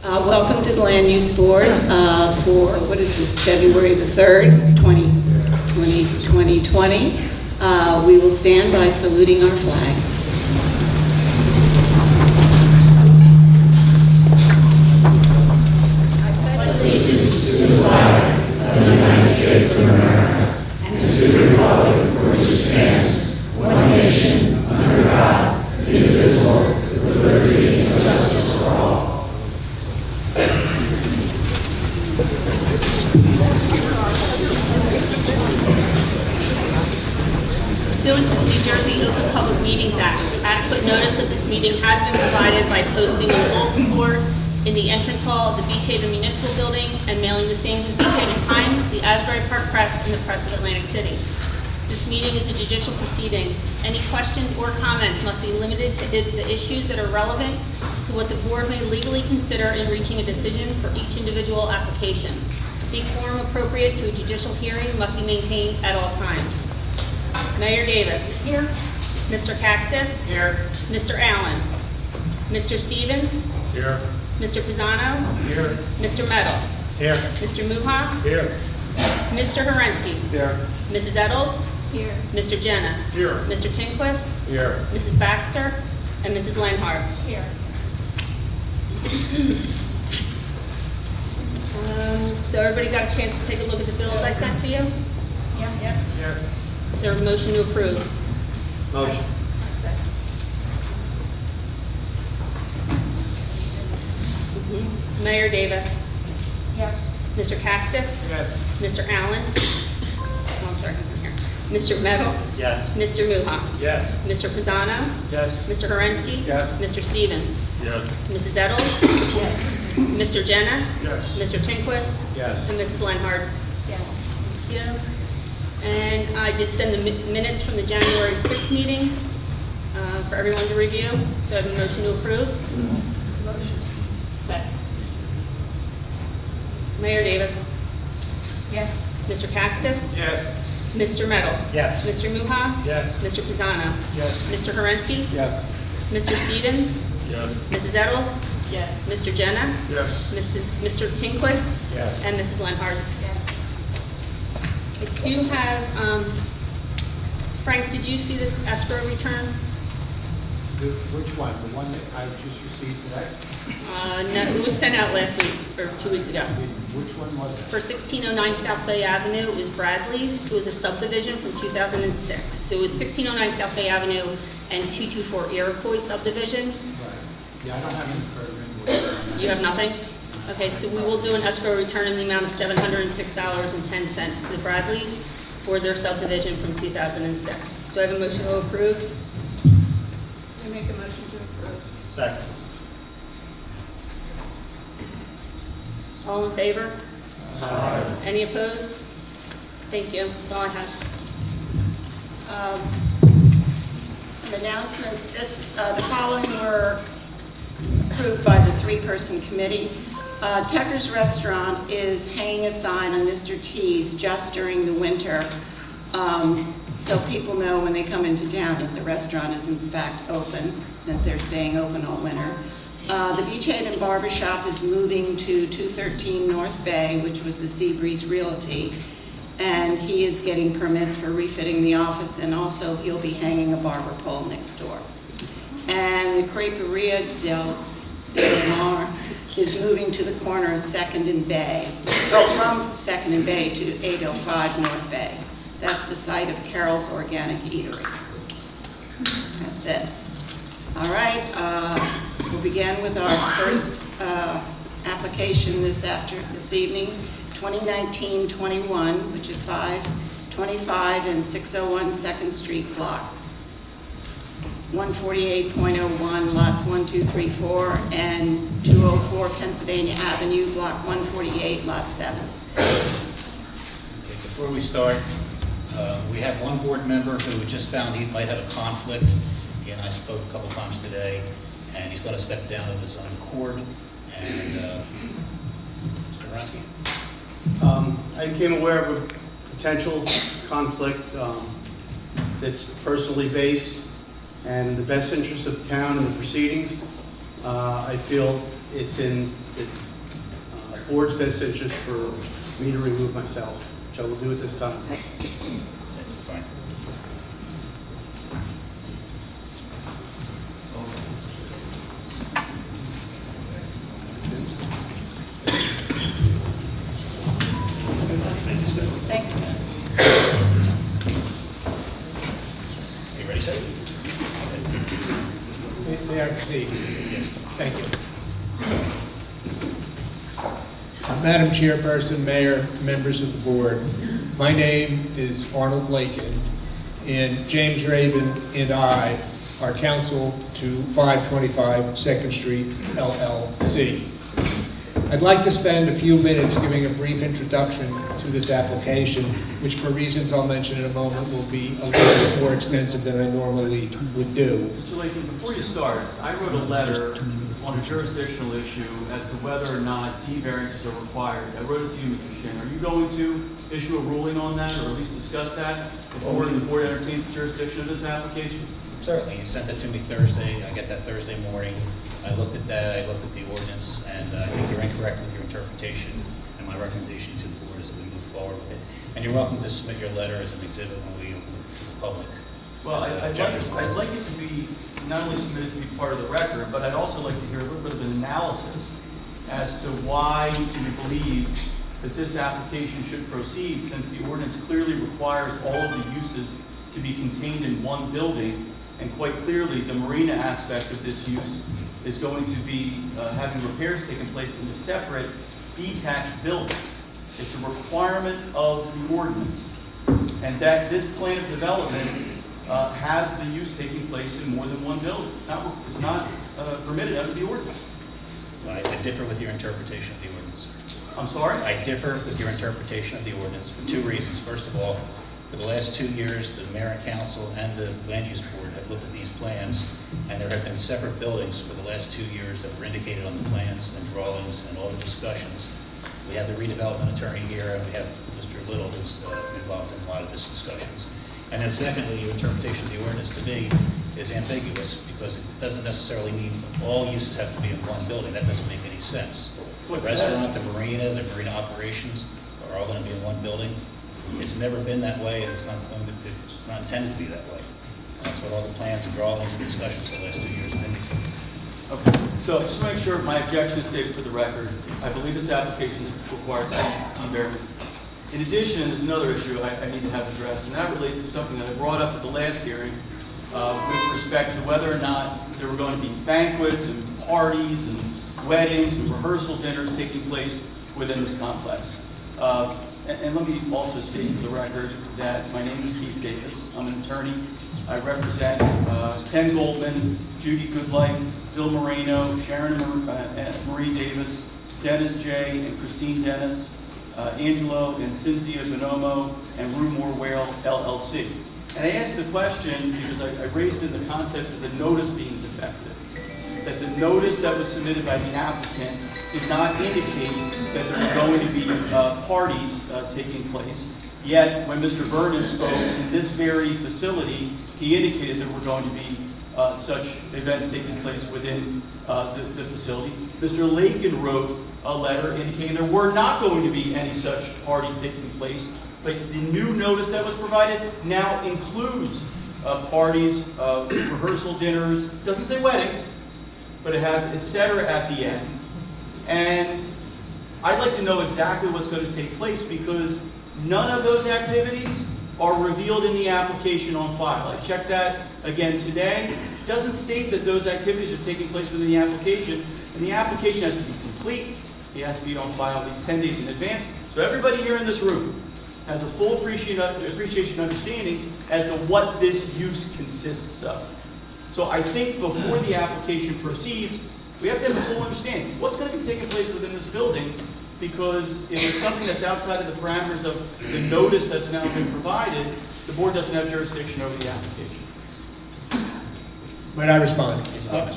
Welcome to the Land Use Board for, what is this, February the 3rd, 2020. We will stand by saluting our flag. I pledge allegiance to the flag of the United States of America and to the republic for which it stands, one nation, under God, indivisible, with liberty and justice for all. Pursuant to the New Jersey Open Public Meetings Act, adequate notice of this meeting has been provided by posting a bulletin board in the entrance hall of the Beach Haven Municipal Building and mailing the same to the Beach Haven Times, the Asbury Park Press, and the Press of Atlantic City. This meeting is a judicial proceeding. Any questions or comments must be limited to the issues that are relevant to what the board may legally consider in reaching a decision for each individual application. The forum appropriate to a judicial hearing must be maintained at all times. Mayor Davis. Here. Mr. Caxis. Here. Mr. Allen. Mr. Stevens. Here. Mr. Pisano. Here. Mr. Meadow. Here. Mr. Muha. Here. Mr. Horensky. Here. Mrs. Eddles. Here. Mr. Jenna. Here. Mr. Tinquist. Here. Mrs. Baxter. And Mrs. Lenhart. Here. So everybody got a chance to take a look at the bills I sent to you? Yes. Yes. Is there a motion to approve? Motion. Mayor Davis. Yes. Mr. Caxis. Yes. Mr. Allen. Oh, I'm sorry, he's in here. Mr. Meadow. Yes. Mr. Muha. Yes. Mr. Pisano. Yes. Mr. Horensky. Yes. Mr. Stevens. Yes. Mrs. Eddles. Yes. Mr. Jenna. Yes. Mr. Tinquist. Yes. And Mrs. Lenhart. Yes. Thank you. And I did send the minutes from the January 6th meeting for everyone to review. Do I have a motion to approve? Motion. Second. Mayor Davis. Yes. Mr. Caxis. Yes. Mr. Meadow. Yes. Mr. Muha. Yes. Mr. Pisano. Yes. Mr. Horensky. Yes. Mr. Stevens. Yes. Mrs. Eddles. Yes. Mr. Jenna. Yes. Mr. Tinquist. Yes. And Mrs. Lenhart. Yes. I do have, Frank, did you see this escrow return? Which one? The one that I just received today? No, it was sent out last week, or 2 weeks ago. Which one was it? For 1609 South Bay Avenue, it was Bradley's. It was a subdivision from 2006. So it was 1609 South Bay Avenue and 224 Iroquois subdivision. Right. Yeah, I don't have any further invoices. You have nothing? Okay, so we will do an escrow return in the amount of $706.10 to the Bradleys for their subdivision from 2006. Do I have a motion to approve? I make a motion to approve. Second. All in favor? Aye. Any opposed? Thank you. That's all I have. Some announcements. The following were approved by the three-person committee. Tucker's Restaurant is hanging a sign on Mr. T's just during the winter, so people know when they come into town that the restaurant is in fact open, since they're staying open all winter. The Beach Haven Barber Shop is moving to 213 North Bay, which was the Seabreeze Realty, and he is getting permits for refitting the office, and also he'll be hanging a barber pole next door. And the Creperia del Mar is moving to the corner of 2nd and Bay, from 2nd and Bay to 805 North Bay. That's the site of Carol's Organic Eatery. That's it. All right, we'll begin with our first application this evening, 2019-21, which is 525 and 601 2nd Street Block. 148.01, lots 1, 2, 3, 4, and 204 Pennsylvania Avenue, block 148, lot 7. Before we start, we have one board member who just found he might have a conflict. He and I spoke a couple times today, and he's going to step down of his own accord. And Mr. Horensky? I became aware of a potential conflict that's personally based and in the best interest of the town and the proceedings. I feel it's in the board's best interest for me to remove myself, which I will do at this time. Fine. Thanks, man. You ready, sir? May I proceed? Thank you. Madam Chairperson, Mayor, members of the board, my name is Arnold Lakin, and James Raven and I are counsel to 525 2nd Street, LLC. I'd like to spend a few minutes giving a brief introduction to this application, which for reasons I'll mention in a moment will be a little bit more extensive than I normally would do. Mr. Lakin, before you start, I wrote a letter on a jurisdictional issue as to whether or not D variances are required. I wrote it to you, Mr. Shin. Are you going to issue a ruling on that, or at least discuss that before the board entertains the jurisdiction of this application? Certainly. You sent it to me Thursday. I get that Thursday morning. I looked at that. I looked at the ordinance, and I think you're incorrect with your interpretation. And my recommendation to the board is that we move forward with it. And you're welcome to submit your letter as an exhibit when we open it to the public. Well, As, I'd like it to be not only submitted to be part of the record, but I'd also like to hear a little bit of an analysis as to why you believe that this application should proceed, since the ordinance clearly requires all of the uses to be contained in one building, and quite clearly the marina aspect of this use is going to be having repairs taking place in a separate detached building. It's a requirement of the ordinance, and that this plan of development has the use taking place in more than one building. It's not permitted under the ordinance. I differ with your interpretation of the ordinance. I'm sorry? I differ with your interpretation of the ordinance for two reasons. First of all, for the last 2 years, the mayor and council and the land use board have looked at these plans, and there have been separate buildings for the last 2 years that were indicated on the plans and drawings and all the discussions. We have the redevelopment attorney here, and we have Mr. Little, who's involved in a lot of these discussions. And then secondly, your interpretation of the ordinance to me is ambiguous, because it doesn't necessarily mean all uses have to be in one building. That doesn't make any sense. The What's that? restaurant, the marina operations are all going to be in one building. It's never been that way, and it's not intended to be that way. That's what all the plans and drawings and discussions for the last 2 years have indicated. Okay, so just to make sure my objection is stated for the record, I believe this application requires D variance. In addition, there's another issue I need to have addressed, and that relates to something that I brought up at the last hearing with respect to whether or not there were going to be banquets and parties and weddings and rehearsal dinners taking place within this complex. And let me also state for the record that my name is Keith Davis. I'm an attorney. I represent Ken Goldman, Judy Goodlife, Bill Moreno, Sharon Marie Davis, Dennis J. and Christine Dennis, Angelo and Cynthia Bonomo, and Rumor Whale LLC. And I asked the question because I raised it in the context of the notice being defective, that the notice that was submitted by the applicant did not indicate that there were going to be parties taking place. Yet, when Mr. Vernon spoke in this very facility, he indicated there were going to be such events taking place within the facility. Mr. Lakin wrote a letter indicating there were not going to be any such parties taking place, but the new notice that was provided now includes parties, rehearsal dinners, doesn't say weddings, but it has et cetera at the end. And I'd like to know exactly what's going to take place, because none of those activities are revealed in the application on file. I checked that again today. It doesn't state that those activities are taking place within the application, and the application has to be complete. It has to be on file at least 10 days in advance. So everybody here in this room has a full appreciation and understanding as to what this use consists of. So I think before the application proceeds, we have to have a full understanding. What's going to be taking place within this building? Because if it's something that's outside of the parameters of the notice that's now been provided, the board doesn't have jurisdiction over the application. Might I respond?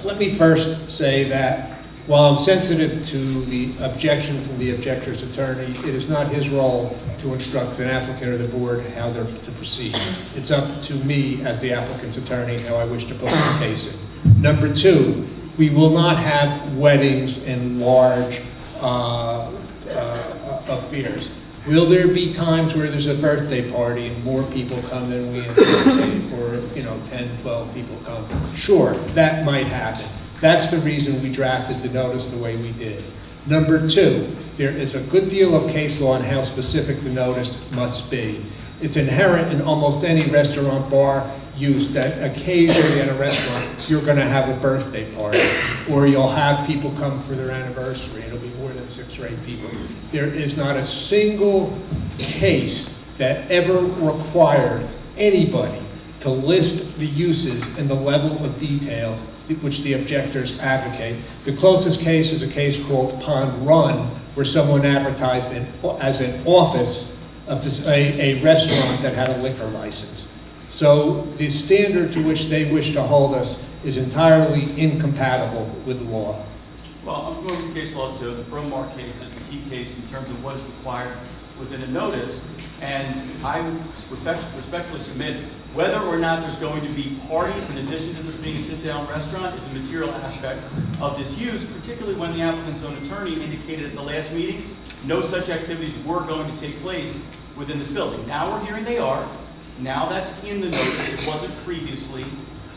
Let me first say that while I'm sensitive to the objection from the objector's attorney, it is not his role to instruct an applicant or the board how they're to proceed. It's up to me as the applicant's attorney how I wish to put the case in. Number two, we will not have weddings and large affairs. Will there be times where there's a birthday party and more people come than we anticipate, or 10, 12 people come? Sure, that might happen. That's the reason we drafted the notice the way we did. Number two, there is a good deal of case law on how specific the notice must be. It's inherent in almost any restaurant bar use that occasionally at a restaurant you're going to have a birthday party, or you'll have people come for their anniversary. It'll be more than 6 or 8 people. There is not a single case that ever required anybody to list the uses and the level of detail which the objectors advocate. The closest case is a case called Pond Run, where someone advertised as an office of a restaurant that had a liquor license. So the standard to which they wish to hold us is entirely incompatible with the law. Well, I'm going to case law too. The Bromar case is the key case in terms of what is required within a notice. And I would respectfully submit whether or not there's going to be parties in addition to this being a sit-down restaurant is a material aspect of this use, particularly when the applicant's own attorney indicated at the last meeting no such activities were going to take place within this building. Now we're hearing they are. Now that's in the notice. It wasn't previously,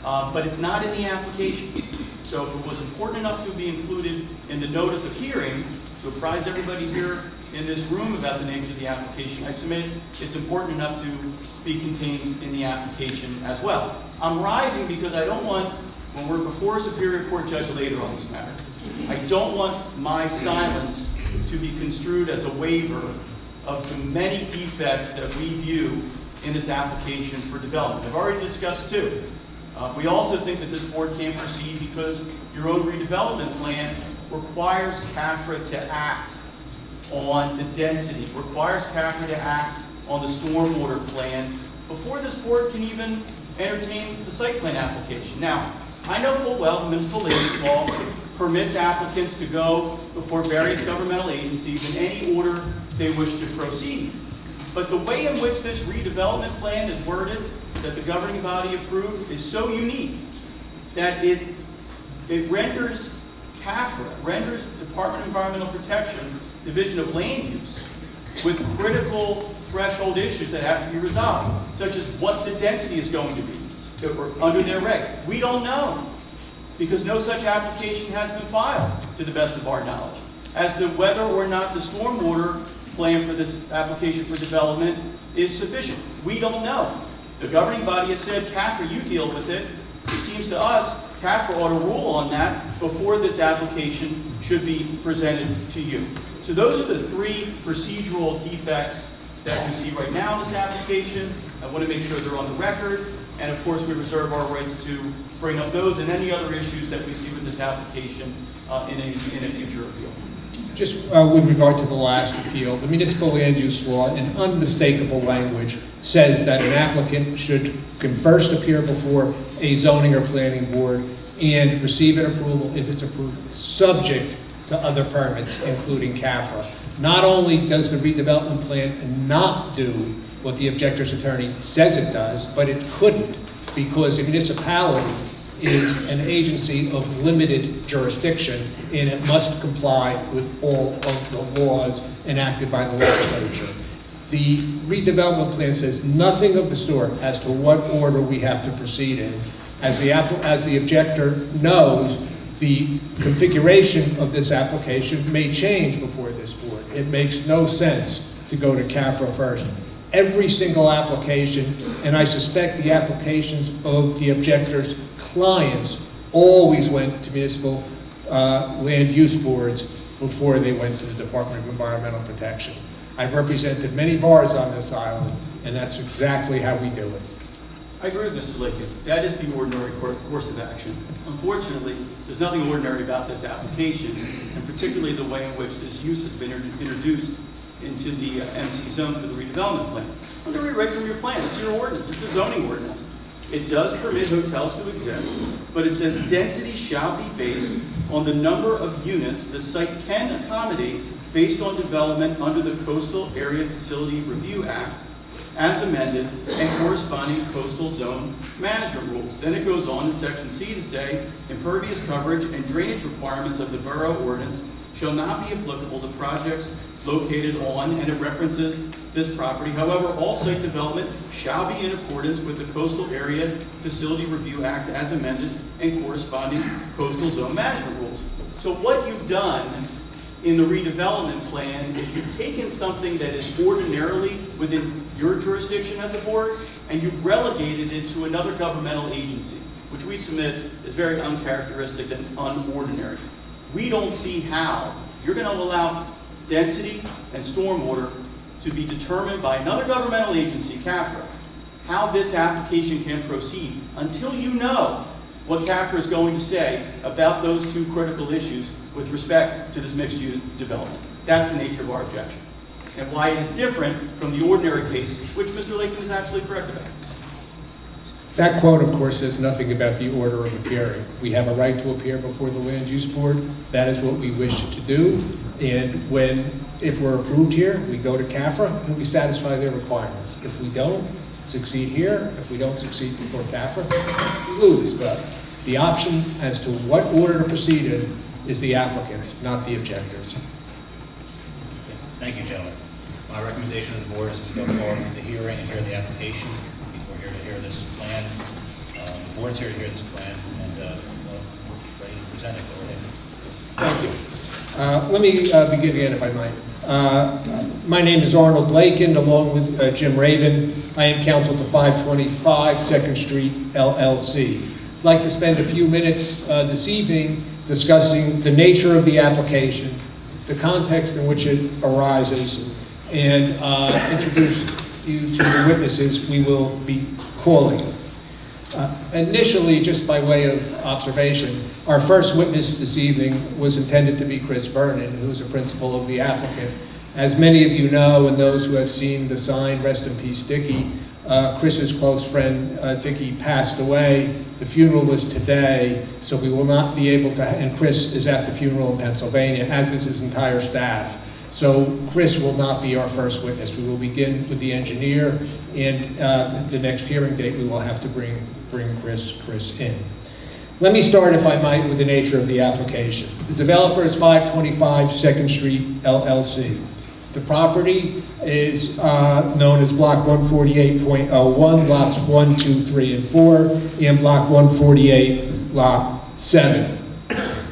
but it's not in the application. So if it was important enough to be included in the notice of hearing to apprise everybody here in this room about the nature of the application, I submit it's important enough to be contained in the application as well. I'm rising because I don't want, when we're before a Superior Court judge later on this matter, I don't want my silence to be construed as a waiver of the many defects that we view in this application for development. I've already discussed two. We also think that this board can't proceed because your own redevelopment plan requires CAFRA to act on the density, requires CAFRA to act on the stormwater plan before this board can even entertain the site plan application. Now, I know full well the municipal land law permits applicants to go before various governmental agencies in any order they wish to proceed. But the way in which this redevelopment plan is worded, that the governing body approved, is so unique that it renders CAFRA, renders Department of Environmental Protection, Division of Land Use, with critical threshold issues that have to be resolved, such as what the density is going to be that were under their regs. We don't know, because no such application has been filed, to the best of our knowledge, as to whether or not the stormwater plan for this application for development is sufficient. We don't know. The governing body has said, CAFRA, you deal with it. It seems to us CAFRA ought to rule on that before this application should be presented to you. So those are the 3 procedural defects that we see right now in this application. I want to make sure they're on the record. And of course, we reserve our rights to bring up those and any other issues that we see with this application in a future appeal. Just with regard to the last appeal, the municipal land use law in unmistakable language says that an applicant can first appear before a zoning or planning board and receive an approval if it's approved, subject to other permits, including CAFRA. Not only does the redevelopment plan not do what the objector's attorney says it does, but it couldn't, because the municipality is an agency of limited jurisdiction, and it must comply with all of the laws enacted by the legislature. The redevelopment plan says nothing of the sort as to what order we have to proceed in. As the objector knows, the configuration of this application may change before this board. It makes no sense to go to CAFRA first. Every single application, and I suspect the applications of the objector's clients, always went to municipal land use boards before they went to the Department of Environmental Protection. I've represented many bars on this island, and that's exactly how we do it. I agree with Mr. Lakin. That is the ordinary course of action. Unfortunately, there's nothing ordinary about this application, and particularly the way in which this use has been introduced into the MC zone through the redevelopment plan. I'm going to read right from your plan. This is your ordinance. It's the zoning ordinance. It does permit hotels to exist, but it says density shall be based on the number of units the site can accommodate based on development under the Coastal Area Facility Review Act as amended, and corresponding coastal zone management rules. Then it goes on in section C to say, impervious coverage and drainage requirements of the borough ordinance shall not be applicable to projects located on, and it references this property. However, all site development shall be in accordance with the Coastal Area Facility Review Act as amended and corresponding coastal zone management rules. So what you've done in the redevelopment plan is you've taken something that is ordinarily within your jurisdiction as a board, and you've relegated it to another governmental agency, which we submit is very uncharacteristic and unordinary. We don't see how you're going to allow density and stormwater to be determined by another governmental agency, CAFRA, how this application can proceed until you know what CAFRA is going to say about those two critical issues with respect to this mixed-use development. That's the nature of our objection, and why it is different from the ordinary case, which Mr. Lakeman is absolutely correct about. That quote, of course, says nothing about the order of appearing. We have a right to appear before the Land Use Board. That is what we wish to do. And if we're approved here, we go to CAFRA and we satisfy their requirements. If we don't succeed here, if we don't succeed before CAFRA, we lose. But the option as to what order to proceed in is the applicants, not the objectors. Thank you, gentlemen. My recommendation to the board is we go forward with the hearing and hear the application. We're here to hear this plan. The board's here to hear this plan, and we're ready to present it. Thank you. Let me begin again, if I might. My name is Arnold Lakin, along with Jim Raven. I am counsel to 525 2nd Street, LLC. I'd like to spend a few minutes this evening discussing the nature of the application, the context in which it arises, and introduce you to the witnesses we will be calling. Initially, just by way of observation, our first witness this evening was intended to be Chris Vernon, who is a principal of the applicant. As many of you know, and those who have seen the sign, Rest in Peace Dickie, Chris's close friend Dickie passed away. The funeral was today, so we will not be able to, and Chris is at the funeral in Pennsylvania, as is his entire staff. So Chris will not be our first witness. We will begin with the engineer, and the next hearing date we will have to bring Chris in. Let me start, if I might, with the nature of the application. The developer is 525 2nd Street, LLC. The property is known as Block 148.01, lots 1, 2, 3, and 4, and Block 148, Lot 7.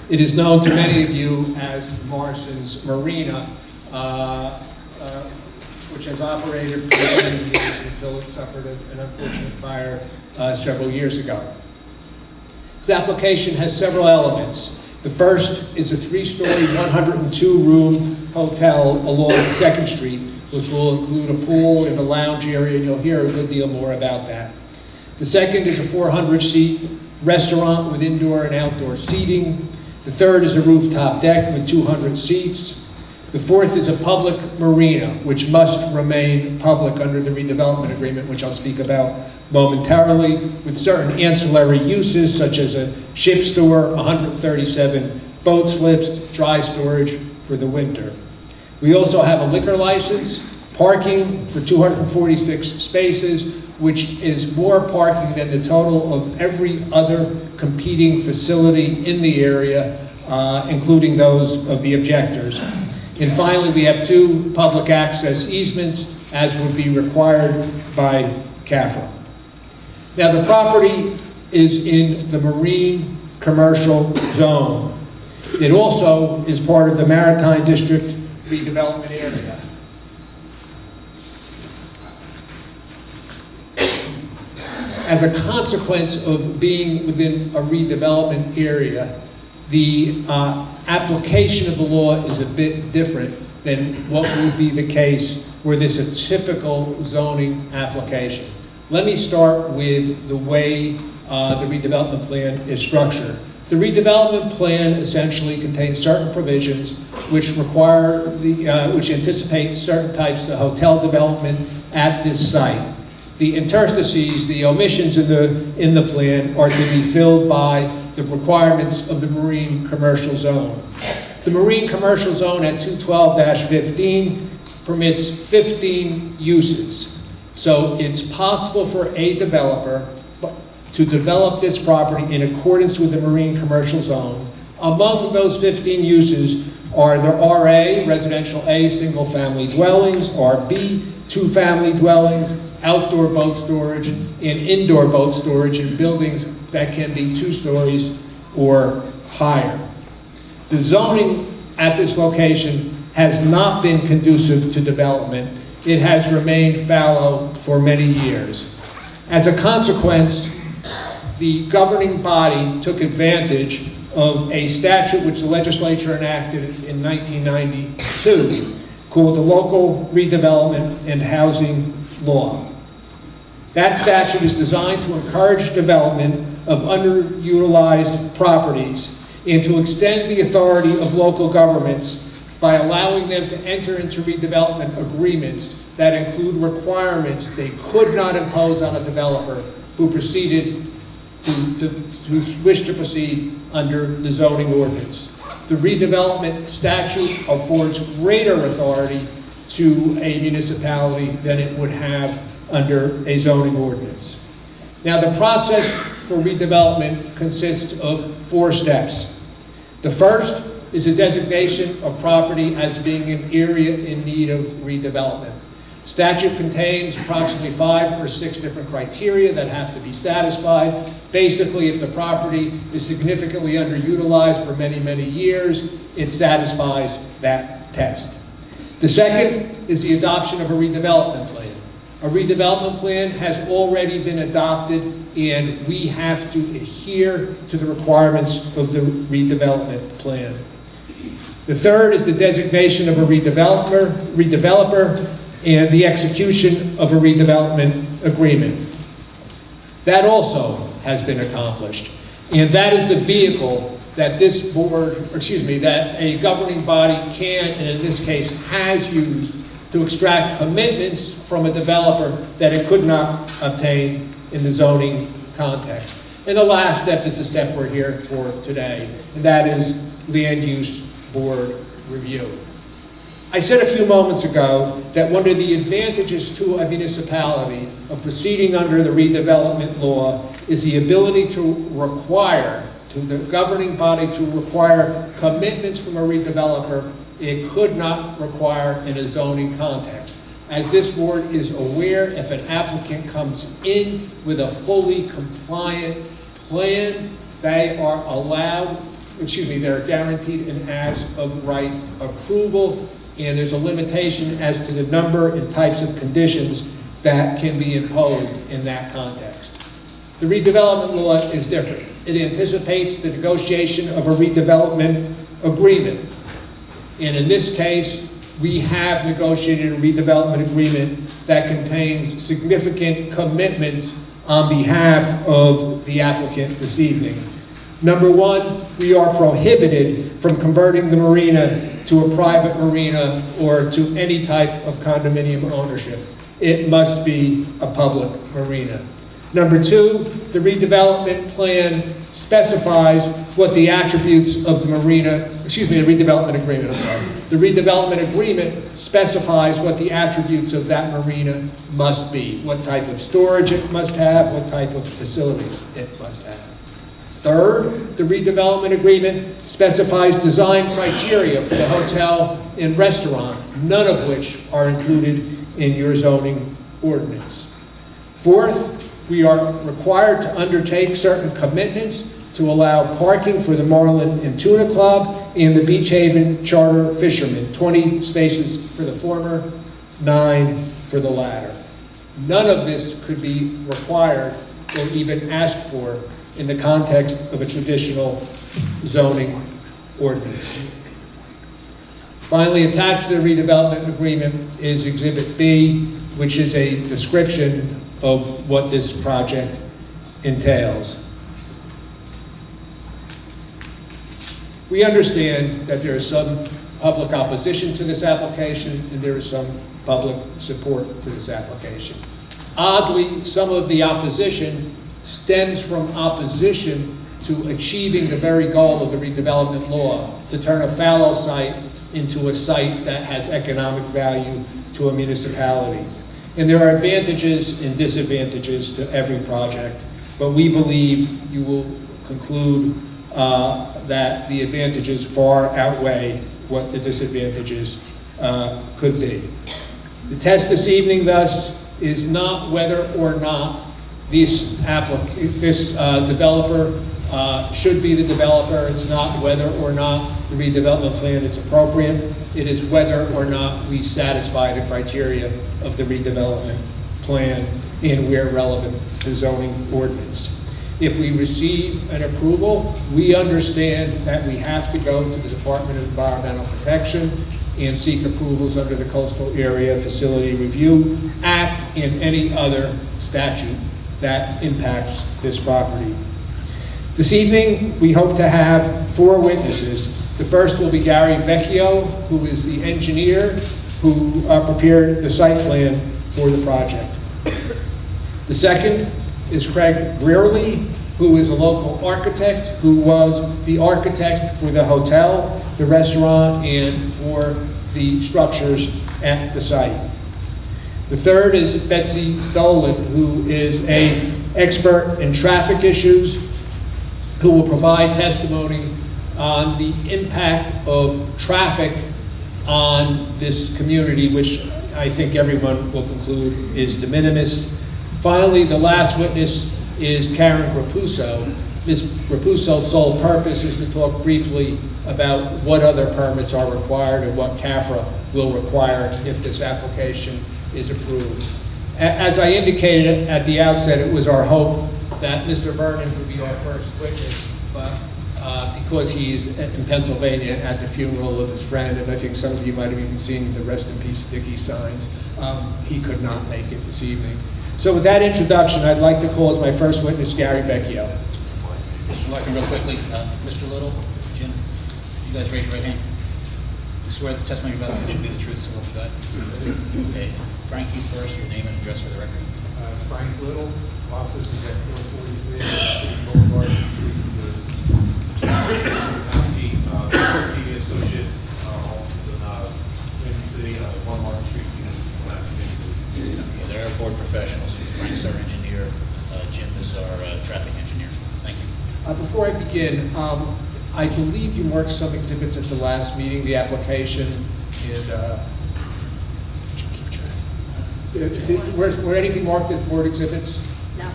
It is known to many of you as Morrison's Marina, which has operated for many years until it suffered an unfortunate fire several years ago. This application has several elements. The first is a 3-story, 102-room hotel along 2nd Street, which will include a pool and a lounge area, and you'll hear a good deal more about that. The second is a 400-seat restaurant with indoor and outdoor seating. The third is a rooftop deck with 200 seats. The fourth is a public marina, which must remain public under the redevelopment agreement, which I'll speak about momentarily, with certain ancillary uses such as a ship store, 137 boat slips, dry storage for the winter. We also have a liquor license, parking for 246 spaces, which is more parking than the total of every other competing facility in the area, including those of the objectors. And finally, we have 2 public access easements, as would be required by CAFRA. Now, the property is in the marine commercial zone. It also is part of the Maritime District redevelopment area. As a consequence of being within a redevelopment area, the application of the law is a bit different than what would be the case were this a typical zoning application. Let me start with the way the redevelopment plan is structured. The redevelopment plan essentially contains certain provisions which require which anticipate certain types of hotel development at this site. The interstices, the omissions in the plan, are to be filled by the requirements of the marine commercial zone. The marine commercial zone at 212-15 permits 15 uses. So it's possible for a developer to develop this property in accordance with the marine commercial zone. Among those 15 uses are the RA, residential A, single-family dwellings, RB, two-family dwellings, outdoor boat storage, and indoor boat storage in buildings that can be 2 stories or higher. The zoning at this location has not been conducive to development. It has remained fallow for many years. As a consequence, the governing body took advantage of a statute which the legislature enacted in 1992 called the Local Redevelopment and Housing Law. That statute is designed to encourage development of underutilized properties and to extend the authority of local governments by allowing them to enter into redevelopment agreements that include requirements they could not impose on a developer who proceeded who wish to proceed under the zoning ordinance. The redevelopment statute affords greater authority to a municipality than it would have under a zoning ordinance. Now, the process for redevelopment consists of 4 steps. The first is a designation of property as being an area in need of redevelopment. Statute contains approximately 5 or 6 different criteria that have to be satisfied. Basically, if the property is significantly underutilized for many, many years, it satisfies that test. The second is the adoption of a redevelopment plan. A redevelopment plan has already been adopted, and we have to adhere to the requirements of the redevelopment plan. The third is the designation of a redeveloper and the execution of a redevelopment agreement. That also has been accomplished. And that is the vehicle that this board, that a governing body can, and in this case has used, to extract commitments from a developer that it could not obtain in the zoning context. And the last step is the step we're here for today, and that is land use board review. I said a few moments ago that one of the advantages to a municipality of proceeding under the redevelopment law is the ability to require, to the governing body to require commitments from a redeveloper it could not require in a zoning context. As this board is aware, if an applicant comes in with a fully compliant plan, they are allowed, they're guaranteed an as of right approval, and there's a limitation as to the number and types of conditions that can be imposed in that context. The redevelopment law is different. It anticipates the negotiation of a redevelopment agreement. And in this case, we have negotiated a redevelopment agreement that contains significant commitments on behalf of the applicant this evening. Number one, we are prohibited from converting the marina to a private marina or to any type of condominium ownership. It must be a public marina. Number two, the redevelopment plan specifies what the attributes of the marina, the redevelopment agreement, The redevelopment agreement specifies what the attributes of that marina must be, what type of storage it must have, what type of facilities it must have. Third, the redevelopment agreement specifies design criteria for the hotel and restaurant, none of which are included in your zoning ordinance. Fourth, we are required to undertake certain commitments to allow parking for the Marlin and Tuna Club and the Beach Haven Charter Fishermen, 20 spaces for the former, 9 for the latter. None of this could be required or even asked for in the context of a traditional zoning ordinance. Finally, attached to the redevelopment agreement is Exhibit B, which is a description of what this project entails. We understand that there is some public opposition to this application and there is some public support for this application. Oddly, some of the opposition stems from opposition to achieving the very goal of the redevelopment law, to turn a fallow site into a site that has economic value to a municipality. And there are advantages and disadvantages to every project, but we believe you will conclude that the advantages far outweigh what the disadvantages could be. The test this evening, thus, is not whether or not this developer should be the developer. It's not whether or not the redevelopment plan is appropriate. It is whether or not we satisfy the criteria of the redevelopment plan and where relevant to zoning ordinance. If we receive an approval, we understand that we have to go to the Department of Environmental Protection and seek approvals under the Coastal Area Facility Review Act and any other statute that impacts this property. This evening, we hope to have 4 witnesses. The first will be Gary Vecchio, who is the engineer who prepared the site plan for the project. The second is Craig Brearley, who is a local architect, who was the architect for the hotel, the restaurant, and for the structures at the site. The third is Betsy Dolan, who is an expert in traffic issues, who will provide testimony on the impact of traffic on this community, which I think everyone will conclude is de minimis. Finally, the last witness is Karen Rapuso. Ms. Rapuso's sole purpose is to talk briefly about what other permits are required and what CAFRA will require if this application is approved. As I indicated at the outset, it was our hope that Mr. Vernon would be our first witness, but because he's in Pennsylvania at the funeral of his friend, and I think some of you might have even seen the Rest in Peace Dickie signs, he could not make it this evening. So with that introduction, I'd like to call as my first witness Gary Vecchio. Mr. Larkin, real quickly, Mr. Little, Jim, you guys raise your right hand. You swear the testimony you're about to give should be the truth, so help you God? Okay. Frank, you first, your name and address for the record. Frank Little, office is at 443 Boulevard, Senior Associates, office in the city, 1 Market Street, Yeah, they're board professionals. Frank's our engineer, Jim is our traffic engineer. Thank you. Before I begin, I believe you marked some exhibits at the last meeting, the application, and were anything marked as board exhibits? No.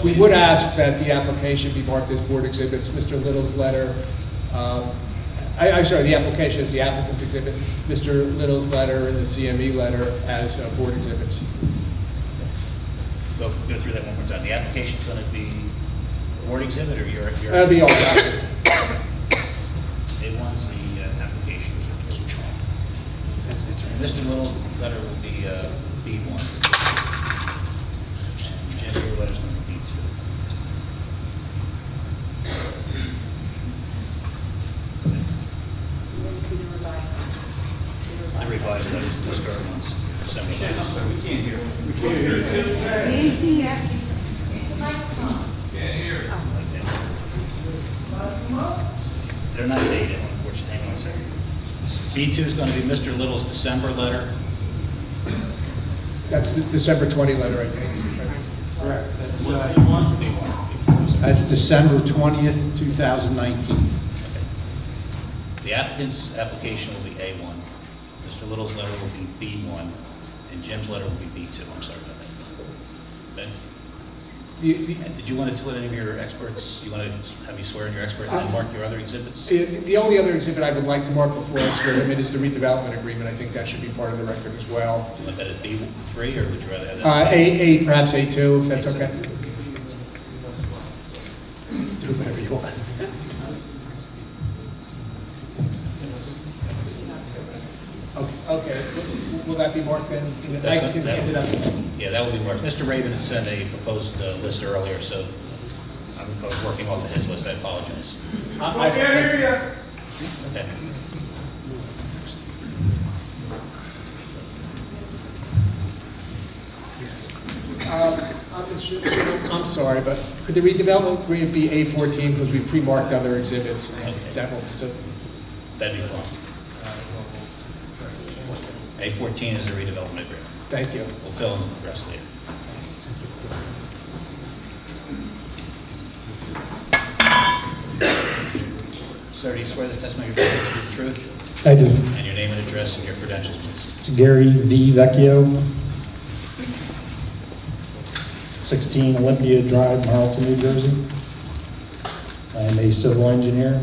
We would ask that the application be marked as board exhibits. Mr. Little's letter, I'm sorry, the application is the applicant's exhibit. Mr. Little's letter and the CME letter as board exhibits. Go through that one more time. The application's going to be a board exhibit or your That'll be all document. It wants the application. And Mr. Little's letter will be B1. And Jim, your letter's going to be B2. The revised letters, the start ones, December. We can't hear. They're not dated, unfortunately. Hang on a second. B2 is going to be Mr. Little's December letter. That's the December 20 letter, I think. Correct. B1. That's December 20th, 2019. The applicant's application will be A1. Mr. Little's letter will be B1, and Jim's letter will be B2. I'm sorry about that. Okay? Did you want to put any of your experts, you want to have you swear in your expert and then mark your other exhibits? The only other exhibit I would like to mark before I swear him in is the redevelopment agreement. I think that should be part of the record as well. Do you want that as B3, or would you rather have that? A, perhaps A2, if that's okay. Do whatever you want. Okay, will that be marked then? I can hand it up. Yeah, that will be marked. Mr. Raven had sent a proposed list earlier, so I was working off of his list. I apologize. I can't hear you. Okay. I'm sorry, but could the redevelopment agreement be A14 because we pre-marked other exhibits? And that will, so, That'd be fine. A14 is a redevelopment agreement. Thank you. We'll fill in the rest later. Sir, do you swear the testimony you're giving is the truth? I do. And your name and address and your credentials, please. It's Gary V. Vecchio, 16 Olympia Drive, Marlton, New Jersey. I'm a civil engineer.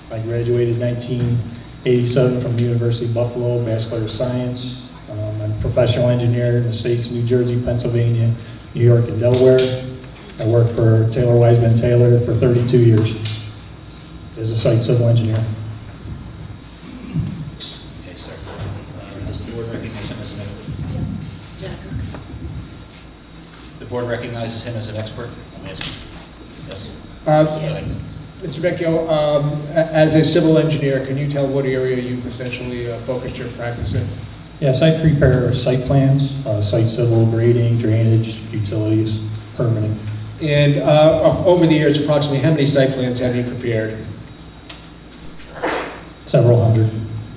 I graduated 1987 from the University of Buffalo, Bachelor of Science. I'm a professional engineer in the states of New Jersey, Pennsylvania, New York, and Delaware. I worked for Taylor Wiseman Taylor for 32 years as a site civil engineer. Okay, sir. Does the board recognize him as an expert? The board recognizes him as an expert? I'm asking. Yes? Go ahead. Mr. Vecchio, as a civil engineer, can you tell what area you've essentially focused your practice in? Yes, I prepare site plans, site civil, grading, drainage, utilities, permitting. And over the years, approximately how many site plans have you prepared? Several hundred.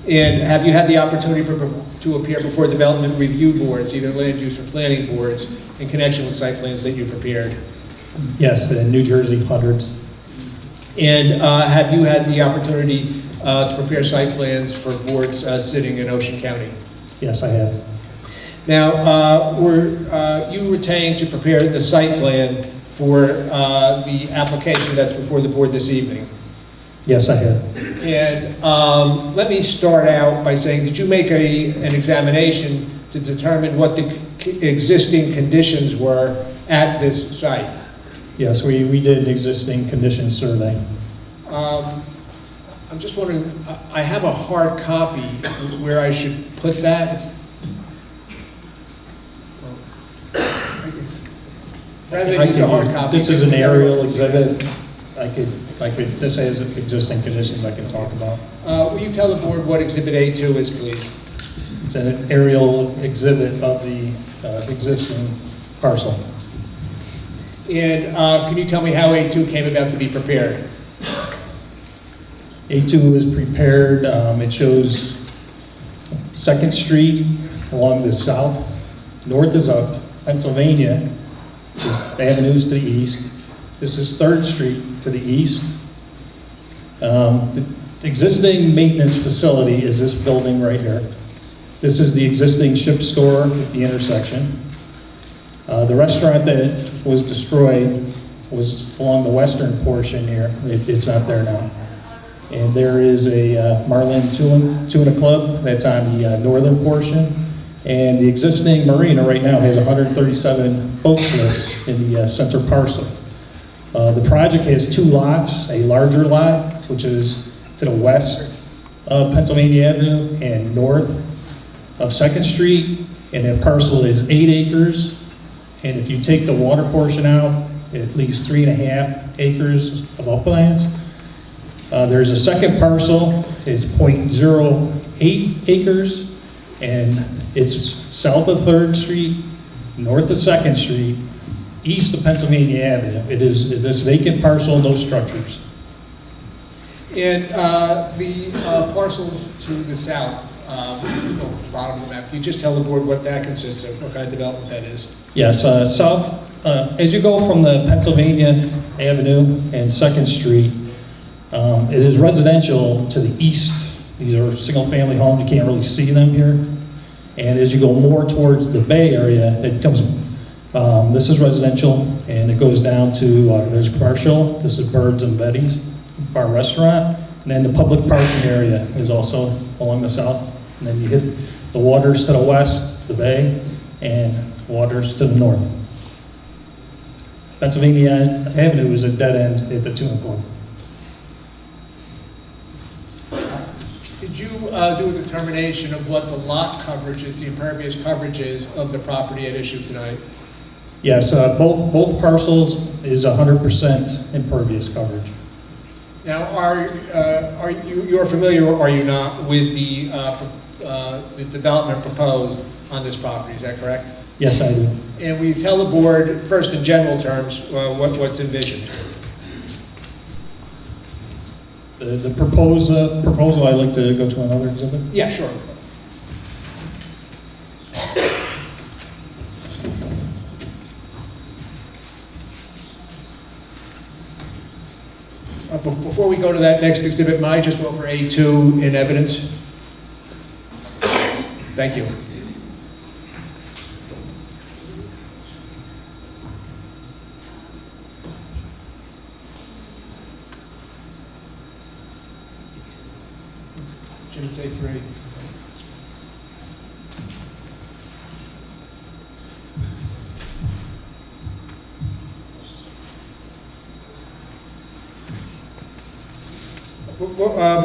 And have you had the opportunity to appear before development review boards, either land use or planning boards, in connection with site plans that you prepared? Yes, in New Jersey, hundreds. And have you had the opportunity to prepare site plans for boards sitting in Ocean County? Yes, I have. Now, were you retained to prepare the site plan for the application that's before the board this evening? Yes, I have. And let me start out by saying, did you make an examination to determine what the existing conditions were at this site? Yes, we did an existing condition survey. I'm just wondering, I have a hard copy where I should put that. Rather than use a hard copy. This is an aerial exhibit. This has existing conditions I can talk about. Will you tell the board what Exhibit A2 is, please? It's an aerial exhibit of the existing parcel. And can you tell me how A2 came about to be prepared? A2 is prepared, it shows 2nd Street along the south. North is up Pennsylvania, the avenues to the east. This is 3rd Street to the east. The existing maintenance facility is this building right here. This is the existing ship store at the intersection. The restaurant that was destroyed was along the western portion here. It's not there now. And there is a Marlin Tuna Club that's on the northern portion. And the existing marina right now has 137 boat slips in the center parcel. The project has 2 lots, a larger lot, which is to the west of Pennsylvania Avenue and north of 2nd Street. And that parcel is 8 acres. And if you take the water portion out, it leaves 3.5 acres of uplands. There's a second parcel, it's 0.08 acres, and it's south of 3rd Street, north of 2nd Street, east of Pennsylvania Avenue. It is this vacant parcel, no structures. And the parcels to the south, just on the bottom of the map, can you just tell the board what that consists of, what kind of development that is? Yes, south, as you go from the Pennsylvania Avenue and 2nd Street, it is residential to the east. These are single-family homes. You can't really see them here. And as you go more towards the Bay Area, it comes, this is residential, and it goes down to, there's commercial. This is Birds and Betty's bar restaurant. And then the public parking area is also along the south. And then you hit the waters to the west, the Bay, and waters to the north. Pennsylvania Avenue is a dead end at the Tuna Club. Did you do a determination of what the lot coverage is, the impervious coverage is of the property at issue tonight? Yes, both parcels is 100% impervious coverage. Now, are you're familiar, or are you not, with the development proposed on this property? Is that correct? Yes, I do. And will you tell the board, first in general terms, what's envisioned? The proposal, I'd like to go to another exhibit. Yeah, sure. Before we go to that next exhibit, might I just vote for A2 in evidence? Thank you. Jim, it's A3.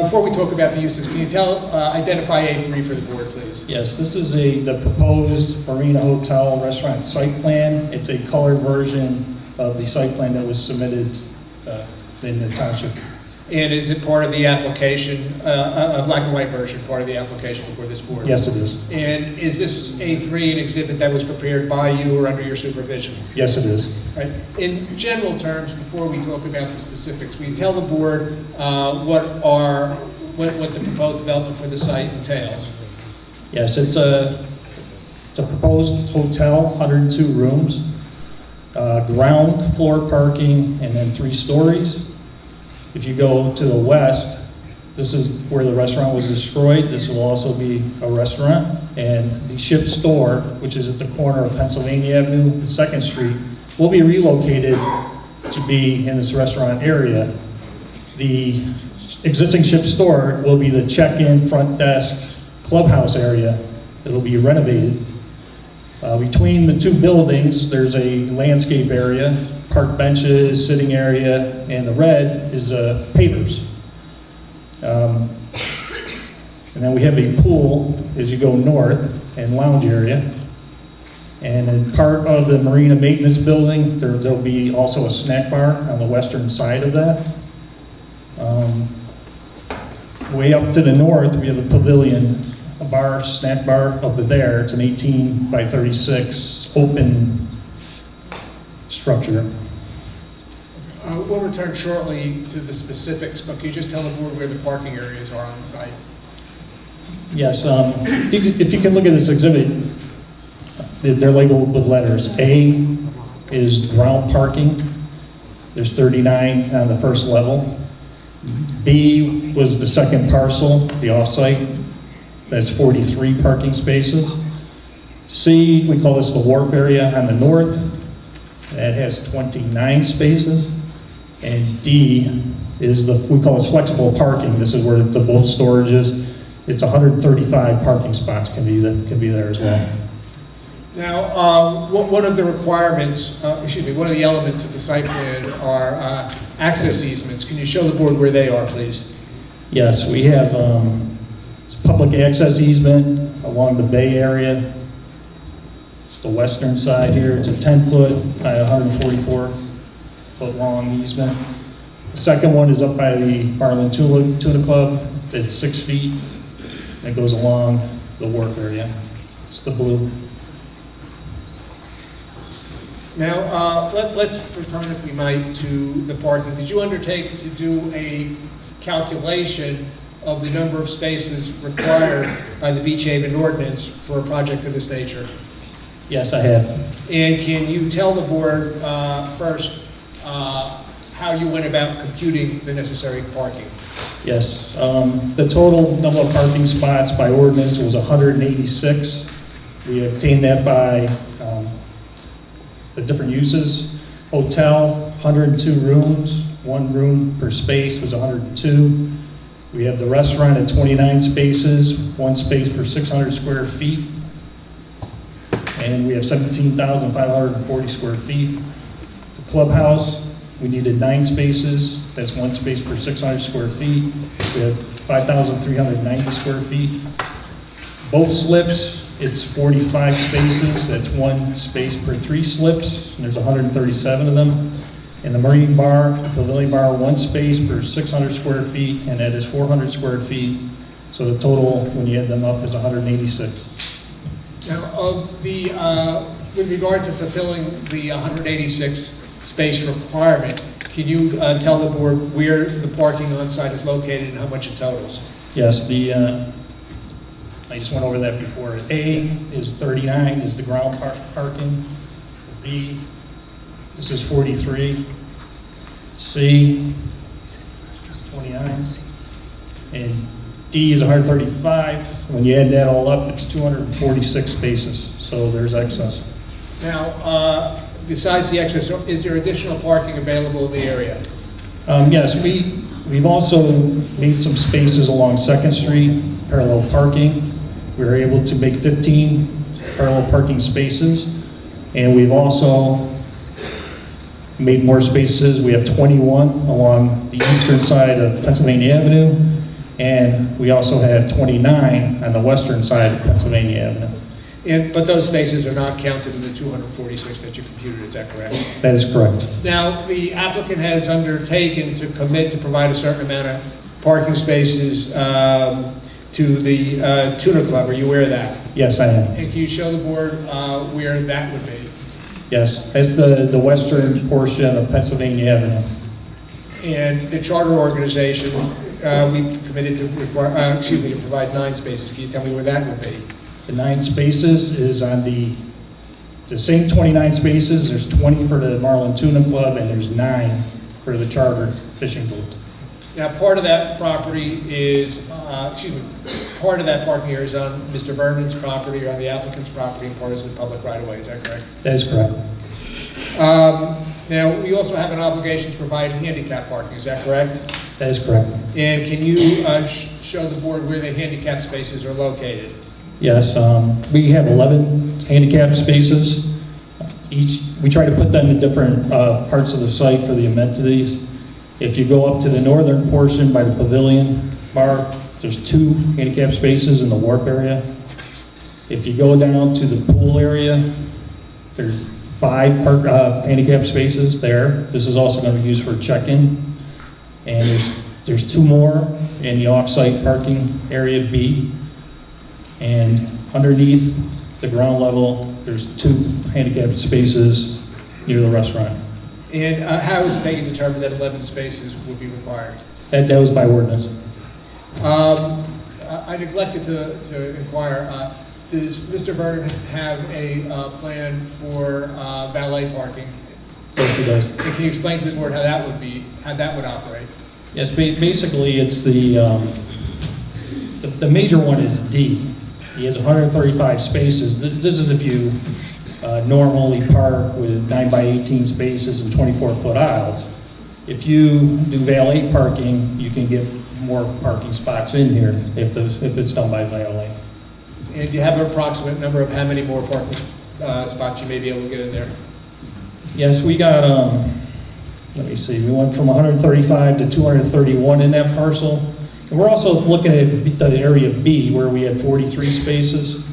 Before we talk about the uses, can you identify A3 for the board, please? Yes, this is the proposed Marina Hotel Restaurant site plan. It's a colored version of the site plan that was submitted in the township. And is it part of the application, a black and white version, part of the application before this board? Yes, it is. And is this A3 an exhibit that was prepared by you or under your supervision? Yes, it is. Right. In general terms, before we talk about the specifics, will you tell the board what the proposed development for the site entails? Yes, it's a proposed hotel, 102 rooms, ground floor parking, and then 3 stories. If you go to the west, this is where the restaurant was destroyed. This will also be a restaurant. And the Ship Store, which is at the corner of Pennsylvania Avenue and 2nd Street, will be relocated to be in this restaurant area. The existing Ship Store will be the check-in, front desk, clubhouse area. It'll be renovated. Between the 2 buildings, there's a landscape area, park benches, sitting area, and the red is pavers. And then we have a pool as you go north and lounge area. And in part of the marina maintenance building, there'll be also a snack bar on the western side of that. Way up to the north, we have a pavilion, a bar, snack bar up there. It's an 18 by 36 open structure. We'll return shortly to the specifics, but can you just tell the board where the parking areas are on the site? Yes, if you can look at this exhibit, they're labeled with letters. A is ground parking. There's 39 on the first level. B was the second parcel, the offsite. That's 43 parking spaces. C, we call this the wharf area on the north. That has 29 spaces. And D is we call this flexible parking. This is where the boat storage is. It's 135 parking spots can be there as well. Now, one of the requirements, one of the elements of the site plan are access easements. Can you show the board where they are, please? Yes, we have public access easement along the bay area. It's the western side here. It's a 10-foot by 144-foot long easement. The second one is up by the Barlin Tuna Club. It's 6 feet. It goes along the wharf area. It's the blue. Now, let's return, if we might, to the parking. Did you undertake to do a calculation of the number of spaces required by the Beach Haven ordinance for a project of this nature? Yes, I have. And can you tell the board first how you went about computing the necessary parking? Yes. The total number of parking spots by ordinance was 186. We obtained that by the different uses. Hotel, 102 rooms, 1 room per space was 102. We have the restaurant at 29 spaces, 1 space per 600 square feet. And we have 17,540 square feet. The clubhouse, we needed 9 spaces. That's 1 space per 600 square feet. We have 5,390 square feet. Boat slips, it's 45 spaces. That's 1 space per 3 slips. And there's 137 of them. And the marine bar, pavilion bar, 1 space per 600 square feet, and that is 400 square feet. So the total, when you add them up, is 186. Now, with regard to fulfilling the 186 space requirement, can you tell the board where the parking on site is located and how much it totals? Yes, I just went over that before. A is 39, is the ground parking. B, this is 43. C 29. And D is 135. When you add that all up, it's 246 spaces, so there's excess. Now, besides the excess, is there additional parking available in the area? Yes, we've also made some spaces along 2nd Street, parallel parking. We were able to make 15 parallel parking spaces, and we've also made more spaces. We have 21 along the eastern side of Pennsylvania Avenue, and we also have 29 on the western side of Pennsylvania Avenue. But those spaces are not counted in the 246 that you computed, is that correct? That is correct. Now, the applicant has undertaken to commit to provide a certain amount of parking spaces to the Tuna Club. Are you aware of that? Yes, I am. And can you show the board where that would be? Yes, that's the western portion of Pennsylvania Avenue. And the charter organization, we committed to provide 9 spaces. Can you tell me where that would be? The 9 spaces is on the same 29 spaces. There's 20 for the Marlin Tuna Club, and there's 9 for the charter fishing boat. Now, part of that property is, part of that parking area is on Mr. Vernon's property or on the applicant's property, and part is in public right-of-way, is that correct? That is correct. Now, we also have an obligation to provide handicap parking, is that correct? That is correct. And can you show the board where the handicap spaces are located? Yes, we have 11 handicap spaces. We try to put them in different parts of the site for the amenities. If you go up to the northern portion by the pavilion bar, there's 2 handicap spaces in the wharf area. If you go down to the pool area, there's 5 handicap spaces there. This is also going to be used for check-in. And there's 2 more in the off-site parking area B. And underneath the ground level, there's 2 handicapped spaces near the restaurant. And how is Peggy determined that 11 spaces would be required? That was by ordinance. I neglected to inquire, does Mr. Vernon have a plan for valet parking? Yes, he does. And can you explain to the board how that would operate? Yes, basically it's the major one is D. He has 135 spaces. This is if you normally park with 9x18 spaces and 24-foot aisles. If you do valet parking, you can get more parking spots in here if it's done by valet. And do you have an approximate number of how many more parking spots you may be able to get in there? Yes, we got, let me see, we went from 135 to 231 in that parcel. And we're also looking at the area B where we had 43 spaces.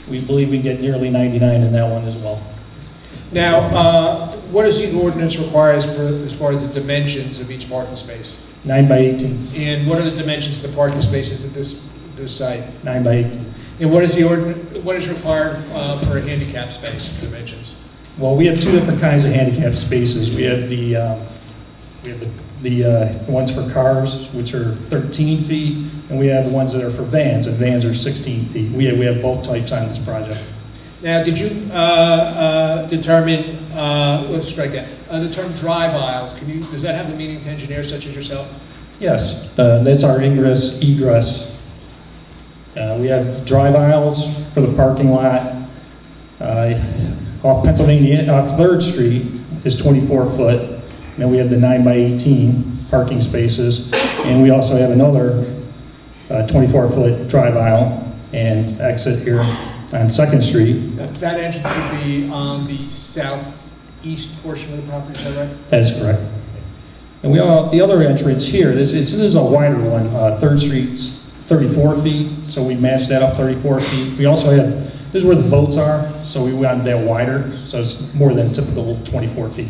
We believe we get nearly 99 in that one as well. Now, what does the ordinance require as far as the dimensions of each parking space? 9x18. And what are the dimensions of the parking spaces at this site? 9x18. And what is required for a handicap space dimensions? Well, we have 2 different kinds of handicap spaces. We have the ones for cars, which are 13 feet, and we have the ones that are for vans, and vans are 16 feet. We have both types on this project. Now, did you determine, let's strike that, the term drive aisles, does that have a meaning to engineers such as yourself? Yes, that's our ingress, egress. We have drive aisles for the parking lot. Off Pennsylvania, off 3rd Street is 24 foot. Then we have the 9x18 parking spaces. And we also have another 24-foot drive aisle and exit here on 2nd Street. That entrance would be on the southeast portion of the property, is that right? That is correct. And we have the other entrance here. This is a wider one. 3rd Street's 34 feet, so we matched that up 34 feet. We also have, this is where the boats are, so we went that wider, so it's more than typical 24 feet.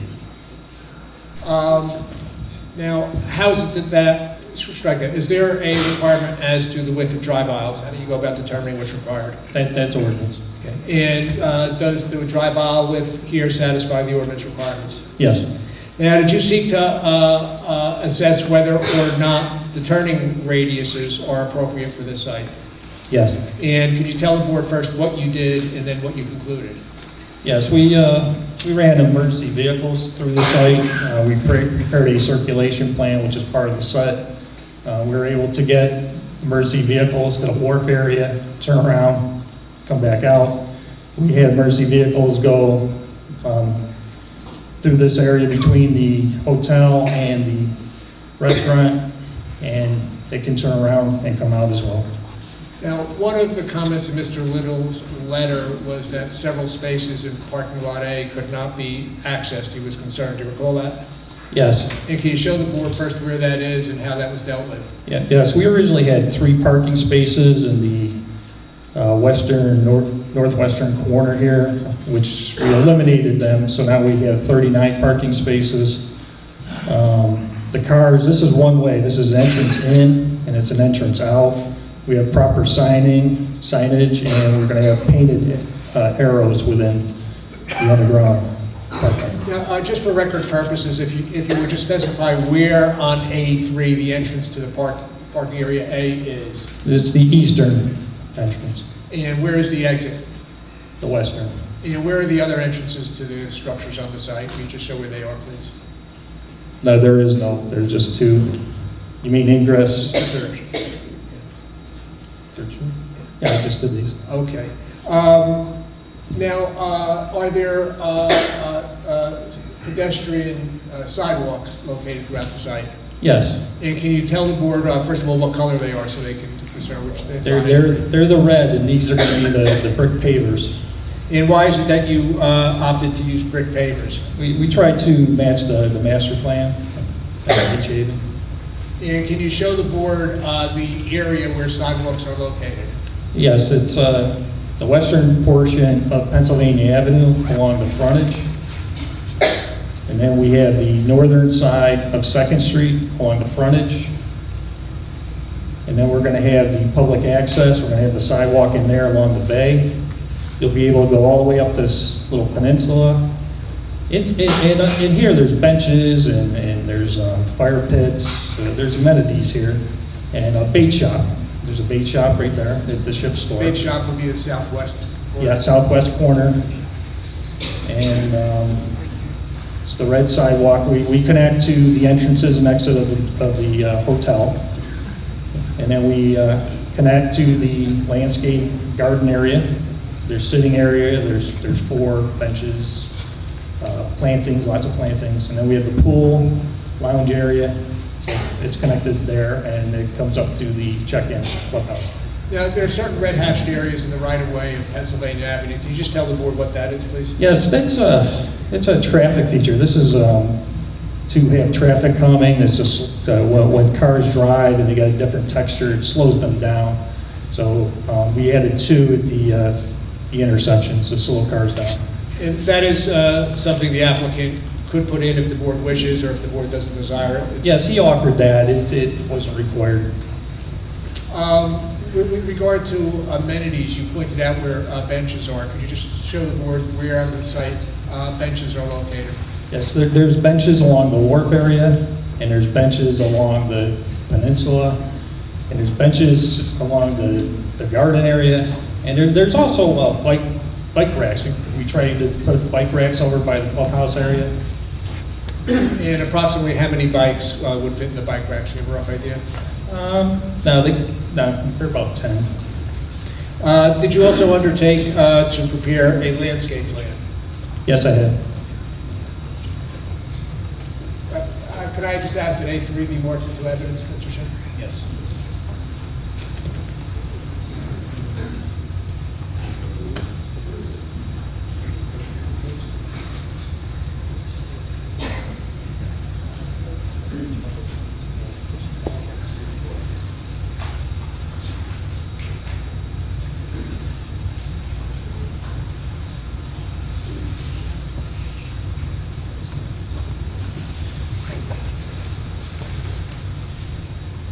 Now, how is it that, strike that, is there a requirement as to the width of drive aisles? How do you go about determining what's required? That's ordinance. Okay. And does the drive aisle width here satisfy the ordinance requirements? Yes. Now, did you seek to assess whether or not the turning radiuses are appropriate for this site? Yes. And can you tell the board first what you did and then what you concluded? Yes, we ran emergency vehicles through the site. We prepared a circulation plan, which is part of the set. We were able to get emergency vehicles to the wharf area, turn around, come back out. We had emergency vehicles go through this area between the hotel and the restaurant, and they can turn around and come out as well. Now, one of the comments in Mr. Little's letter was that several spaces in parking lot A could not be accessed. He was concerned. Do you recall that? Yes. And can you show the board first where that is and how that was dealt with? Yeah, yes, we originally had 3 parking spaces in the northwestern corner here, which we eliminated them, so now we have 39 parking spaces. The cars, this is one way, this is an entrance in and it's an entrance out. We have proper signage, and we're going to have painted arrows within the underground parking. Now, just for record purposes, if you would just specify where on A3 the entrance to the parking area A is, It's the eastern entrance, and where is the exit? the western. And where are the other entrances to the structures on the site? Can you just show where they are, please? No, there is no, there's just 2. You mean ingress? Yeah, I just did these. Okay. Now, are there pedestrian sidewalks located throughout the site? Yes, And can you tell the board, first of all, what color they are so they can discern which they they're the red, and these are going to be the brick pavers. And why is it that you opted to use brick pavers? We tried to match the master plan. And can you show the board the area where sidewalks are located? Yes, it's the western portion of Pennsylvania Avenue along the frontage. And then we have the northern side of 2nd Street along the frontage. And then we're going to have the public access. We're going to have the sidewalk in there along the bay. You'll be able to go all the way up this little peninsula. In here, there's benches and there's fire pits. There's amenities here. And a bait shop. There's a bait shop right there at the ship store. Bait shop would be the southwest corner. Yeah, southwest corner. And it's the red sidewalk. We connect to the entrances and exit of the hotel. And then we connect to the landscape garden area. There's sitting area, there's 4 benches, plantings, lots of plantings. And then we have the pool, lounge area. So it's connected there, and it comes up to the check-in clubhouse. Now, there are certain red hatched areas in the right-of-way of Pennsylvania Avenue. Can you just tell the board what that is, please? Yes, it's a traffic feature. This is to have traffic coming. It's just when cars drive and they got a different texture, it slows them down. So we added 2 at the intersections to slow cars down. And that is something the applicant could put in if the board wishes or if the board doesn't desire it. Yes, he offered that. It wasn't required. With regard to amenities, you pointed out where benches are. Could you just show the board where on the site benches are located? Yes, there's benches along the wharf area, and there's benches along the peninsula, and there's benches along the garden area, and there's also bike racks. We tried to put bike racks over by the clubhouse area. And approximately how many bikes would fit in the bike racks? You have a rough idea? No, they're about 10. Did you also undertake to prepare a landscape plan? Yes, I have. Could I just ask that A3 be marked into evidence, Mr. Shin? Yes.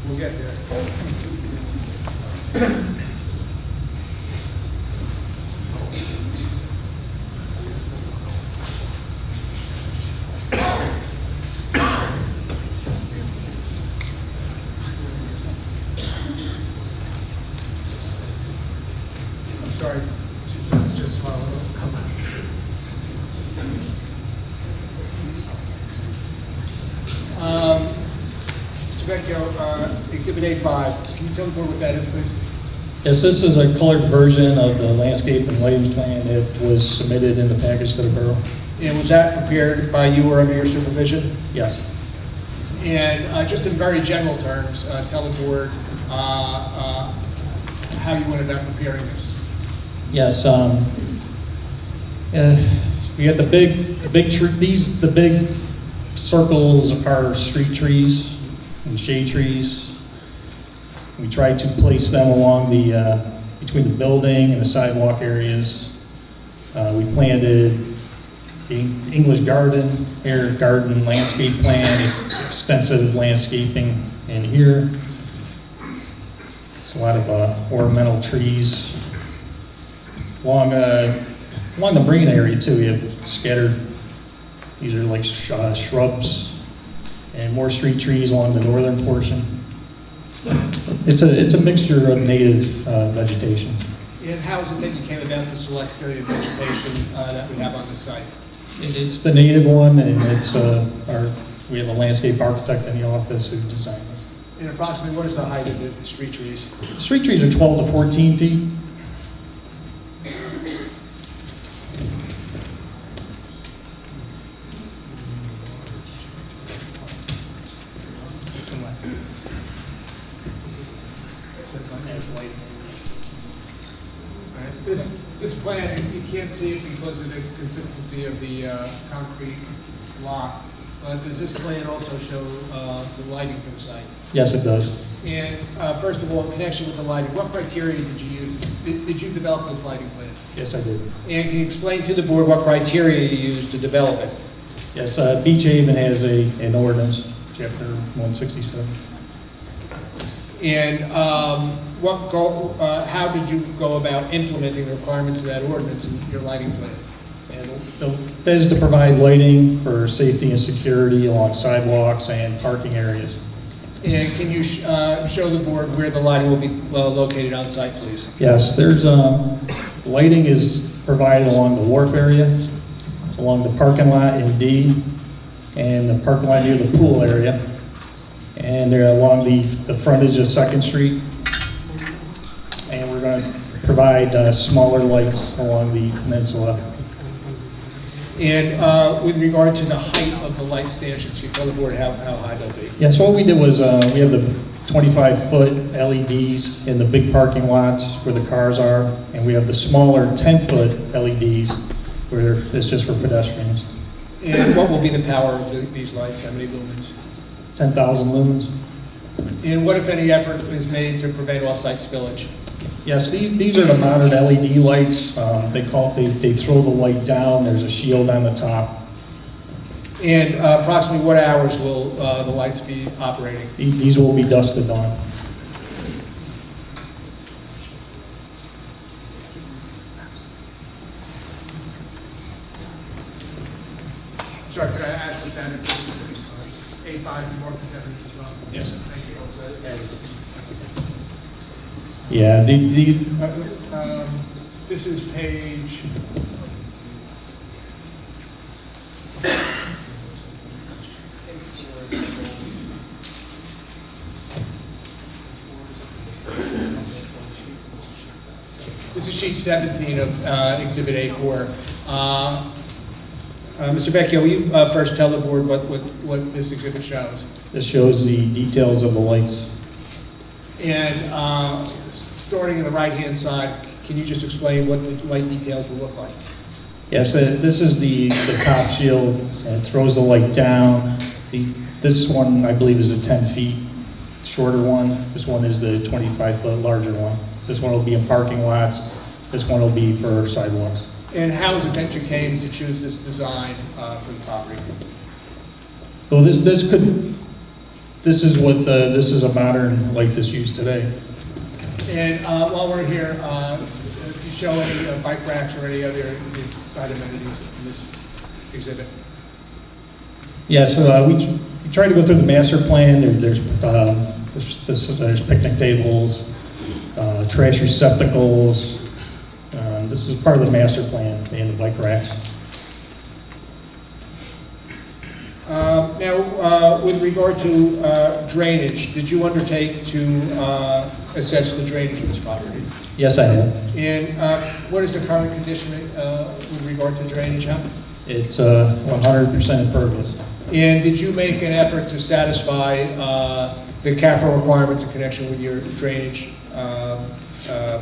We'll get there. I'm sorry. Just follow. Mr. Vecchio, Exhibit A5, can you tell the board what that is, please? Yes, this is a colored version of the landscape and lighting plan that was submitted in the package to the borough. And was that prepared by you or under your supervision? Yes. And just in very general terms, tell the board how you went about preparing this. Yes, we got the big circles are street trees and shade trees. We tried to place them along the, between the building and the sidewalk areas. We planted the English garden landscape plan, it's extensive landscaping in here. It's a lot of ornamental trees. Along the marina area too, we have scattered, these are like shrubs and more street trees along the northern portion. It's a mixture of native vegetation. And how is it that you came about to select the vegetation that we have on the site? It's the native one, and it's we have a landscape architect in the office who designed this. And approximately what is the height of the street trees? Street trees are 12 to 14 feet. This plan, you can't see it because of the consistency of the concrete block, but does this plan also show the lighting for the site? Yes, it does. And first of all, in connection with the lighting, what criteria did you use? Did you develop this lighting plan? Yes, I did. And can you explain to the board what criteria you used to develop it? Yes, Beach Haven has an ordinance, chapter 167. And how did you go about implementing the requirements of that ordinance in your lighting plan? That is to provide lighting for safety and security along sidewalks and parking areas. And can you show the board where the lighting will be located on site, please? Yes, there's lighting is provided along the wharf area, along the parking lot in D, and the parking lot near the pool area, and they're along the frontage of 2nd Street. And we're going to provide smaller lights along the peninsula. And with regard to the height of the light stanchions, can you tell the board how high they'll be? Yeah, so what we did was we have the 25-foot LEDs in the big parking lots where the cars are, and we have the smaller 10-foot LEDs where it's just for pedestrians. And what will be the power of these lights? How many lumens? 10,000 lumens. And what, if any, effort is made to prevent off-site spillage? Yes, these are the mounted LED lights. They throw the light down. There's a shield on the top. And approximately what hours will the lights be operating? These will be dusk to dawn. Sorry, could I ask if that is A5 and more evidence as well? Yes. Thank you. Yeah, This is page... This is sheet 17 of Exhibit A4. Mr. Vecchio, will you first tell the board what this exhibit shows? this shows the details of the lights. And starting on the right-hand side, can you just explain what the light details will look like? Yes, this is the top shield, and it throws the light down. This one, I believe, is a 10 feet shorter one. This one is the 25-foot larger one. This one will be in parking lots. This one will be for sidewalks. And how is it that you came to choose this design for the property? So this is a modern light that's used today. And while we're here, do you show any bike racks or any other side amenities in this exhibit? Yeah, so we try to go through the master plan. There's picnic tables, trash receptacles. This is part of the master plan and the bike racks. Now, with regard to drainage, did you undertake to assess the drainage of this property? Yes, I have. And what is the current condition with regard to drainage, huh? It's 100% impervious. And did you make an effort to satisfy the CAFRA requirements in connection with your drainage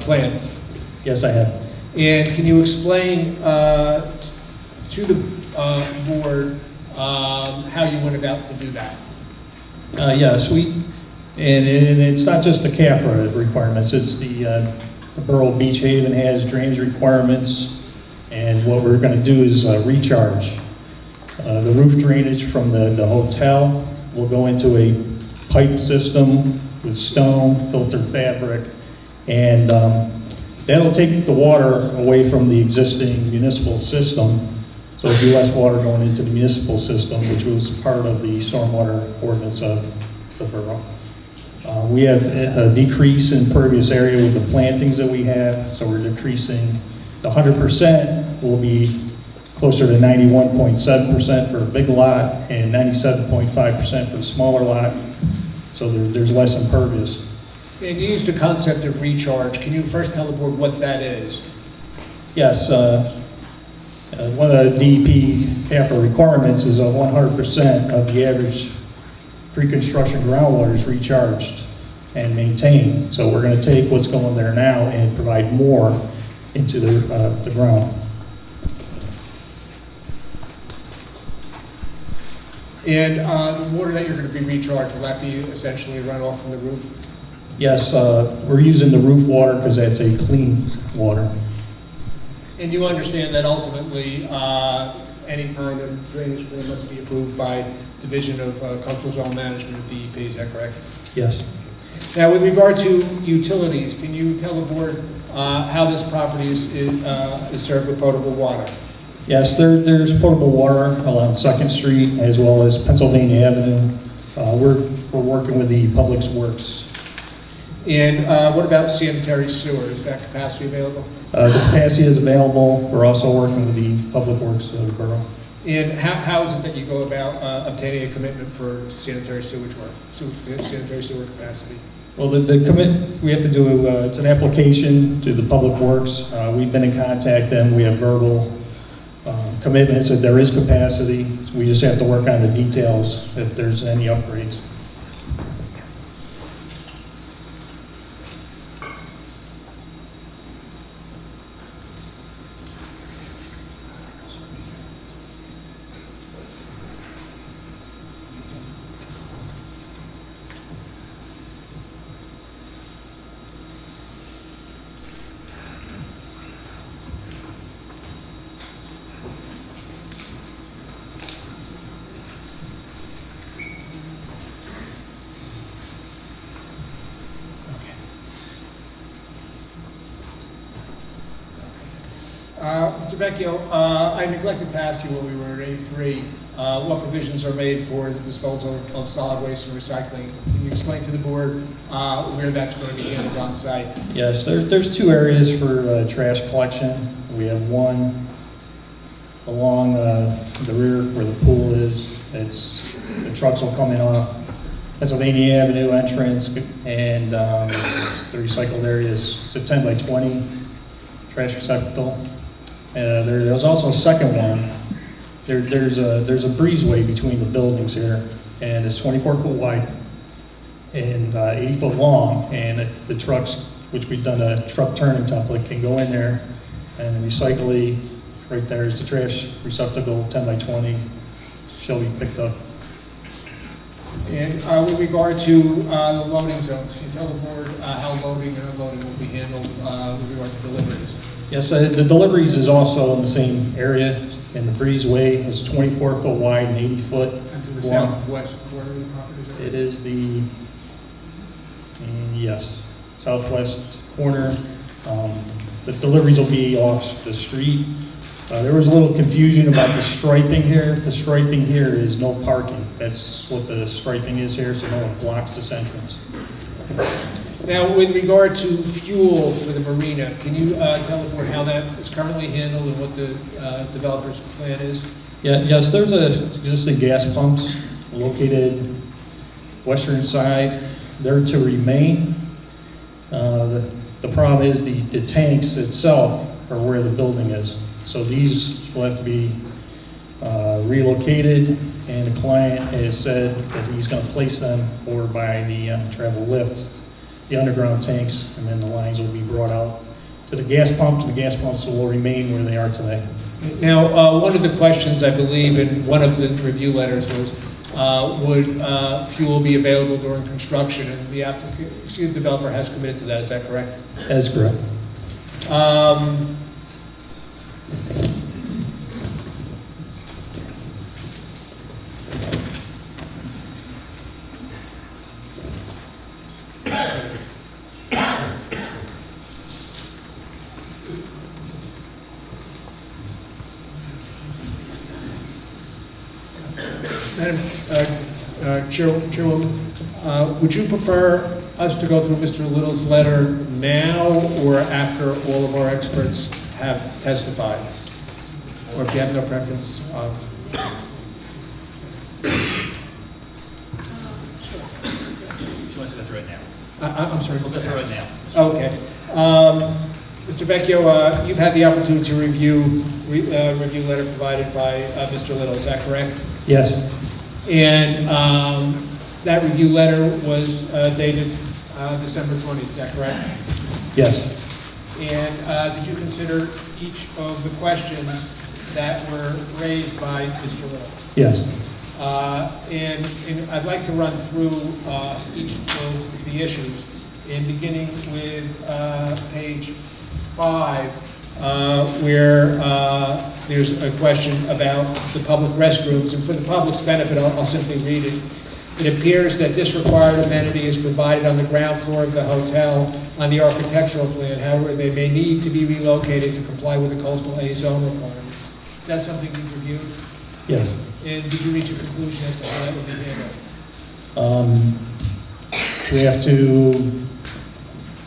plan? Yes, I have. And can you explain to the board how you went about to do that? Yes, and it's not just the CAFRA requirements, it's the Borough of Beach Haven has drainage requirements, and what we're going to do is recharge. The roof drainage from the hotel will go into a pipe system with stone, filtered fabric, and that'll take the water away from the existing municipal system. So there'll be less water going into the municipal system, which was part of the stormwater ordinance of the borough. We have a decrease in pervious area with the plantings that we have, so we're decreasing. The 100% will be closer to 91.7% for a big lot and 97.5% for the smaller lot, so there's less impervious. And you used the concept of recharge. Can you first tell the board what that is? Yes, one of the DEP CAFRA requirements is 100% of the average pre-construction groundwater is recharged and maintained. So we're going to take what's going there now and provide more into the ground. And the water that you're going to be recharged, will that be essentially runoff from the roof? Yes, we're using the roof water because that's a clean water. And you understand that ultimately any kind of drainage plan must be approved by Division of Coastal Zone Management of DEP, is that correct? Yes. Now, with regard to utilities, can you tell the board how this property is served with potable water? Yes, there's potable water along 2nd Street as well as Pennsylvania Avenue. We're working with the Public Works. And what about sanitary sewer? Is that capacity available? The capacity is available. We're also working with the Public Works of the borough. And how is it that you go about obtaining a commitment for sanitary sewage work, sanitary sewer capacity? Well, the commit we have to do, it's an application to the Public Works. We've been in contact them. We have verbal commitments that there is capacity. We just have to work on the details if there's any upgrades. Mr. Vecchio, I neglected to ask you when we were in A3, what provisions are made for the disposal of solid waste and recycling. Can you explain to the board where that's going to be handled on site? Yes, there's 2 areas for trash collection. We have one along the rear where the pool is. The trucks will come in off Pennsylvania Avenue entrance, and it's the recycled areas. It's a 10 by 20 trash receptacle. There's also a second one. There's a breezeway between the buildings here, and it's 24 foot wide and 80 foot long, and the trucks, which we've done a truck turning template, can go in there, and recycling right there is the trash receptacle, 10 by 20, shall be picked up. And with regard to the loading zones, can you tell the board how loading and unloading will be handled with regard to deliveries? Yes, the deliveries is also in the same area, in the breezeway. It's 24 foot wide and 80 foot And to the long. southwest corner of the property? It is yes, southwest corner. The deliveries will be off the street. There was a little confusion about the striping here. The striping here is no parking. That's what the striping is here, so no one blocks this entrance. Now, with regard to fuel for the marina, can you tell the board how that is currently handled and what the developer's plan is? Yeah, yes, there's existing gas pumps located western side. They're to remain. The problem is the tanks itself are where the building is. So these will have to be relocated, and the client has said that he's going to place them over by the travel lift, the underground tanks, and then the lines will be brought out to the gas pump, and the gas pumps will remain where they are today. Now, one of the questions, I believe, in one of the review letters was, would fuel be available during construction? And the developer has committed to that, is that correct? That is correct. Madam Chairwoman, would you prefer us to go through Mr. Little's letter now or after all of our experts have testified? Or if you have no preference? She wants to go through it now. I'm sorry. We'll go through it now. Okay. Mr. Vecchio, you've had the opportunity to review letter provided by Mr. Little, is that correct? Yes. And that review letter was dated December 20th, is that correct? Yes. And did you consider each of the questions that were raised by Mr. Little? Yes. And I'd like to run through each of the issues, and beginning with page 5, where there's a question about the public restrooms. And for the public's benefit, I'll simply read it. It appears that this required amenity is provided on the ground floor of the hotel on the architectural plan. However, they may need to be relocated to comply with the coastal A zone requirements. Is that something you've reviewed? Yes. And did you reach a conclusion as to how that would be handled? We have to,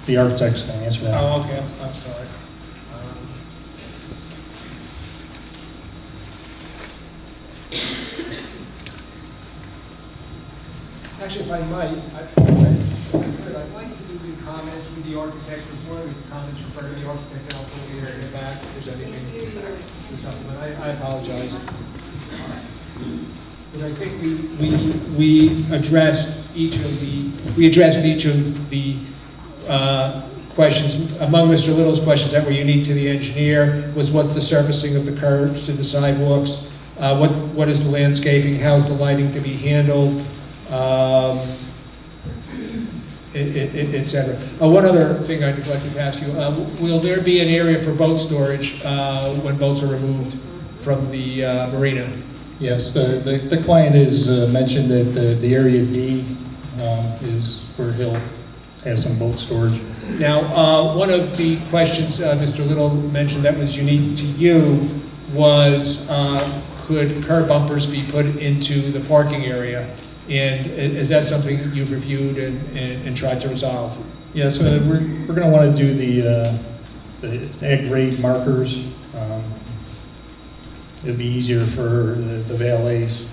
the architect's going to answer that. Oh, okay, I'm sorry. Actually, if I might, I'd like to do the comments with the architect before the comments refer to the architect, and I'll pull the area back if there's anything to supplement. I apologize. But I think we addressed each of the questions. Among Mr. Little's questions that were unique to the engineer was what's the surfacing of the curbs to the sidewalks, what is the landscaping, how's the lighting to be handled, et cetera. One other thing I'd like to ask you, will there be an area for boat storage when boats are removed from the marina? Yes, the client has mentioned that the area D is where he'll have some boat storage. Now, one of the questions Mr. Little mentioned that was unique to you was could curb bumpers be put into the parking area? And is that something you've reviewed and tried to resolve? Yes, we're going to want to do the ag grade markers. It'd be easier for the valets.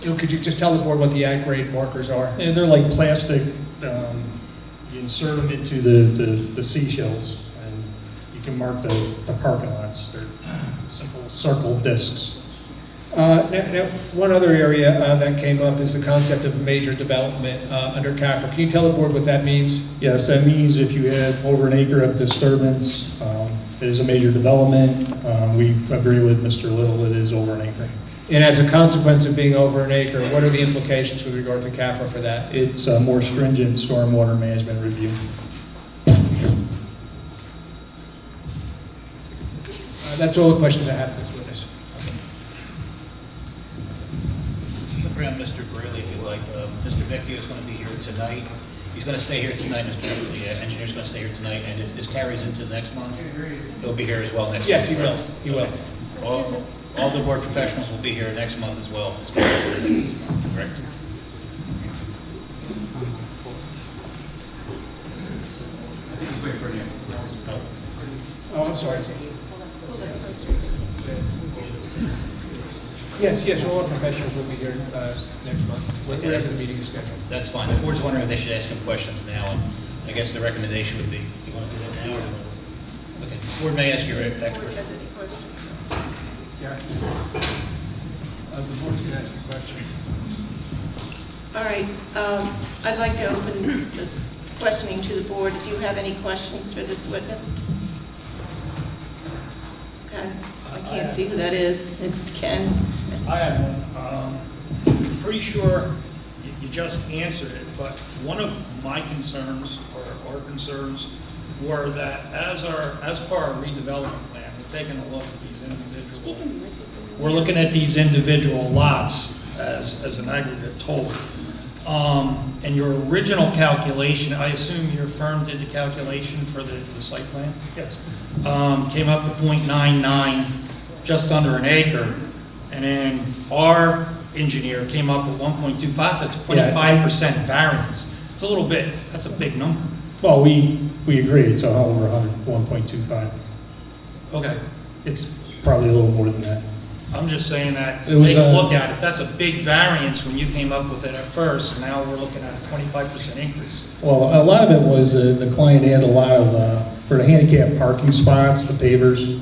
Could you just tell the board what the ag grade markers are? And they're like plastic. You insert them into the seashells, and you can mark the parking lots. They're simple circle discs. Now, one other area that came up is the concept of a major development under CAFRA. Can you tell the board what that means? Yes, that means if you have over an acre of disturbance, it is a major development. We agree with Mr. Little, it is over an acre. And as a consequence of being over an acre, what are the implications with regard to CAFRA for that? It's a more stringent stormwater management review. That's all the questions I have for this witness. Look around Mr. Greeley if you'd like. Mr. Vecchio is going to be here tonight. He's going to stay here tonight, Mr. Greeley. The engineer's going to stay here tonight, and if this carries into next month, he'll be here as well next month. Yes, he will. He will. All the board professionals will be here next month as well. Correct? Oh, I'm sorry. Yes, all our professionals will be here next month, whenever the meeting is scheduled. That's fine. The board's wondering if they should ask him questions now, and I guess the recommendation would be, do you want to do that now or do you want to? Okay, the board may ask your Board expert. has any questions? Yeah. The board's going to ask a question. All right, I'd like to open this questioning to the board. If you have any questions for this witness? Okay, I can't see who that is. It's Ken. I have one. Pretty sure you just answered it, but one of my concerns, or our concerns, were that as per our redevelopment plan, we're taking a look at these individual, we're looking at these individual lots as an aggregate total. And your original calculation, I assume your firm did the calculation for the site plan? Yes. Came up to 0.99, just under an acre. And then our engineer came up with 1.25, that's a 25% variance. It's a little bit, that's a big number. Well, we agree, it's over 101.25. Okay, It's probably a little more than that. I'm just saying that, It was, take a look at it, that's a big variance when you came up with it at first, and now we're looking at a 25% increase. Well, a lot of it was the client had a lot of, for the handicap parking spots, the pavers,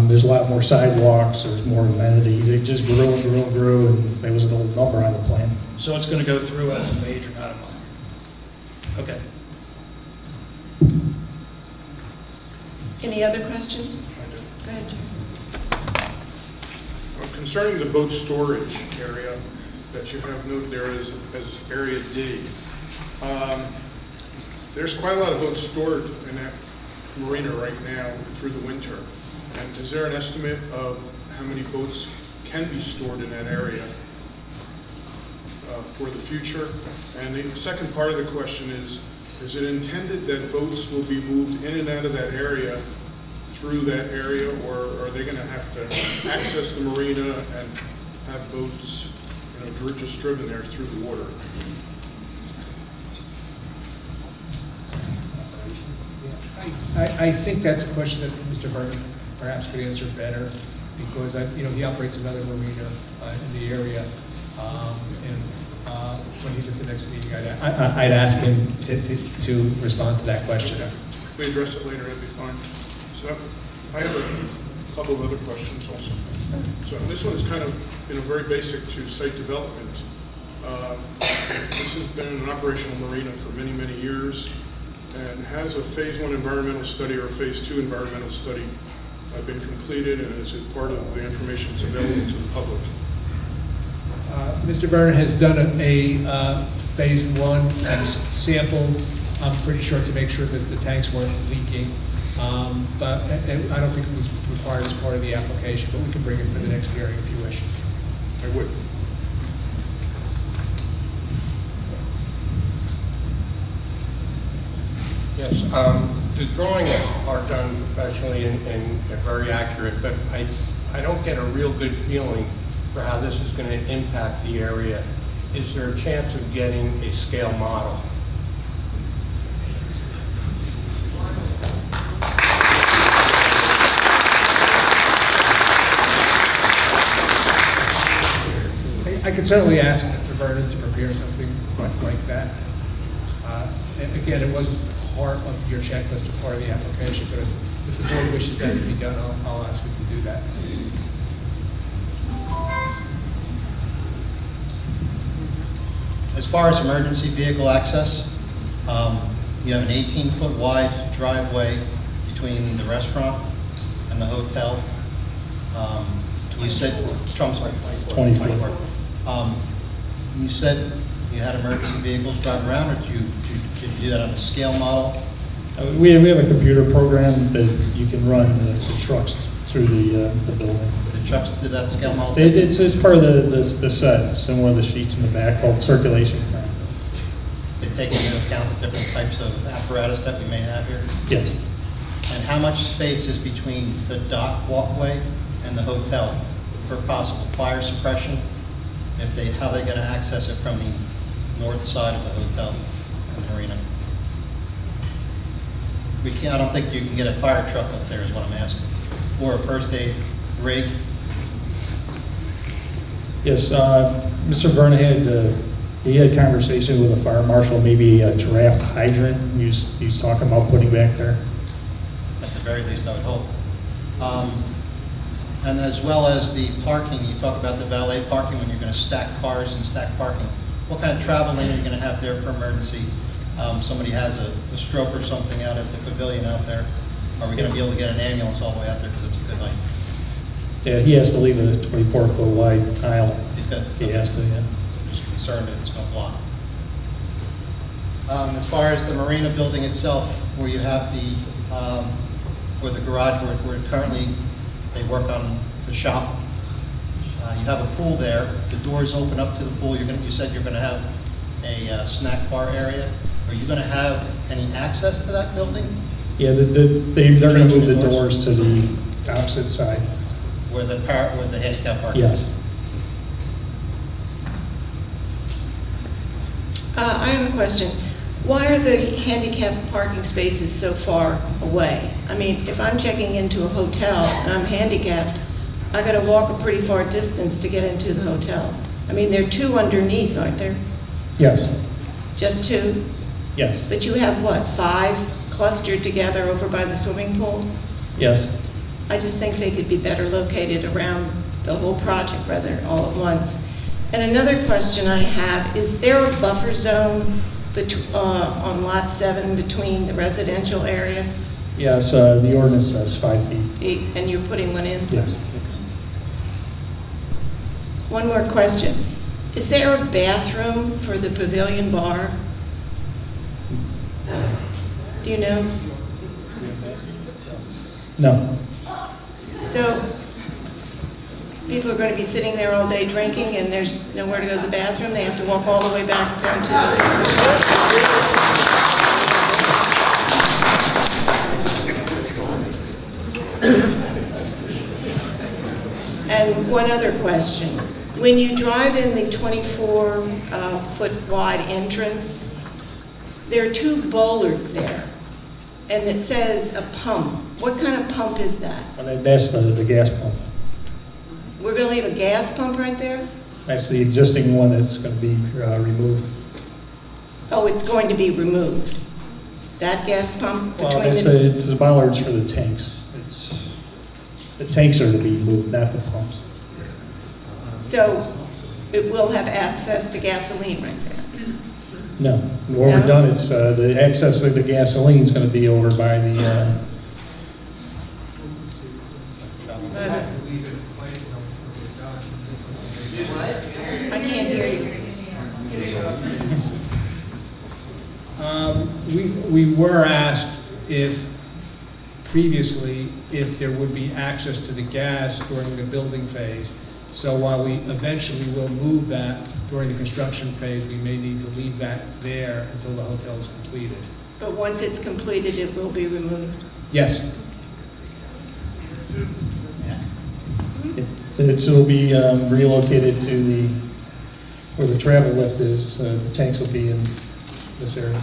there's a lot more sidewalks, there's more amenities. It just grew and grew and grew, and there was a little number on the plan. So it's gonna go through as a major, not a minor. Okay. Any other questions? Go ahead, Jim. Concerning the boat storage area that you have noted there as Area D, there's quite a lot of boats stored in that marina right now through the winter. And is there an estimate of how many boats can be stored in that area for the future? And the second part of the question is it intended that boats will be moved in and out of that area through that area, or are they going to have to access the marina and have boats, just driven there through the water? I think that's a question that Mr. Vernon perhaps could answer better, because he operates another marina in the area, and when he's at the next meeting, I'd ask him to respond to that question. If we address it later, that'd be fine. So I have a couple of other questions also. So this one is kind of, very basic to site development. This has been an operational marina for many, many years, and has a phase 1 environmental study or a phase 2 environmental study been completed, and is it part of the information that's available to the public? Mr. Vernon has done a phase 1 sample, I'm pretty sure, to make sure that the tanks weren't leaking. But I don't think it was required as part of the application, but we can bring it for the next hearing if you wish. I would. Yes, the drawings are done professionally and they're very accurate, but I don't get a real good feeling for how this is going to impact the area. Is there a chance of getting a scale model? I could certainly ask Mr. Vernon to prepare something like that. And again, it wasn't part of your checklist or part of the application, but if the board wishes that to be done, I'll ask him to do that. As far as emergency vehicle access, you have an 18-foot wide driveway between the restaurant and the hotel. You said, I'm sorry, 24. You said you had emergency vehicles drive around, or did you do that on a scale model? We have a computer program that you can run the trucks through the building. The trucks did that scale model? It's part of the set, similar to the sheets in the back called circulation. They take into account the different types of apparatus that we may have here? Yes. And how much space is between the dock walkway and the hotel for possible fire suppression? How are they going to access it from the north side of the hotel and the marina? I don't think you can get a fire truck up there is what I'm asking. Or a first aid rig. Yes, Mr. Byrne he had conversation with the fire marshal, maybe a draft hydrant he's talking about putting back there. At the very least, I would hope. And as well as the parking, you talk about the valet parking when you're going to stack cars and stack parking. What kind of travel lane are you going to have there for emergency? Somebody has a stroke or something out at the pavilion out there. Are we going to be able to get an ambulance all the way out there because it's a good night? Yeah, he has to leave a 24-foot wide aisle. He's got. He has to, yeah. Just concerned that it's going to block. As far as the marina building itself, where you have the, where the garage, where currently they work on the shop, you have a pool there. The doors open up to the pool. You said you're going to have a snack bar area. Are you going to have any access to that building? Yeah, they're going to move the doors to the opposite side. Where the handicap parking Yes. is? I have a question. Why are the handicap parking spaces so far away? I mean, if I'm checking into a hotel and I'm handicapped, I got to walk a pretty far distance to get into the hotel. I mean, there are two underneath, aren't there? Yes. Just two? Yes. But you have what, 5 clustered together over by the swimming pool? Yes. I just think they could be better located around the whole project rather than all at once. And another question I have, is there a buffer zone on lot 7 between the residential area? Yes, the ordinance says 5 feet. And you're putting one in? Yes. One more question. Is there a bathroom for the pavilion bar? Do you know? No. So people are going to be sitting there all day drinking and there's nowhere to go to the bathroom? They have to walk all the way back down to And one other question. When you drive in the 24-foot wide entrance, there are 2 bowlers there, and it says a pump. What kind of pump is that? And that's the gas pump. We're going to leave a gas pump right there? That's the existing one that's going to be removed. Oh, it's going to be removed. That gas pump Well, between the... it's the bollards for the tanks. The tanks are to be moved, not the pumps. So it will have access to gasoline right there? No. When we're done, it's the access of the gasoline is going to be over by the. I can't hear you. We were asked previously if there would be access to the gas during the building phase. So while we eventually will move that during the construction phase, we may need to leave that there until the hotel is completed. But once it's completed, it will be removed? Yes. It'll be relocated to where the travel lift is. The tanks will be in this area.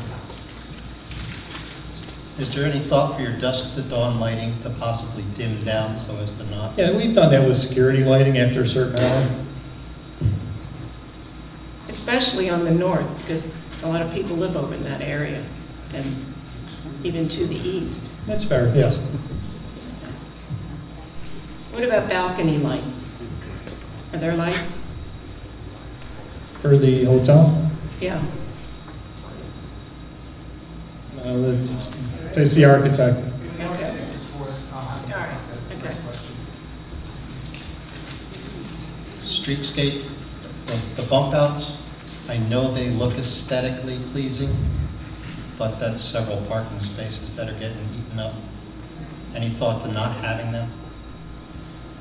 Is there any thought for your dusk to dawn lighting to possibly dim down so as to not? Yeah, we've done that with security lighting after a certain hour. Especially on the north, because a lot of people live over in that area, and even to the east. That's fair, yes. What about balcony lights? Are there lights? For the hotel, Yeah. that's the architect. Okay. All right, okay. Streetscape, the bump outs, I know they look aesthetically pleasing, but that's several parking spaces that are getting eaten up. Any thought to not having them?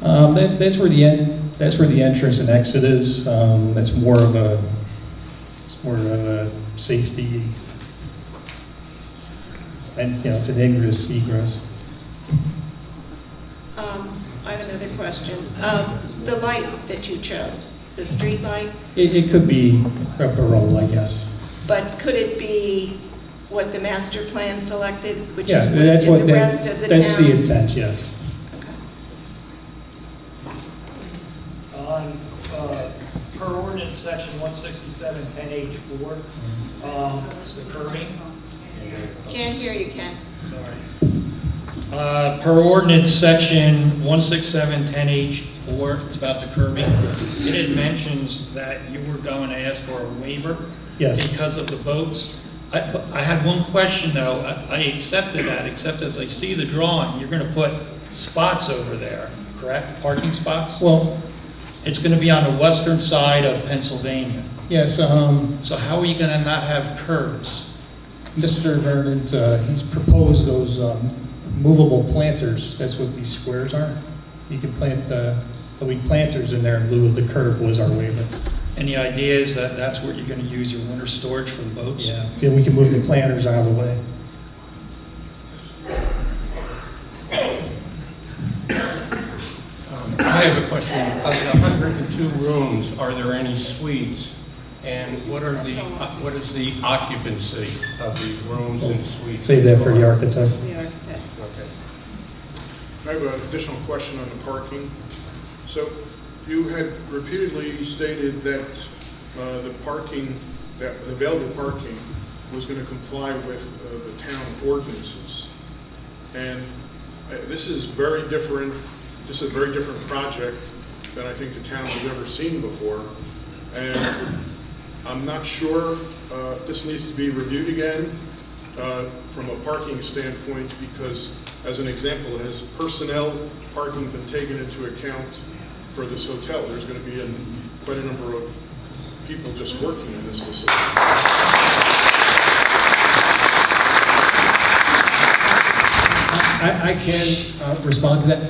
That's where the entrance and exit is. That's more of a safety, and it's an egress. I have another question. The light that you chose, the street light, It could be a role, I guess. but could it be what the master plan selected, which Yeah, is that's in what the rest of the town? that's the intent. Yes. Okay. On section 167-10H4, the curbing. Can't hear you, Ken. Sorry. Per ordinance section 167-10H4, it's about the curbing. It mentions that you were going to ask for a waiver Yes. because of the boats. I had one question though. I accepted that, except as I see the drawing, you're going to put spots over there, correct? Parking spots? Well, It's going to be on the western side of Pennsylvania. yes, So how are you going to not have curbs? Mr. Vernon's, he's proposed those movable planters. That's what these squares are. You can plant, there'll be planters in there in lieu of the curb was our waiver. And the idea is that that's where you're going to use your winter storage for the boats? Yeah. Then we can move the planters out of the way. I have a question. Of the 102 rooms, are there any suites? And what is the occupancy of the rooms and suites? Save that for the architect. The architect. Okay. I have an additional question on the parking. So you had repeatedly stated that the parking, that the available parking was going to comply with the town ordinances. And this is very different. This is a very different project than I think the town has ever seen before. And I'm not sure this needs to be reviewed again from a parking standpoint, because as an example, has personnel parking been taken into account for this hotel? There's going to be quite a number of people just working in this facility. I can respond to that.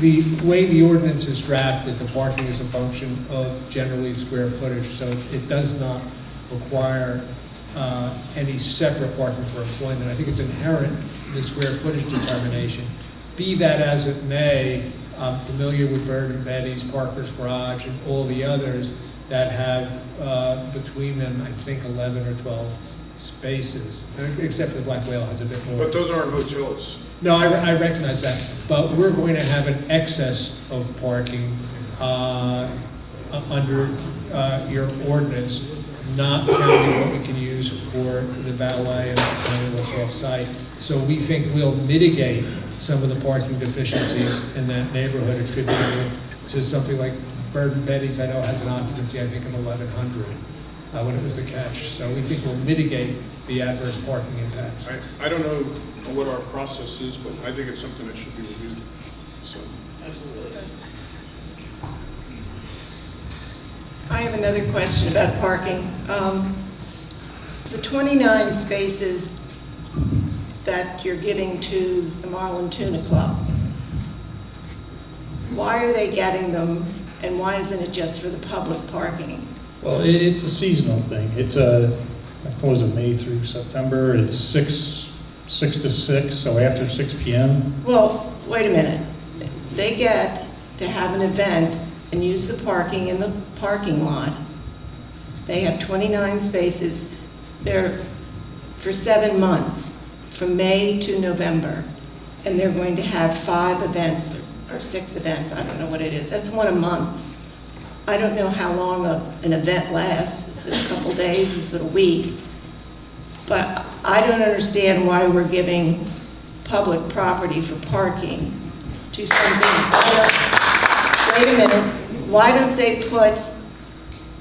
The way the ordinance is drafted, the parking is a function of generally square footage, so it does not require any separate parking for employment. I think it's inherent in the square footage determination. Be that as it may, I'm familiar with Bird and Betty's, Parker's Garage, and all the others that have between them, I think, 11 or 12 spaces, except for the Black Whale has a bit more. But those aren't hotels. No, I recognize that, but we're going to have an excess of parking under your ordinance, not counting what we can use for the valet and counting what's off-site. So we think we'll mitigate some of the parking deficiencies in that neighborhood attributable to something like Bird and Betty's, I know, has an occupancy, I think, of 1,100 when it was the catch. So we think we'll mitigate the adverse parking impacts. I don't know what our process is, but I think it's something that should be reviewed. So. I have another question about parking. The 29 spaces that you're giving to the Marlin Tuna Club, why are they getting them, and why isn't it just for the public parking? Well, it's a seasonal thing. It's I suppose May through September. It's 6 to 6, so after 6 p.m. Well, wait a minute. They get to have an event and use the parking in the parking lot. They have 29 spaces. They're for 7 months, from May to November, and they're going to have 5 events or 6 events. I don't know what it is. That's one a month. I don't know how long an event lasts. Is it a couple days? Is it a week? But I don't understand why we're giving public property for parking to something. Wait a minute. Why don't they put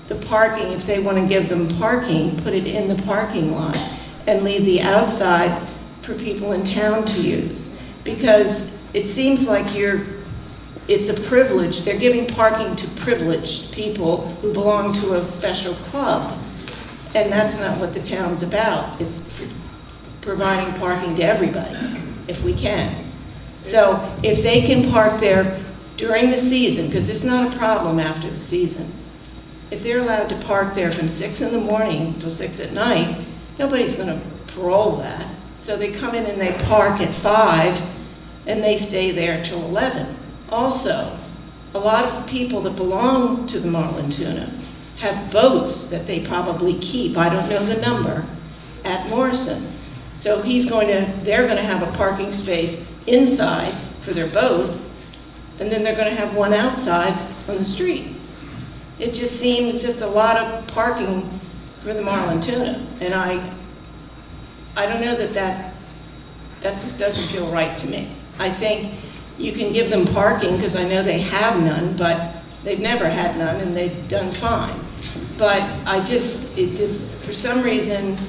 the parking, if they want to give them parking, put it in the parking lot and leave the outside for people in town to use? Because it seems like it's a privilege. They're giving parking to privileged people who belong to a special club. And that's not what the town's about. It's providing parking to everybody, if we can. So if they can park there during the season, because it's not a problem after the season, if they're allowed to park there from 6 in the morning till 6 at night, nobody's going to parole that. So they come in and they park at 5, and they stay there till 11. Also, a lot of people that belong to the Marlin Tuna have boats that they probably keep, I don't know the number, at Morrison's. So they're going to have a parking space inside for their boat, and then they're going to have one outside on the street. It just seems it's a lot of parking for the Marlin Tuna. And I don't know that just doesn't feel right to me. I think you can give them parking, because I know they have none, but they've never had none, and they've done fine. But it just, for some reason,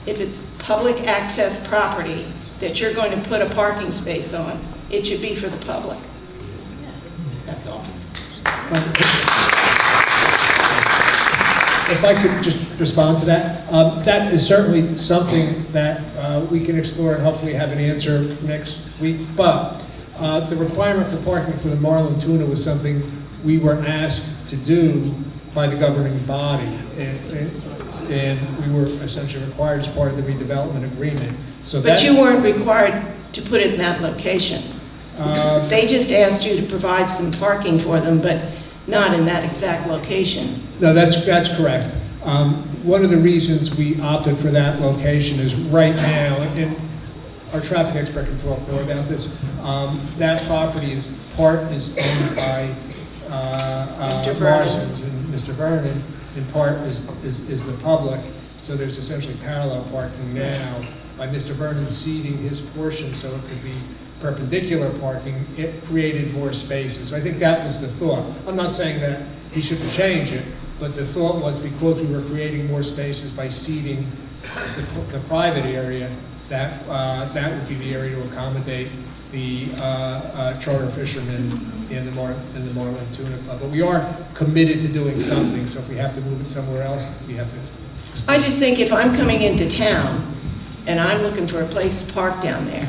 if it's public access property that you're going to put a parking space on, it should be for the public. That's all. If I could just respond to that, that is certainly something that we can explore and hopefully have an answer next week. But the requirement for parking for the Marlin Tuna was something we were asked to do by the governing body, and we were essentially required as part of the redevelopment agreement. So But you weren't required to put it in that location. They just asked you to provide some parking for them, but not in that exact location. No, that's correct. One of the reasons we opted for that location is right now, and our traffic expert can talk more about this, that property is owned by Mr. Vernon. Morrison's and Mr. Vernon, in part is the public, so there's essentially parallel parking now. By Mr. Vernon ceding his portion so it could be perpendicular parking, it created more spaces. So I think that was the thought. I'm not saying that he shouldn't change it, but the thought was because we were creating more spaces by ceding the private area, that would be the area to accommodate the charter fishermen in the Marlin Tuna Club. But we are committed to doing something, so if we have to move it somewhere else, we have to. I just think if I'm coming into town and I'm looking for a place to park down there,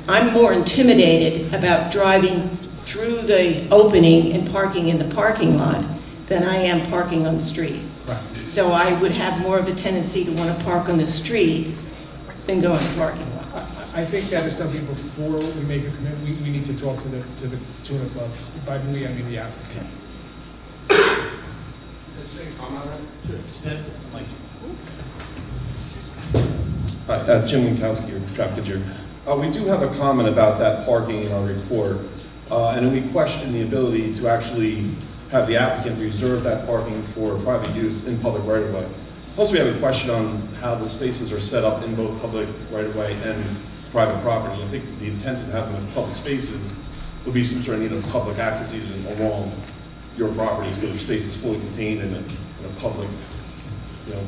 I'm more intimidated about driving through the opening and parking in the parking lot than I am parking on the street. Right. So I would have more of a tendency to want to park on the street than go in the parking lot. I think that is something before we make a commitment, we need to talk to the Tuna Club. By we, I mean the applicant. Hi, Jim Winkowski, traffic engineer. We do have a comment about that parking in our report, and we question the ability to actually have the applicant reserve that parking for private use in public right-of-way. Plus, we have a question on how the spaces are set up in both public right-of-way and private property. I think the intent is to have them as public spaces will be some sort of need of public access even along your property, so the space is fully contained in a public,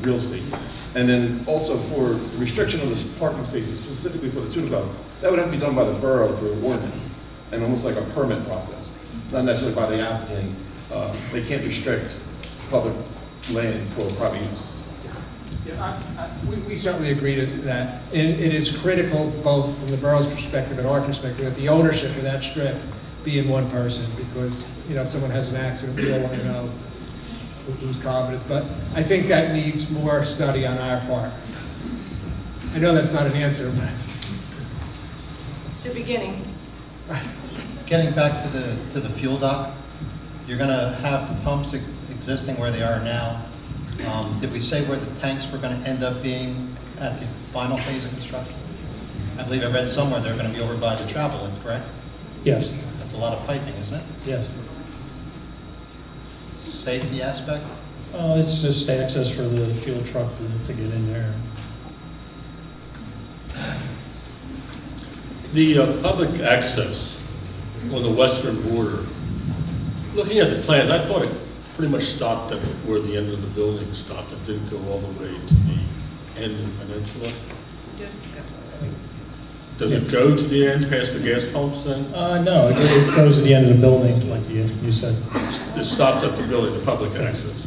real estate. And then also for the restriction of the parking spaces specifically for the Tuna Club, that would have to be done by the borough through an ordinance and almost like a permit process, not necessarily by the applicant. They can't restrict public land for private use. Yeah, we certainly agree to that. And it is critical, both from the borough's perspective and our perspective, that the ownership of that strip be in one person, because, if someone has an accident, we all want to know who's competent. But I think that needs more study on our part. I know that's not an answer, but. It's the beginning. Getting back to the fuel dock, you're going to have pumps existing where they are now. Did we say where the tanks were going to end up being at the final phase of construction? I believe I read somewhere they're going to be over by the travel lane, correct? Yes. That's a lot of piping, isn't it? Yes. Safety aspect? It's just access for the fuel truck to get in there. The public access on the western border, looking at the plans, I thought it pretty much stopped at where the end of the building stopped. It didn't go all the way to the end of the peninsula. Does it go to the end past the gas pumps then? No, it goes to the end of the building, like you said. It stopped at the building, the public access.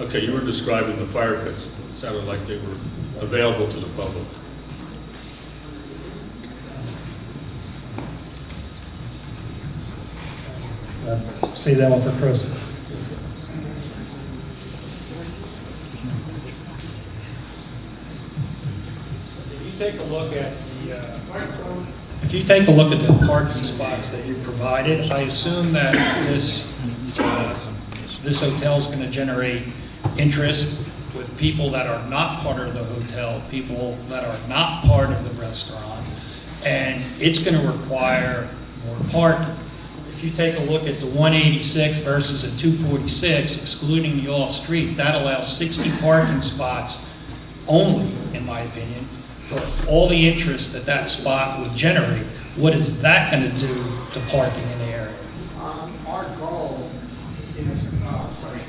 Okay, you were describing the fire pits. It sounded like they were available to the public. Say that one for Chris. If you take a look at the parking spots that you provided, I assume that this hotel is going to generate interest with people that are not part of the hotel, people that are not part of the restaurant, and it's going to require more parking. If you take a look at the 186 versus a 246, excluding the off-street, that allows 60 parking spots only, in my opinion, for all the interest that that spot would generate. What is that going to do to parking in the area? Our goal is, sorry.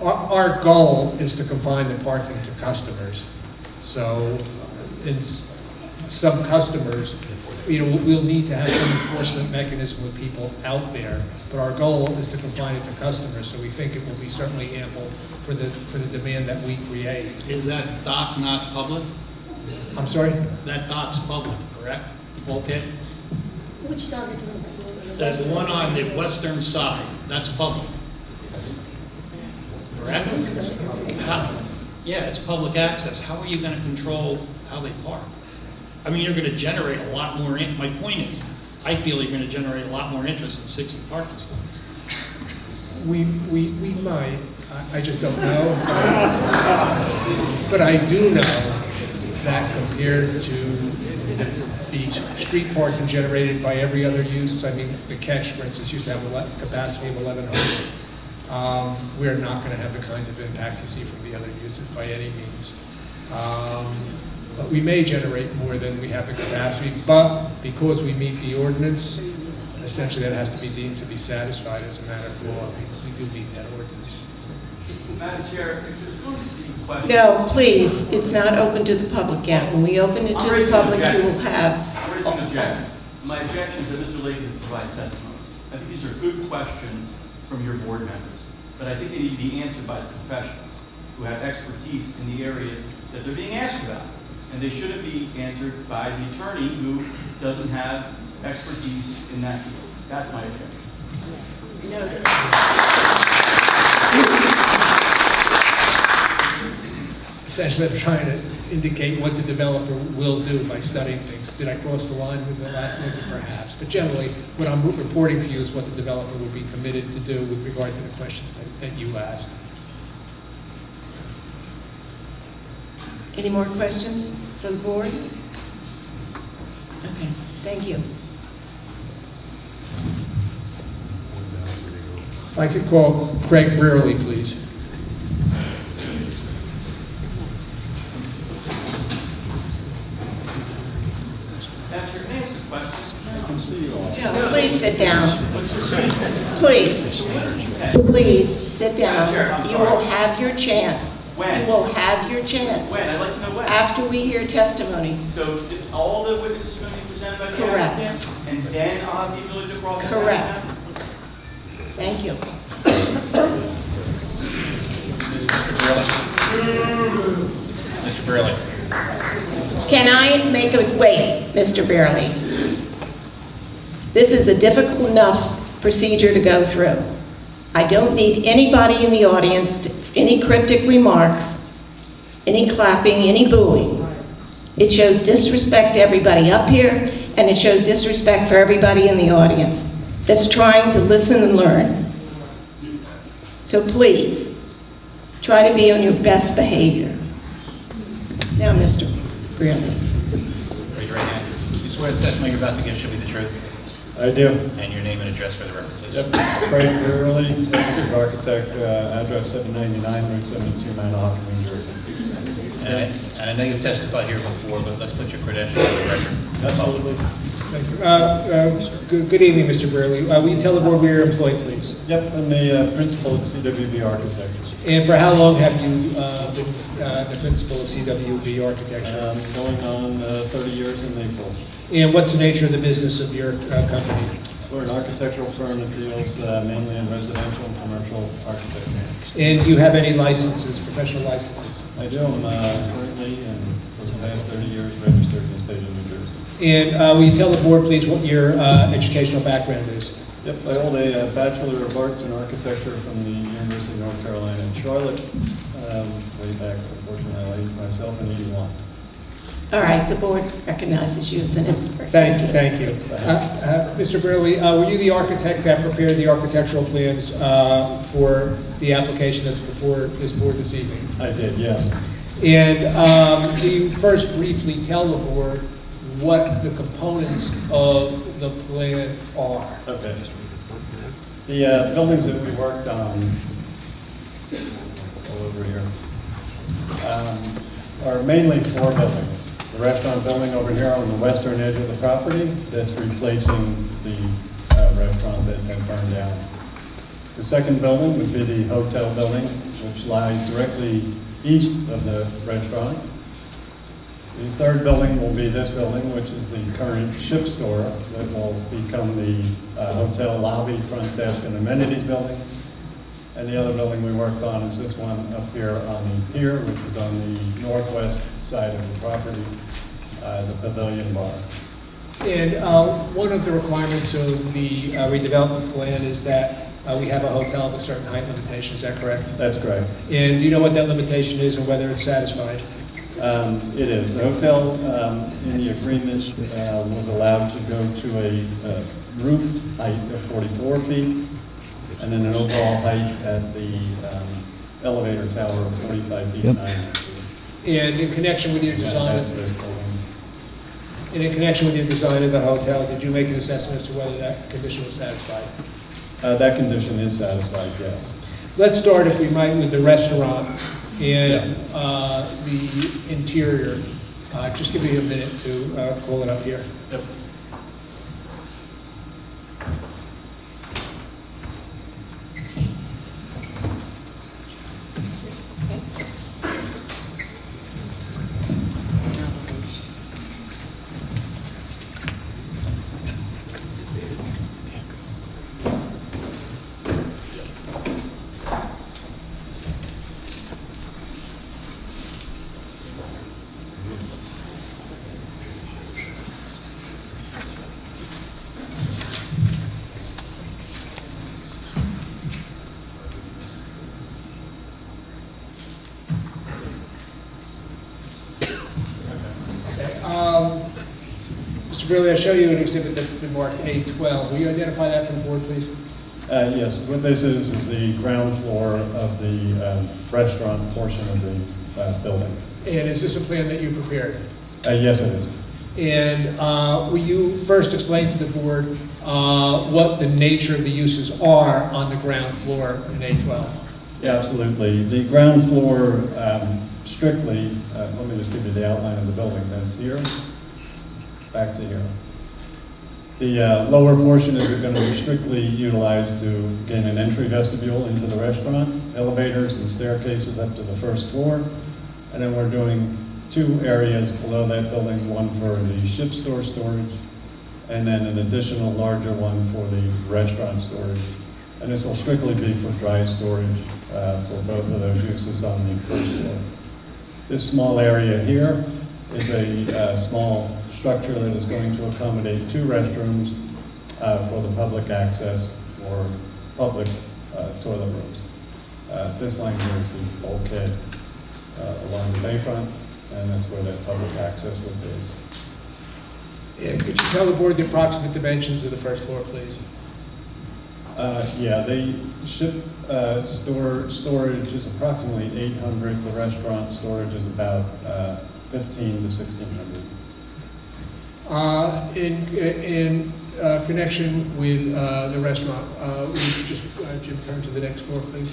Our goal is to confine the parking to customers. So some customers, we'll need to have some enforcement mechanism with people out there, but our goal is to confine it to customers, so we think it will be certainly ample for the demand that we create. Is that dock not public? I'm sorry? That dock's public, correct? Bulkhead? Which dog are you talking about? There's the one on the western side, That's public. correct? How? Yeah, it's public access. How are you going to control how they park? I mean, you're going to generate a lot more, my point is, I feel you're going to generate a lot more interest in 60 parking spots. We might, I just don't know. But I do know that compared to the street parking generated by every other use, I mean, the catch, for instance, used to have a capacity of 1,100. We're not going to have the kinds of impact you see from the other uses by any means. But we may generate more than we have the capacity, but because we meet the ordinance, essentially that has to be deemed to be satisfied as a matter of law. We do meet that ordinance. Madam Chair, if there's going to be questions. No, please, it's not open to the public yet. When we open it to the public, you will have. I'm raising an objection. My objection is that Mr. Layton has provided testimony. I think these are good questions from your board members, but I think they need to be answered by the professionals who have expertise in the areas that they're being asked about. And they shouldn't be answered by the attorney who doesn't have expertise in that field. That's my objection. Essentially, I'm trying to indicate what the developer will do by studying things. Did I cross the line with the last answer? Perhaps. But generally, what I'm reporting to you is what the developer will be committed to do with regard to the question that you asked. Any more questions from the board? Okay, thank you. If I could call Craig Brearley, please. No, please sit down. Please. Please, sit down. You will have your chance. When? You will have your chance. When? I'd like to know when. After we hear testimony. So if all the witnesses are going to be presented by the Correct. applicant, and then I'll have the ability to cross examine Correct. them? Thank you. Mr. Burley. Can I make a, wait, Mr. Barely. This is a difficult enough procedure to go through. I don't need anybody in the audience, any cryptic remarks, any clapping, any booing. It shows disrespect to everybody up here, and it shows disrespect for everybody in the audience that's trying to listen and learn. So please, try to be on your best behavior. Now, Mr. Greeley. Raise your right hand. You swear the testimony you're about to give should be the truth? I do. And your name and address for the record, please. Yep, Craig Brearley, registered architect, address 799 Route 72, Manhattan, New Jersey. And I know you've testified here before, but let's put your credentials on the record. Absolutely. Thank you. Good evening, Mr. Brearley. Will you tell the board where you're employed, please? Yep, I'm the principal at CWB Architecture. And for how long have you been the principal of CWB Architecture? Going on 30 years in April. And what's the nature of the business of your company? We're an architectural firm that deals mainly in residential and commercial architecture. And do you have any licenses, professional licenses? I do. I'm currently, and for the past 30 years, registered in the state of New Jersey. And will you tell the board, please, what your educational background is? Yep, I hold a Bachelor of Arts in Architecture from the University of North Carolina in Charlotte, way back, unfortunately, I aged myself in 81. All right, the board recognizes you as an expert. Thank you. Mr. Brearley, were you the architect that prepared the architectural plans for the application that's before this board this evening? I did, yes. And can you first briefly tell the board what the components of the plan are. Okay. The buildings that we worked on, all over here, are mainly 4 buildings. The restaurant building over here on the western edge of the property, that's replacing the restaurant that had burned down. The second building would be the hotel building, which lies directly east of the restaurant. The third building will be this building, which is the current ship store that will become the hotel lobby, front desk, and amenities building. And the other building we worked on is this one up here on the pier, which is on the northwest side of the property, the pavilion bar. And one of the requirements of the redevelopment plan is that we have a hotel with a certain height limitation, is that correct? That's correct. And do you know what that limitation is and whether it's satisfied? It is. The hotel in the agreement was allowed to go to a roof height of 44 feet and then an overall height at the elevator tower of 45 feet 9 inches. And in connection with your design, That's this building. and in connection with your design of the hotel, did you make an assessment as to whether that condition was satisfied? That condition is satisfied, yes. Let's start, if we might, with the restaurant and the interior. Just give me a minute to pull it up here. Yep. Mr. Gurley, I'll show you an exhibit that's been marked A12. Will you identify that for the board, please? Yes, what this is the ground floor of the restaurant portion of the building. And is this a plan that you prepared? Yes, it is. And will you first explain to the board what the nature of the uses are on the ground floor in A12? Yeah, absolutely. The ground floor strictly, let me just give you the outline of the building. That's here, back to here. The lower portion is going to be strictly utilized to gain an entry vestibule into the restaurant, elevators and staircases up to the first floor. And then we're doing 2 areas below that building, one for the ship store storage, and then an additional larger one for the restaurant storage. And this will strictly be for dry storage for both of those uses on the first floor. This small area here is a small structure that is going to accommodate 2 restrooms for the public access or public toilet rooms. This line here is the bulkhead along the bayfront, and that's where that public access would be. And could you tell the board the approximate dimensions of the first floor, please? Yeah, the ship storage is approximately 800. The restaurant storage is about 15 to 1600. In connection with the restaurant, will you just Jim, turn to the next floor, please?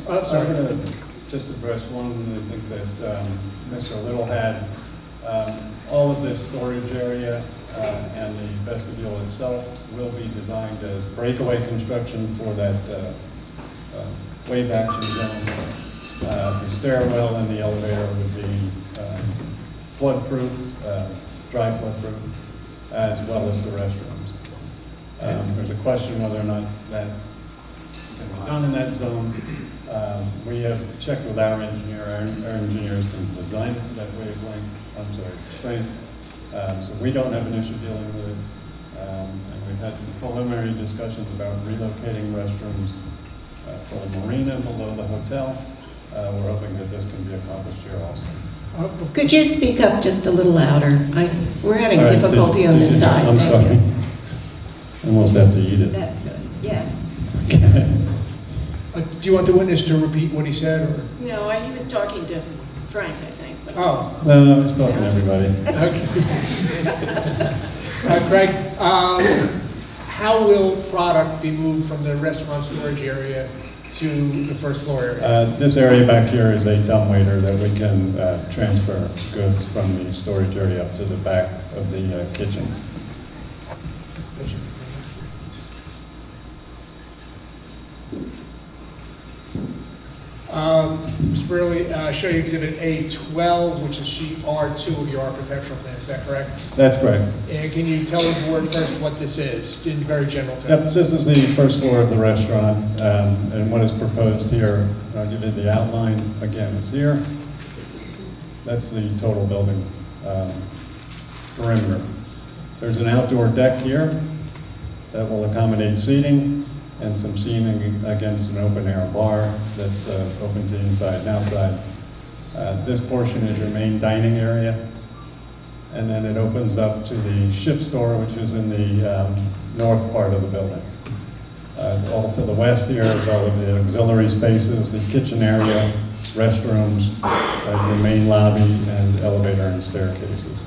Sorry. I'm going to just address one I think that Mr. Little had. All of this storage area and the vestibule itself will be designed as breakaway construction for that wave action zone. The stairwell and the elevator would be flood-proof, dry flood-proof, as well as the restrooms. There's a question whether or not that can be done in that zone. We have checked with our engineer. Our engineers can design that strength. So we don't have an issue dealing with it. And we've had some preliminary discussions about relocating restrooms for the marina below the hotel. We're hoping that this can be accomplished here also. Could you speak up just a little louder? We're having All right, difficulty on this side. I'm Thank sorry. you. I almost have to eat it. That's good, yes. Do you want the witness to repeat what he said? Or? No, he was talking to Frank, I think. But Oh. No, I was talking to everybody. Okay. Craig, how will product be moved from the restaurant storage area to the first floor area? This area back here is a dumbwaiter that we can transfer goods from the storage area up to the back of the kitchen. Mr. Burley, show you Exhibit A12, which is sheet R2 of your architectural plan, is that correct? That's correct. And can you tell the board first what this is, in very general terms? Yep, this is the first floor of the restaurant, and what is proposed here, I'll give you the outline again, it's here. That's the total building perimeter. There's an outdoor deck here that will accommodate seating and some seating against an open air bar that's open to inside and outside. This portion is your main dining area, and then it opens up to the ship store, which is in the north part of the building. All to the west here is all of the auxiliary spaces, the kitchen area, restrooms, your main lobby, and elevator and staircases.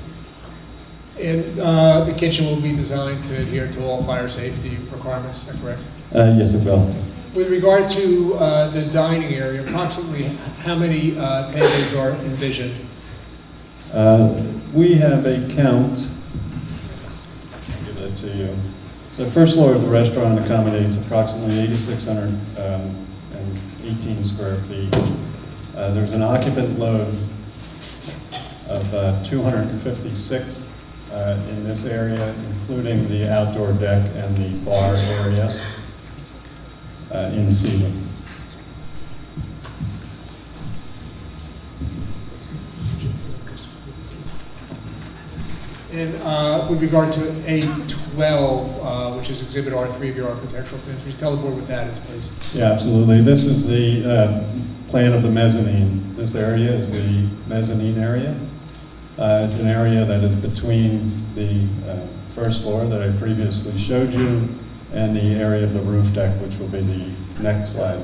And the kitchen will be designed to adhere to all fire safety requirements, is that correct? Yes, it will. With regard to the dining area, approximately how many tables are envisioned? We have a count. I'll give that to you. The first floor of the restaurant accommodates approximately 8,618 square feet. There's an occupant load of 256 in this area, including the outdoor deck and the bar area in seating. And with regard to A12, which is Exhibit R3 of your architectural plans, can you tell the board what that is, please? Yeah, absolutely. This is the plan of the mezzanine. This area is the mezzanine area. It's an area that is between the first floor that I previously showed you and the area of the roof deck, which will be the next slide.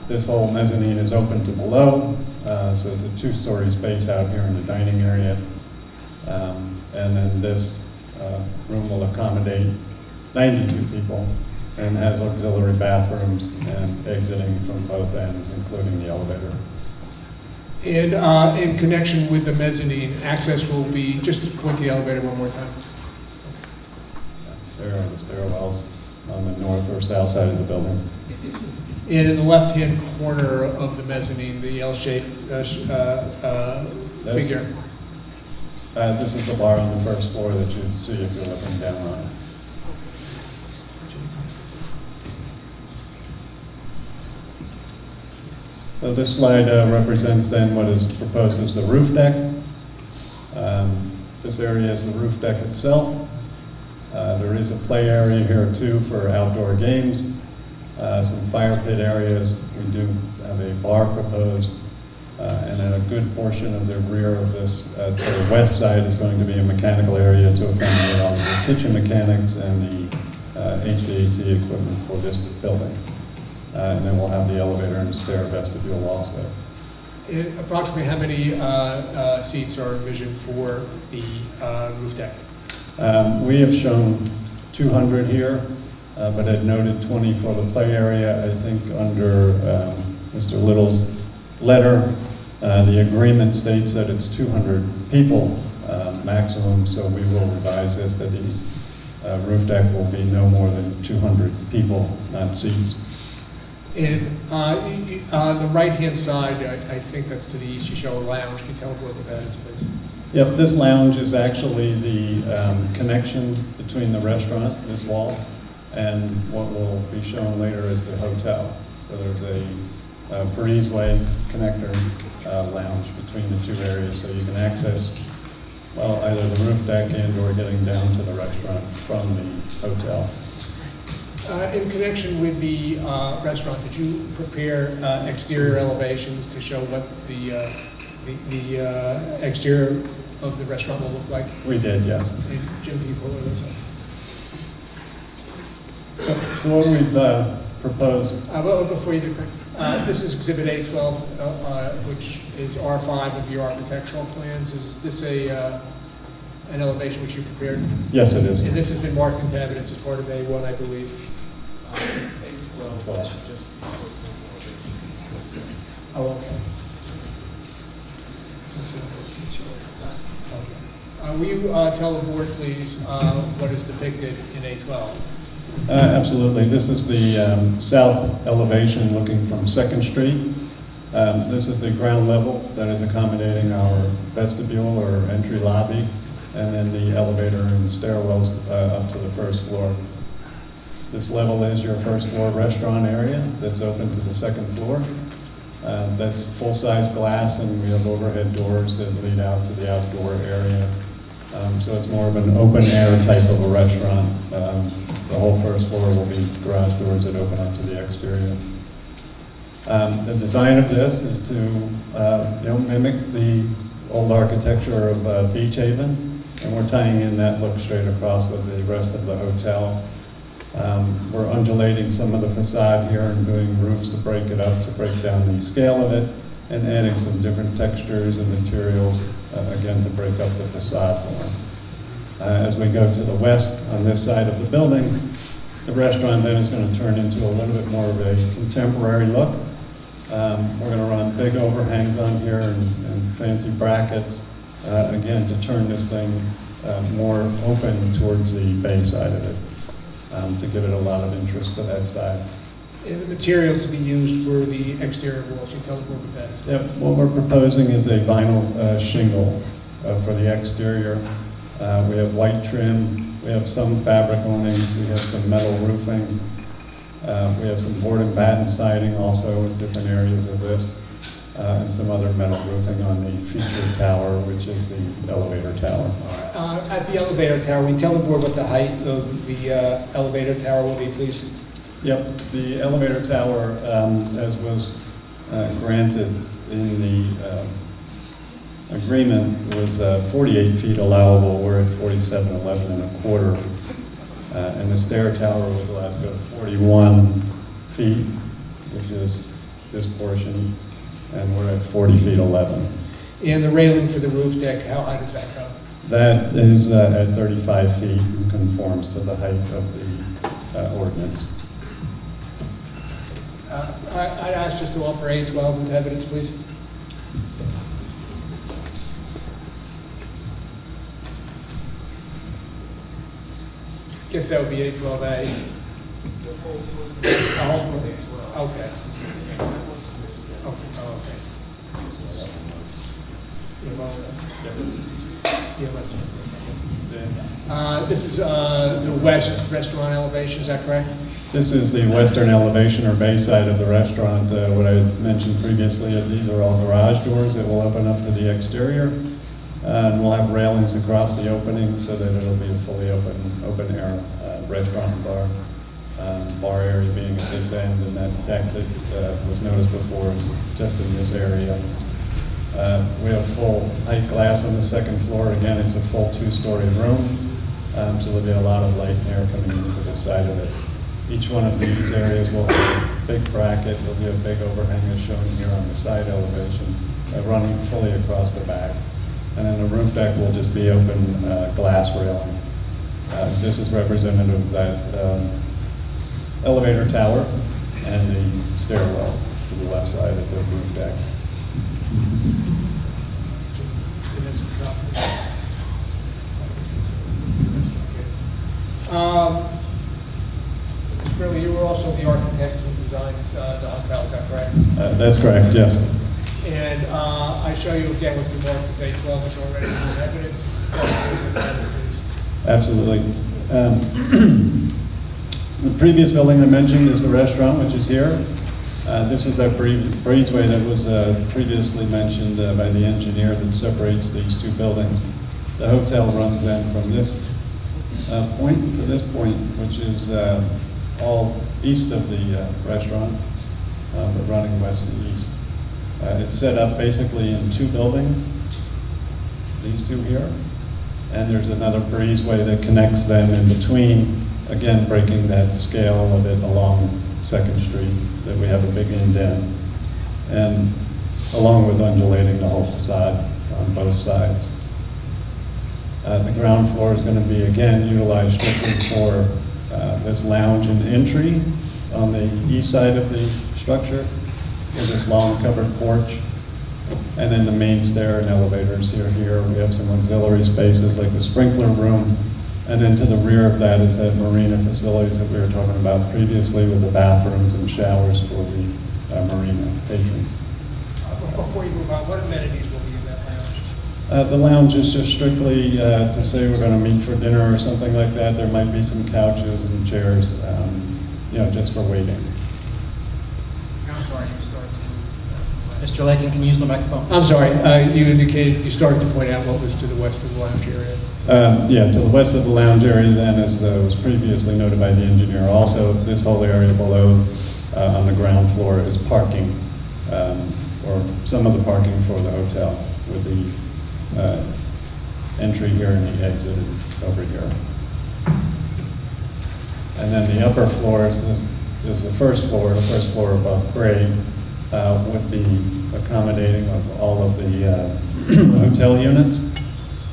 This whole mezzanine is open to below, so it's a two-story space out here in the dining area. And then this room will accommodate 92 people and has auxiliary bathrooms and exiting from both ends, including the elevator. And in connection with the mezzanine, access will be, just point the elevator one more time. There are the stairwells on the north or south side of the building. And in the left-hand corner of the mezzanine, the L-shaped figure. This is the bar on the first floor that you'd see if you're looking down on it. So this slide represents then what is proposed as the roof deck. This area is the roof deck itself. There is a play area here too for outdoor games. Some fire pit areas. We do have a bar proposed. And then a good portion of the rear of this, to the west side, is going to be a mechanical area to accommodate all of the kitchen mechanics and the HVAC equipment for this building. And then we'll have the elevator and stair vestibule also. Approximately how many seats are envisioned for the roof deck? We have shown 200 here, but I'd noted 20 for the play area. I think under Mr. Little's letter, the agreement states that it's 200 people maximum, so we will revise this that the roof deck will be no more than 200 people, not seats. And on the right-hand side, I think that's to the east, you show a lounge. Can you tell us what that is, please? Yep, this lounge is actually the connection between the restaurant, this wall, and what will be shown later is the hotel. So there's a breezeway connector lounge between the two areas, so you can access, well, either the roof deck and or getting down to the restaurant from the hotel. In connection with the restaurant, did you prepare exterior elevations to show what the exterior of the restaurant will look like? We did, yes. And Jim, can you pull those up? So what we've proposed. Well, before you do, this is Exhibit A12, which is R5 of your architectural plans. Is this an elevation which you prepared? Yes, it is. And this has been marked contaminants as part of A1, I believe. Oh, okay. Will you tell the board, please, what is depicted in A12? Absolutely. This is the south elevation looking from 2nd Street. This is the ground level that is accommodating our vestibule or entry lobby, and then the elevator and stairwells up to the 1st floor. This level is your 1st floor restaurant area that's open to the 2nd floor. That's full-size glass, and we have overhead doors that lead out to the outdoor area. So it's more of an open-air type of a restaurant. The whole 1st floor will be garage doors that open up to the exterior. The design of this is to mimic the old architecture of Beach Haven, and we're tying in that look straight across with the rest of the hotel. We're undulating some of the facade here and doing roofs to break it up, to break down the scale of it, and adding some different textures and materials, again, to break up the facade more. As we go to the west on this side of the building, the restaurant then is going to turn into a little bit more of a contemporary look. We're going to run big overhangs on here and fancy brackets, again, to turn this thing more open towards the bay side of it, to give it a lot of interest to that side. And the materials to be used for the exterior walls, you tell the board with that. Yep, what we're proposing is a vinyl shingle for the exterior. We have white trim, we have some fabric awnings, we have some metal roofing, we have some board and batten siding also in different areas of this, and some other metal roofing on the featured tower, which is the elevator tower. At the elevator tower, we tell the board what the height of the elevator tower will be, please. Yep, the elevator tower, as was granted in the agreement, was 48 feet allowable. We're at 47.11 1/4. And the stair tower was allowed to go 41 feet, which is this portion, and we're at 40 feet 11. And the railing for the roof deck, how high does that go? That is at 35 feet and conforms to the height of the ordinance. I'd ask just to offer A12 with evidence, please. Guess that would be A12A. Oh, okay. Okay. This is the west restaurant elevation, is that correct? This is the western elevation or bay side of the restaurant. What I mentioned previously, these are all garage doors that will open up to the exterior. And we'll have railings across the opening so that it'll be a fully open air restaurant and bar. Bar area being at this end, and that deck that was noticed before is just in this area. We have full height glass on the 2nd floor. Again, it's a full 2-story room, so there'll be a lot of light and air coming into the side of it. Each one of these areas will have a big bracket. There'll be a big overhang as shown here on the side elevation, running fully across the back. And then the roof deck will just be open glass railing. This is representative of that elevator tower and the stairwell to the left side of the roof deck. Mr. Gurley, you were also the architect who designed the hotel, is that correct? That's correct, yes. And I show you again with the mark as A12, which already is evidence. Absolutely. The previous building I mentioned is the restaurant, which is here. This is that breezeway that was previously mentioned by the engineer that separates these two buildings. The hotel runs then from this point to this point, which is all east of the restaurant, but running west and east. It's set up basically in 2 buildings, these 2 here, and there's another breezeway that connects them in between, again breaking that scale of it along Second Street, that we have a big indent, and along with undulating the whole facade on both sides. The ground floor is going to be, again, utilized strictly for this lounge and entry on the east side of the structure, with this long covered porch. And then the main stair and elevators here. We have some auxiliary spaces like the sprinkler room. And then to the rear of that is that marina facilities that we were talking about previously, with the bathrooms and showers for the marina patrons. Before you move on, what amenities will be in that lounge? The lounge is just strictly to say we're going to meet for dinner or something like that. There might be some couches and chairs, just for waiting. I'm sorry, you started Mr. Lakin, can you use the microphone? I'm sorry, you indicated, you started to point out what was to the west of the lounge area. To the west of the lounge area then, as was previously noted by the engineer, also this whole area below on the ground floor is parking, or some of the parking for the hotel, with the entry here and the exit over here. And then the upper floors is the first floor above grade, with the accommodating of all of the hotel units.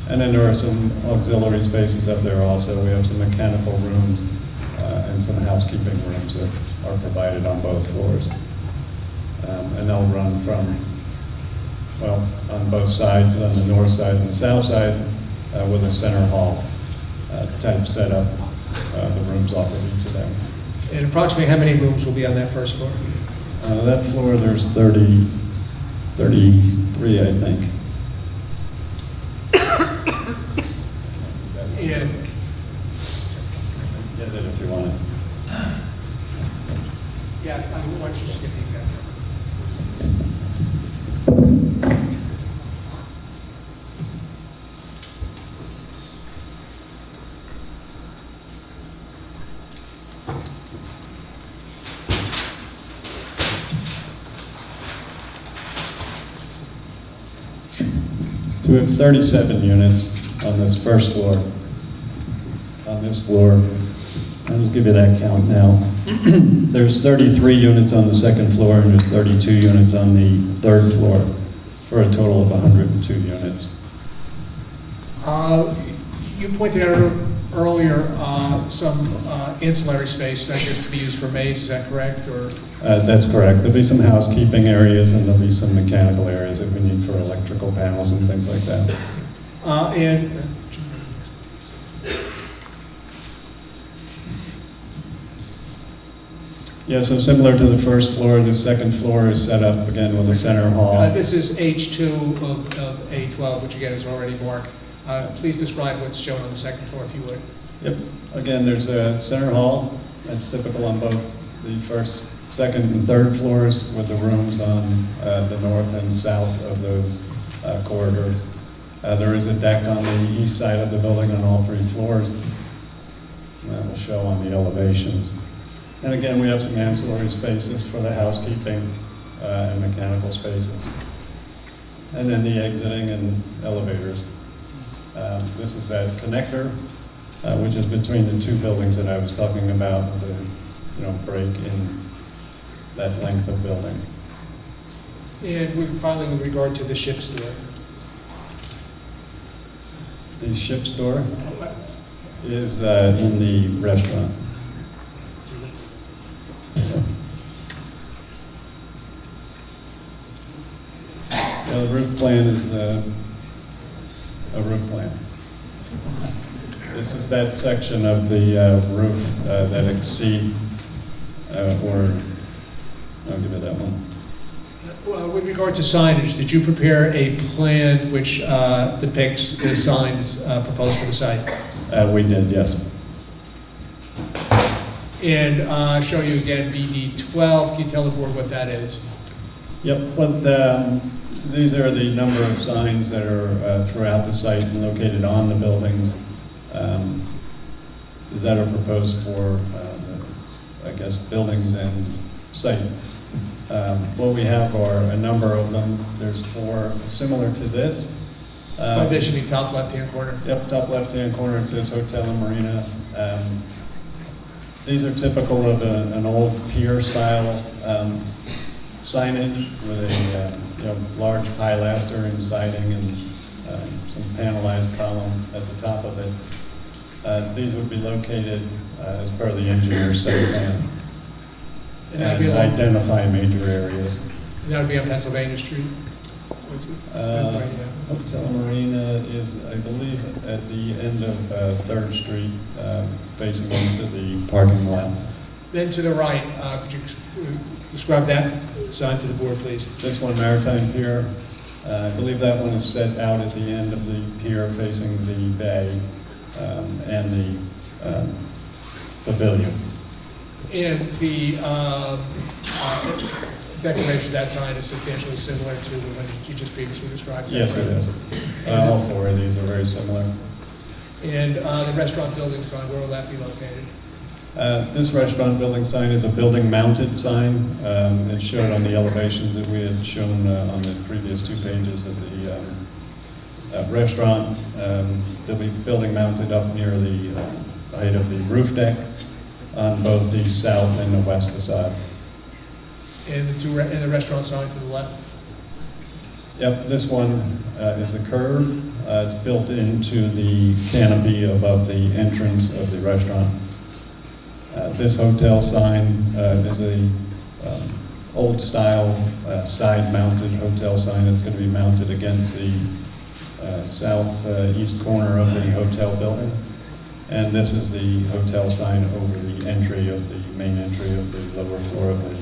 And then there are some auxiliary spaces up there also. We have some mechanical rooms and some housekeeping rooms that are provided on both floors. And they'll run from, on both sides, on the north side and the south side, with a center hall type setup, the rooms off of each of them. And approximately how many rooms will be on that first floor? That floor, there's 33, I think. And Get it if you want it. yeah, why don't you just get the exact So we have 37 units on this first floor. On this floor, I'll give you that count now. There's 33 units on the second floor, and there's 32 units on the third floor, for a total of 102 units. You pointed out earlier some ancillary space, I guess, to be used for maids, is that correct? Or That's correct. There'll be some housekeeping areas, and there'll be some mechanical areas that we need for electrical panels and things like that. Yeah, so similar to the first floor, the second floor is set up again with a center hall. This is H2 of A12, which again is already marked. Please describe what's shown on the second floor, if you would. Yep. Again, there's a center hall. That's typical on both the first, second, and third floors, with the rooms on the north and south of those corridors. There is a deck on the east side of the building on all three floors. And that will show on the elevations. And again, we have some ancillary spaces for the housekeeping and mechanical spaces. And then the exiting and elevators. This is that connector, which is between the two buildings that I was talking about, the break in that length of building. And finally, with regard to the ship store. The ship store is in the restaurant. The roof plan is a roof plan. This is that section of the roof that exceeds, or I'll give it that one. Well, with regard to signage, did you prepare a plan which depicts the signs proposed for the site? We did, yes. And show you again BD12. Can you tell the board what that is? Yep. Well, these are the number of signs that are throughout the site and located on the buildings that are proposed for, I guess, buildings and site. What we have are a number of them. There's 4 similar to this. This should be top left-hand corner. Yep, top left-hand corner, it says Hotel and Marina. These are typical of an old pier-style signage with a large pilaster and siding and some panelized column at the top of it. These would be located as part of the engineer's site plan And that'd be and along- identify major areas. And that would be on Pennsylvania Street? Hotel Marina is, I believe, at the end of 3rd Street, facing into the parking lot. Then to the right, could you describe that sign to the board, please? This one, Maritime Pier, I believe that one is set out at the end of the pier facing the bay and the pavilion. And the declaration of that sign is substantially similar to the one you just previously described? Yes, it is. All four of these are very similar. And the restaurant building sign, where will that be located? This restaurant building sign is a building-mounted sign. It's shown on the elevations that we had shown on the previous 2 pages of the restaurant. They'll be building-mounted up near the height of the roof deck on both the south and the west facade. And and the restaurant sign to the left? Yep, this one is a curve. It's built into the canopy above the entrance of the restaurant. This hotel sign is a old-style side-mounted hotel sign. It's going to be mounted against the southeast corner of the hotel building. And this is the hotel sign over the main entry of the lower floor of the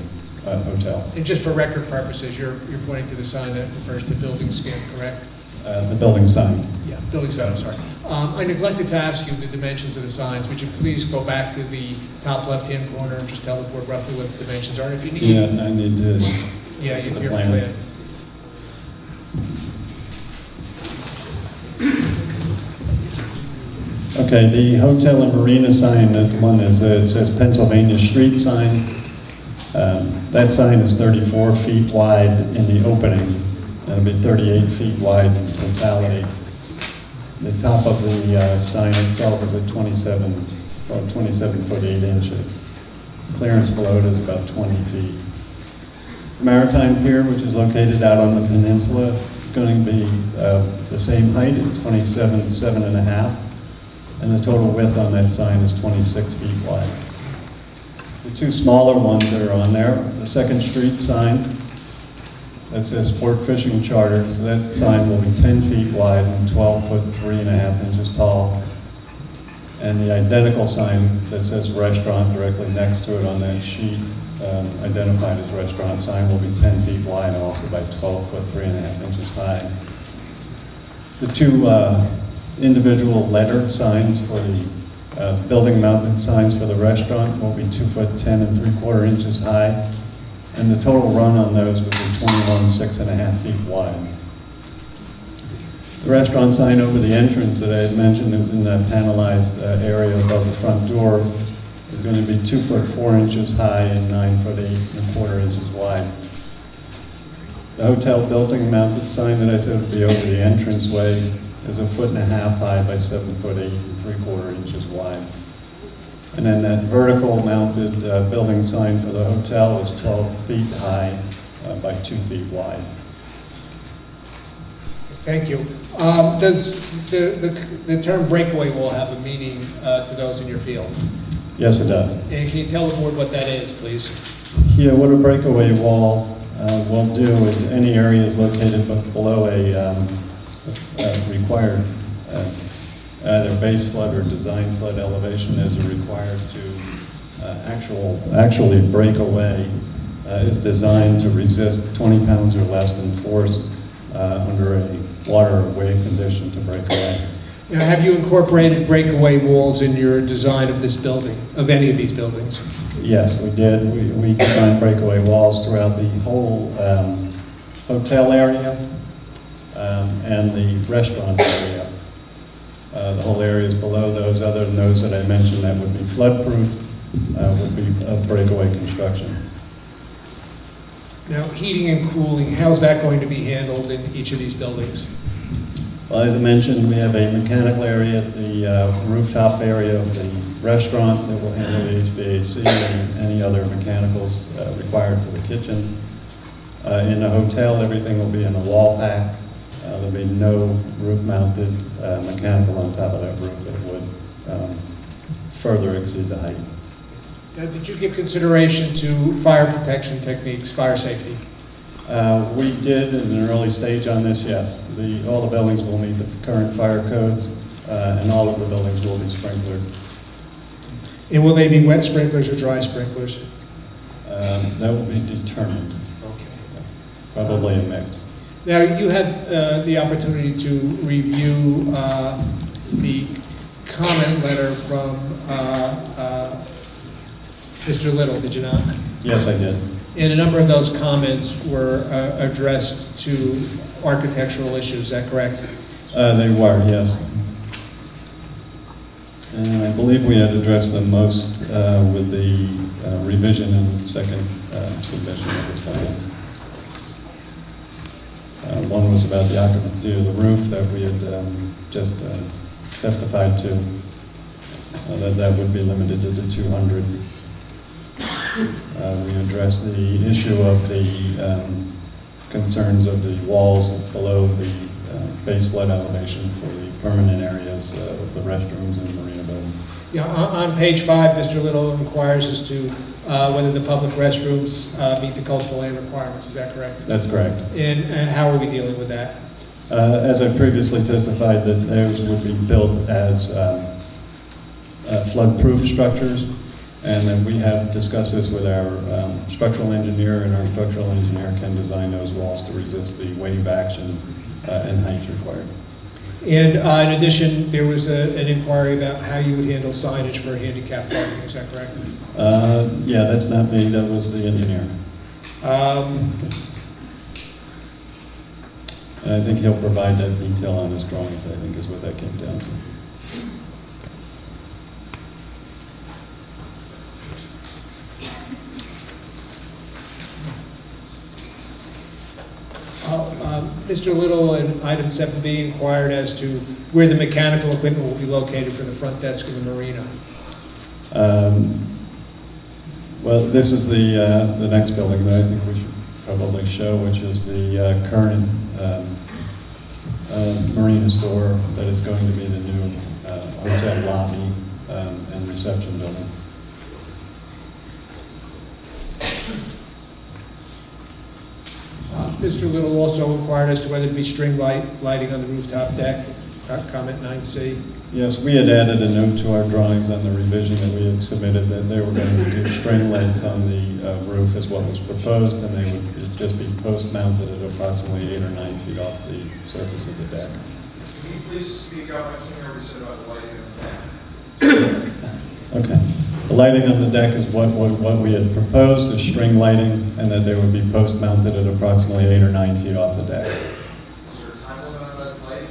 hotel. And just for record purposes, you're pointing to the sign that refers to building skin, correct? The building sign. Yeah, building sign, I'm sorry. I neglected to ask you the dimensions of the signs. Would you please go back to the top left-hand corner and just tell the board roughly what the dimensions are if you need? Yeah, I need to. Yeah, the you're plan. plan. Okay, the hotel and marina sign, that one is, it says Pennsylvania Street sign. That sign is 34 feet wide in the opening. It'll be 38 feet wide in totality. The top of the sign itself is at 27 foot 8 inches. Clearance below it is about 20 feet. Maritime Pier, which is located out on the peninsula, is going to be the same height at 7.5, and the total width on that sign is 26 feet wide. The 2 smaller ones that are on there, the 2nd Street sign that says Sport Fishing Charters, that sign will be 10 feet wide and 12 foot 3.5 inches tall. And the identical sign that says restaurant directly next to it on that sheet, identified as restaurant sign, will be 10 feet wide and also by 12 foot 3.5 inches high. The 2 individual lettered signs for the building-mounted signs for the restaurant will be 2 foot 10 3/4 inches high, and the total run on those would be 21 6.5 feet wide. The restaurant sign over the entrance that I had mentioned is in that panelized area above the front door is going to be 2 foot 4 inches high and 9 foot 8 1/4 inches wide. The hotel building-mounted sign that I said would be over the entranceway is 1.5 foot high by 7 foot 8 3/4 inches wide. And then that vertical mounted building sign for the hotel is 12 feet high by 2 feet wide. Thank you. Does the term breakaway wall have a meaning to those in your field? Yes, it does. And can you tell the board what that is, please? Here, what a breakaway wall will do is any areas located below a required either base flood or design flood elevation is required to actually break away is designed to resist 20 pounds or less in force under a water or wave condition to break away. Now, have you incorporated breakaway walls in your design of this building, of any of these buildings? Yes, we did. We designed breakaway walls throughout the whole hotel area and the restaurant area. The whole areas below those, other than those that I mentioned that would be flood-proof, would be of breakaway construction. Now, heating and cooling, how's that going to be handled in each of these buildings? Well, as I mentioned, we have a mechanical area at the rooftop area of the restaurant that will handle the HVAC and any other mechanicals required for the kitchen. In the hotel, everything will be in a wall pack. There'll be no roof-mounted mechanical on top of that roof that would further exceed the height. Now, did you give consideration to fire protection techniques, fire safety? We did in an early stage on this, yes. All the buildings will meet the current fire codes, and all of the buildings will be sprinklered. And will they be wet sprinklers or dry sprinklers? That will be determined. Okay. Probably a mix. Now, you had the opportunity to review the comment letter from Mr. Little, did you not? Yes, I did. And a number of those comments were addressed to architectural issues, is that correct? They were, yes. And I believe we had addressed them most with the revision and second submission of the plans. One was about the occupancy of the roof that we had just testified to, that would be limited to the 200. We addressed the issue of the concerns of the walls below the base flood elevation for the permanent areas of the restrooms and marina building. Yeah, on page 5, Mr. Little inquires as to whether the public restrooms meet the coastal land requirements, is that correct? That's correct. And how are we dealing with that? As I previously testified, that those would be built as flood-proof structures. And then we have discussed this with our structural engineer, and our structural engineer can design those walls to resist the wave action and height required. And in addition, there was an inquiry about how you would handle signage for handicap parking, is that correct? Yeah, that's not me, that was the engineer. And I think he'll provide that detail on his drawings, I think is what that came down to. Mr. Little in item 7B inquired as to where the mechanical equipment will be located for the front desk of the marina. Well, this is the next building that I think we should probably show, which is the current marina store that is going to be the new hotel lobby and reception building. Mr. Little also inquired as to whether it be string lighting on the rooftop deck, comment 9C. Yes, we had added a note to our drawings on the revision that we had submitted that they were going to do string lights on the roof as what was proposed, and they would just be post-mounted at approximately 8 or 9 feet off the surface of the deck. Can you please speak up? I can't hear what you said about the lighting of the deck. Okay. The lighting on the deck is what we had proposed, is string lighting, and that they would be post-mounted at approximately 8 or 9 feet off the deck. Is there a time limit on that lighting?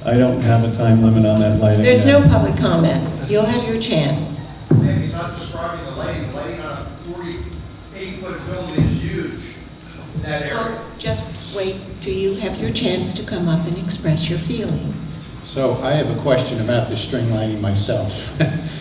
I don't have a time limit on that lighting. There's no public comment. You'll have your chance. Man, he's not describing the lighting. The lighting on a 48-foot building is huge in that area. Just wait till you have your chance to come up and express your feelings. So I have a question about the string lighting myself.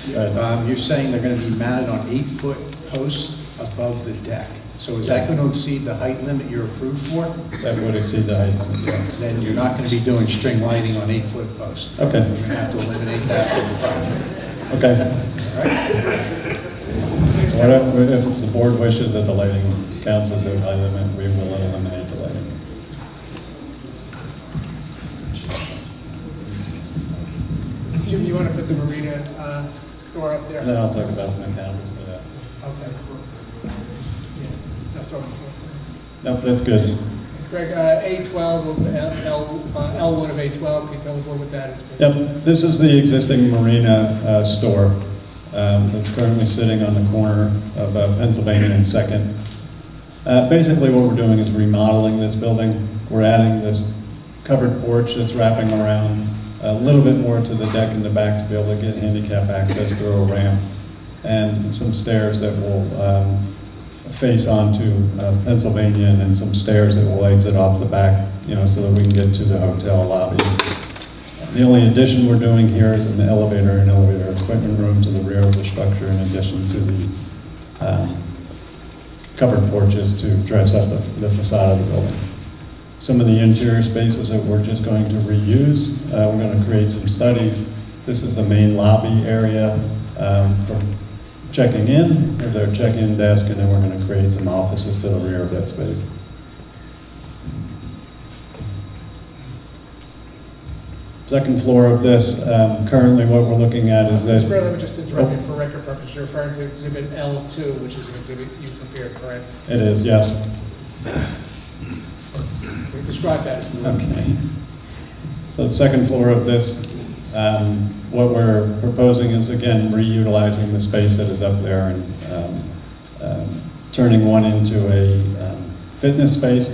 You're saying they're going to be mounted on 8-foot posts above the deck. So is that going to exceed the height limit you're approved for? That would exceed the height limit, yes. Then you're not going to be doing string lighting on 8-foot posts. Okay. You're going to have to eliminate that from the project. Okay. All right? Whatever, if it's the board wishes that the lighting counts as a height limit, we will eliminate the lighting. Jim, you want to put the marina store up there? And then I'll talk about the mechanicals for that. Okay. Yeah, that's all. Nope, that's good. Greg, A12, L1 of A12, can you tell us more what that is? please? Yep, this is the existing marina store that's currently sitting on the corner of Pennsylvania and 2nd. Basically what we're doing is remodeling this building. We're adding this covered porch that's wrapping around a little bit more to the deck in the back to be able to get handicap access through a ramp, and some stairs that will face onto Pennsylvania, and then some stairs that will exit off the back, so that we can get to the hotel lobby. The only addition we're doing here is an elevator and elevator equipment room to the rear of the structure, in addition to the covered porches to dress up the facade of the building. Some of the interior spaces that we're just going to reuse, we're going to create some studies. This is the main lobby area for checking in, or their check-in desk, and then we're going to create some offices to the rear of that space. Second floor of this, currently what we're looking at is that... Mr. Mayor, let me just interrupt you for record purposes. You're referring to exhibit L2, which is the exhibit you prepared, correct? It is, yes. Describe that. Okay. So the second floor of this, what we're proposing is, again, reutilizing the space that is up there and turning one into a fitness space,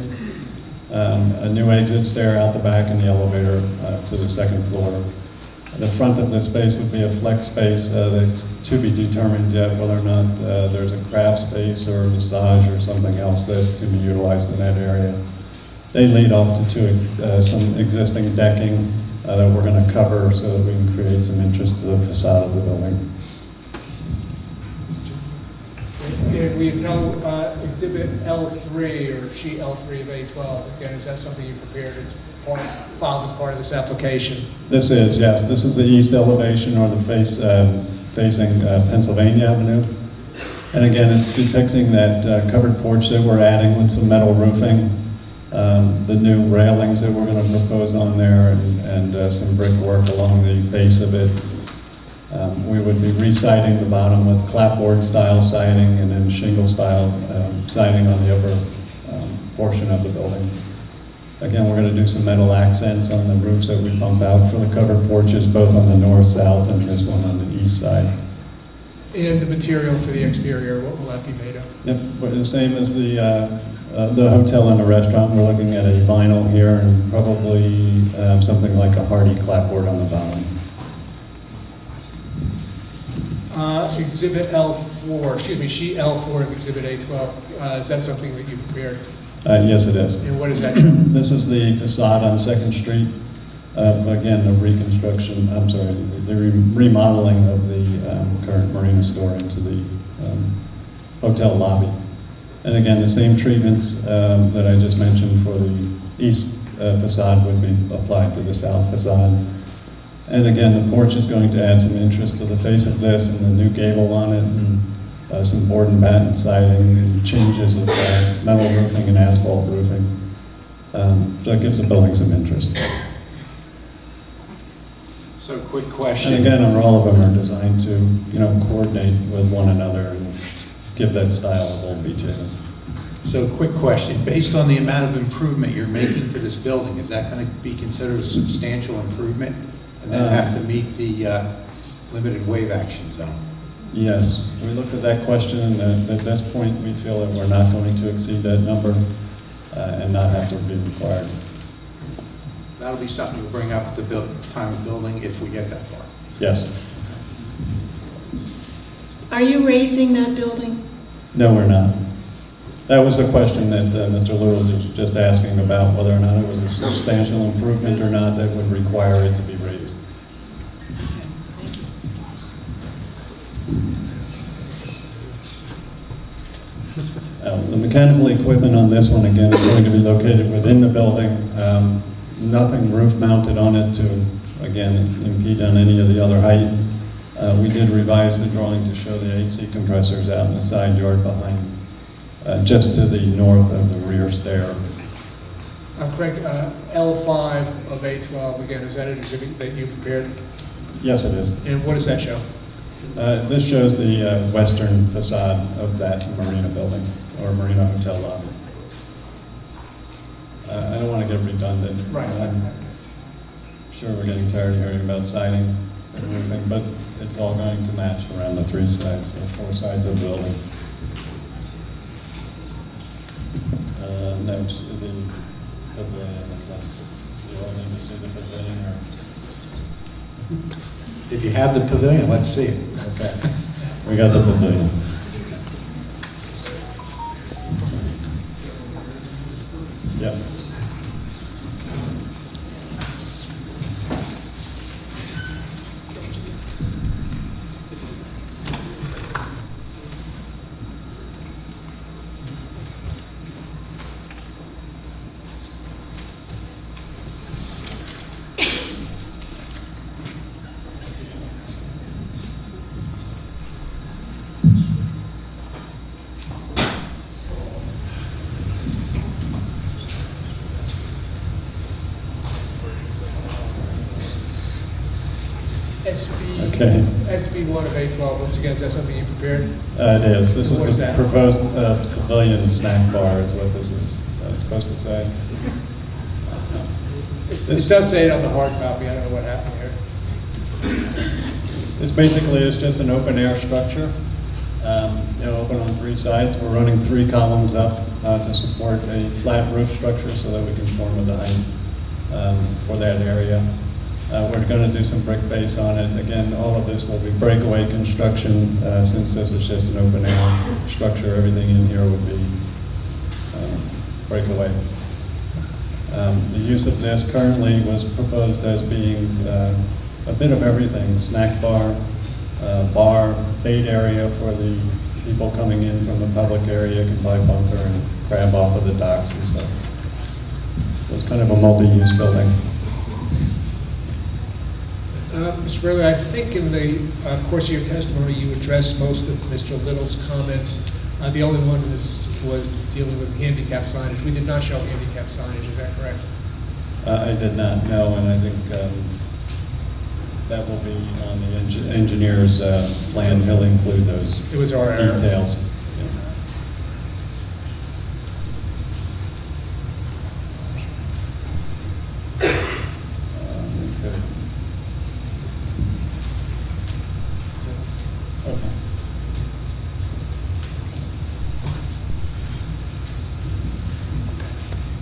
a new exit stair out the back, and the elevator to the second floor. The front of this space would be a flex space that's to be determined yet whether or not there's a craft space or a massage or something else that can be utilized in that area. They lead off to some existing decking that we're going to cover so that we can create some interest to the facade of the building. If we know exhibit L3 or sheet L3 of A12, again, is that something you prepared as filed as part of this application? This is, yes. This is the east elevation, or the face facing Pennsylvania Avenue. And again, it's depicting that covered porch that we're adding with some metal roofing, the new railings that we're going to propose on there, and some brickwork along the base of it. We would be re-siding the bottom with clapboard style siding and then shingle style siding on the upper portion of the building. Again, we're going to do some metal accents on the roofs that we pump out for the covered porches, both on the north, south, and this one on the east side. And the material for the exterior, what will that be made of? Yep, but the same as the hotel and the restaurant. We're looking at a vinyl here and probably something like a hardy clapboard on the bottom. Exhibit L4, excuse me, sheet L4 of exhibit A12, is that something that you prepared? Yes, it is. And what is that? This is the facade on 2nd Street. Again, the reconstruction, I'm sorry, the remodeling of the current marina store into the hotel lobby. And again, the same treatments that I just mentioned for the east facade would be applied to the south facade. And again, the porch is going to add some interest to the face of this, and the new gable on it, and some board and batten siding, and changes of metal roofing and asphalt roofing. So it gives the building some interest. So quick question. And again, all of them are designed to, coordinate with one another and give that style of Old Beach Haven. So quick question, based on the amount of improvement you're making for this building, is that going to be considered a substantial improvement? And then have to meet the limited wave action zone? Yes, we looked at that question, and at this point, we feel that we're not going to exceed that number and not have to be required. That'll be something you'll bring up at the time of building if we get that far? Yes. Are you raising that building? No, we're not. That was the question that Mr. Lewis was just asking about, whether or not it was a substantial improvement or not that would require it to be raised. The mechanical equipment on this one, again, is going to be located within the building. Nothing roof mounted on it to, again, impede on any of the other height. We did revise the drawing to show the AC compressors out in the side yard behind, just to the north of the rear stair. Craig, L5 of A12, again, is that an exhibit that you prepared? Yes, it is. And what does that show? This shows the western facade of that marina building, or marina hotel lobby. I don't want to get redundant. Right. I'm sure we're getting tired of hearing about siding and roofing, but it's all going to match around the 3 sides, or 4 sides of the building. No, the pavilion, unless you all need to see the pavilion, or... If you have the pavilion, let's see it. Okay. We got the pavilion. Yep. Okay. SB 1 of 812, once again, is that something you prepared? It is. This is What is the that? proposed pavilion snack bar is what this is supposed to say. It does say it on the hard copy, I don't know what happened here. This basically is just an open air structure, open on 3 sides. We're running 3 columns up to support a flat roof structure so that we can form with the height for that area. We're going to do some brick base on it. Again, all of this will be breakaway construction since this is just an open air structure. Everything in here would be breakaway. The use of this currently was proposed as being a bit of everything: snack bar, bar, fade area for the people coming in from the public area can buy bunker and crab off of the docks and stuff. So it's kind of a multi-use building. Mr. Burley, I think in the course of your testimony, you addressed most of Mr. Little's comments. The only one was dealing with handicap signage. We did not show handicap signage, is that correct? I did not know, and I think that will be on the engineer's plan. He'll include those It was our error. details.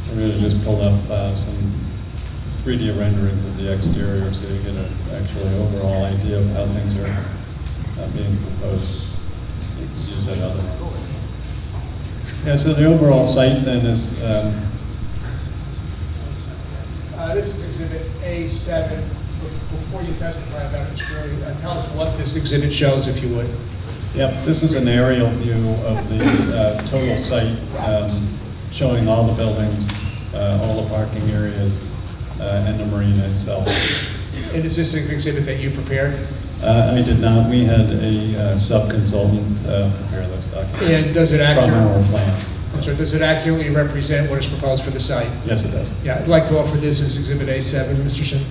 We're going to just pull up some 3D renderings of the exterior so you get an actually overall idea of how things are being proposed. You can use that other one. Yeah, so the overall site then is this is Exhibit A7. Before you testify about it, Mr. Burley, tell us what this exhibit shows, if you would. Yep, this is an aerial view of the total site, showing all the buildings, all the parking areas, and the marina itself. And is this an exhibit that you prepared? I did not. We had a sub-consultant prepare this document. And does it from our plans. I'm sorry, does it accurately represent what is proposed for the site? Yes, it does. Yeah, I'd like to offer this as Exhibit A7, Mr. Shin.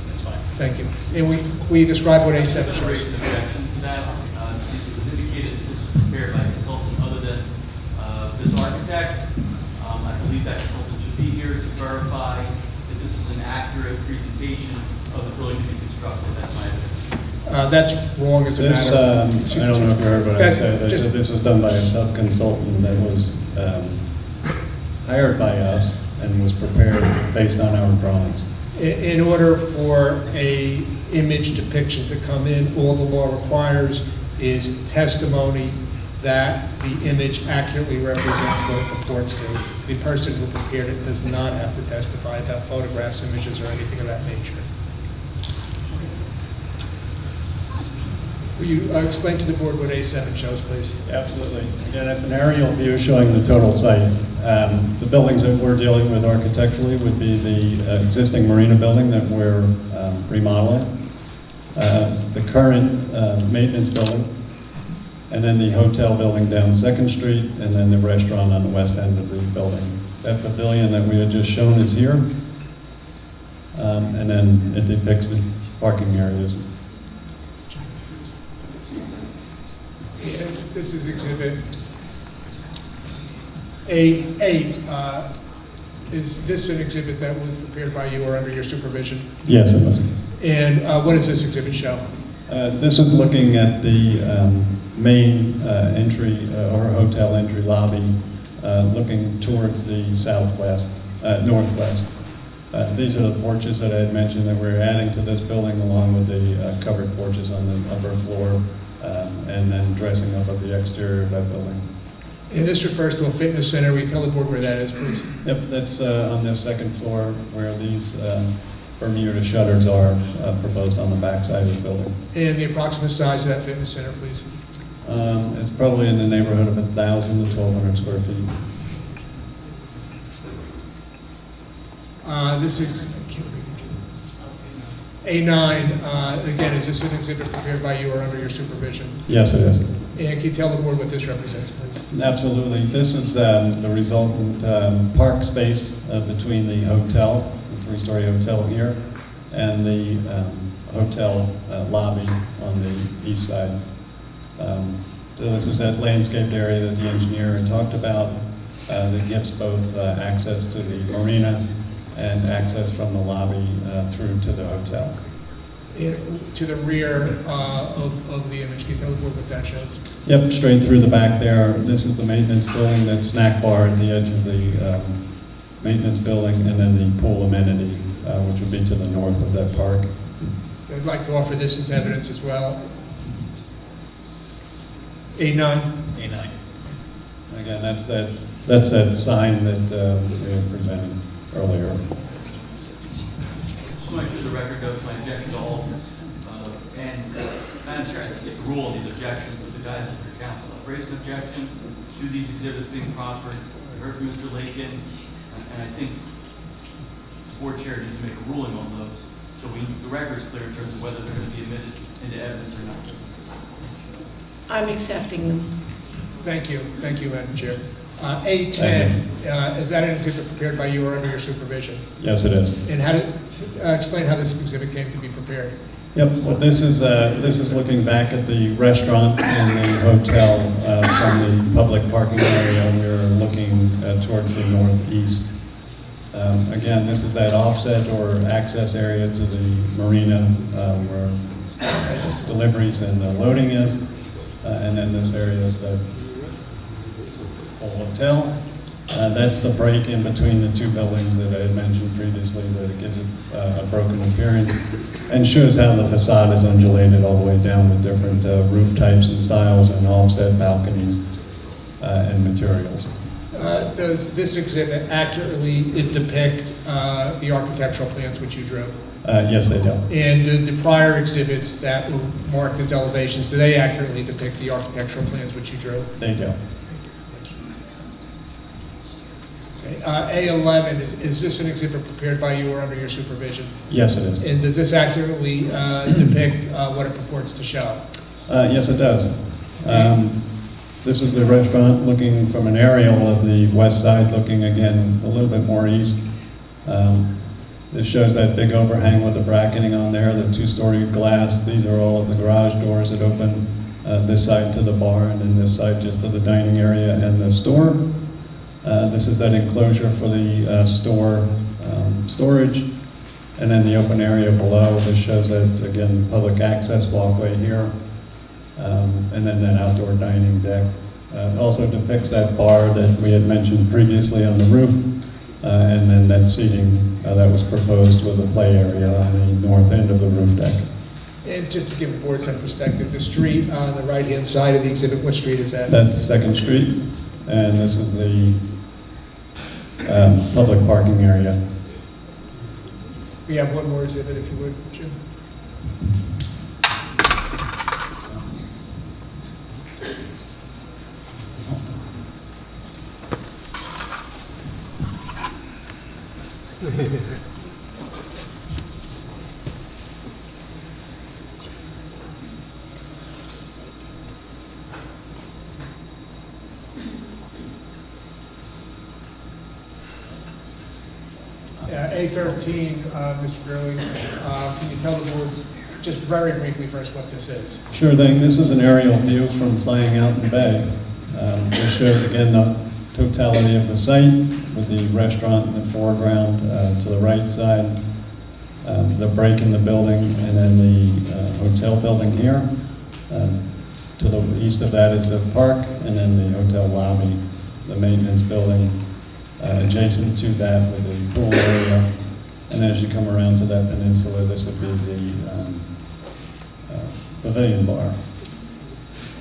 That's fine. Thank you. And we describe what A7 shows. Raise an objection to that. It was indicated this was prepared by a consultant other than this architect. I believe that consultant should be here to verify that this is an accurate presentation of the building to be constructed. That's my opinion. That's wrong as a This, matter. I don't know if you heard what I said. They said this was done by a sub-consultant that was hired by us and was prepared based on our drawings. In order for a image depiction to come in, all the law requires is testimony that the image accurately represents what it purports to. The person who prepared it does not have to testify about photographs, images, or anything of that nature. Will you explain to the board what A7 shows, please? Absolutely. Again, it's an aerial view showing the total site. The buildings that we're dealing with architecturally would be the existing marina building that we're remodeling, the current maintenance building, and then the hotel building down 2nd Street, and then the restaurant on the west end of the building. That pavilion that we had just shown is here, and then it depicts the parking areas. And this is Exhibit A8. Is this an exhibit that was prepared by you or under your supervision? Yes, it was. And what does this exhibit show? This is looking at the main entry or hotel entry lobby, looking towards the southwest, northwest. These are the porches that I had mentioned that we're adding to this building, along with the covered porches on the upper floor, and then dressing up of the exterior of that building. And this refers to a fitness center. We tell the board where that is, please. Yep, that's on the second floor where these Bermuda shutters are proposed on the back side of the building. And the approximate size of that fitness center, please. It's probably in the neighborhood of 1,000 to 1,200 square feet. This is A9. Again, is this an exhibit prepared by you or under your supervision? Yes, it is. And can you tell the board what this represents, please? Absolutely. This is the resultant park space between the hotel, the three-story hotel here, and the hotel lobby on the east side. So this is that landscaped area that the engineer had talked about that gives both access to the marina and access from the lobby through to the hotel. To the rear of the image, can you tell the board what that shows? Yep, straight through the back there. This is the maintenance building, that snack bar at the edge of the maintenance building, and then the pool amenity, which would be to the north of that park. I'd like to offer this as evidence as well. A9. A9. Again, that's that sign that we had presented earlier. Just want to make sure the record goes my objection to all of this. And Madam Chair, I think the rule on these objections with the guidance of your counsel. I've raised an objection to these exhibits being proffered. I heard from Mr. Lakin, and I think the board chair needs to make a ruling on those so the record is clear in terms of whether they're going to be admitted into evidence or not. I'm accepting them. Thank you, Madam Chair. A10, is that an exhibit prepared by you or under your supervision? Yes, it is. And how did, explain how this exhibit came to be prepared. Yep, well, this is looking back at the restaurant and the hotel from the public parking area. We're looking towards the northeast. Again, this is that offset or access area to the marina where deliveries and loading is. And then this area is the full hotel. That's the break in between the two buildings that I had mentioned previously, that it gives it a broken appearance and shows how the facade is undulated all the way down with different roof types and styles and offset balconies and materials. Does this exhibit accurately depict the architectural plans which you drew? Yes, they do. And the prior exhibits that were marked as elevations, do they accurately depict the architectural plans which you drew? They do. Okay. A11, is this an exhibit prepared by you or under your supervision? Yes, it is. And does this accurately depict what it purports to show? Yes, it does. This is the restaurant looking from an aerial of the west side, looking again a little bit more east. This shows that big overhang with the bracketing on there, the two-story glass. These are all of the garage doors that open this side to the bar, and then this side just to the dining area and the store. This is that enclosure for the store storage, and then the open area below. This shows that, again, public access walkway here, and then that outdoor dining deck. It also depicts that bar that we had mentioned previously on the roof, and then that seating that was proposed with a play area on the north end of the roof deck. And just to give the board some perspective, the street on the right-hand side of the exhibit, what street is that? That's 2nd Street, and this is the public parking area. We have one more exhibit, if you would, Jim. A13, Mr. Gurley, can you tell the board just very briefly first what this is? Sure thing. This is an aerial view from flying out in the bay. This shows again the totality of the site with the restaurant in the foreground to the right side, the break in the building, and then the hotel building here. To the east of that is the park, and then the hotel lobby, the maintenance building. Adjacent to that with the pool area, and as you come around to that peninsula, this would be the pavilion bar.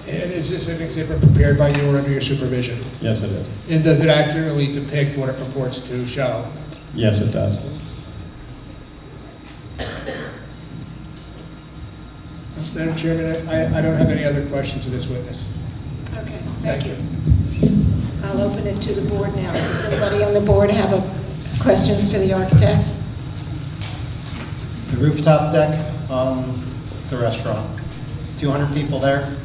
And is this an exhibit prepared by you or under your supervision? Yes, it is. And does it accurately depict what it purports to show? Yes, it does. Madam Chairman, I don't have any other questions of this witness. Okay, thank you. I'll open it to the board now. Does anybody on the board have questions for the architect? The rooftop deck on the restaurant, 200 people there,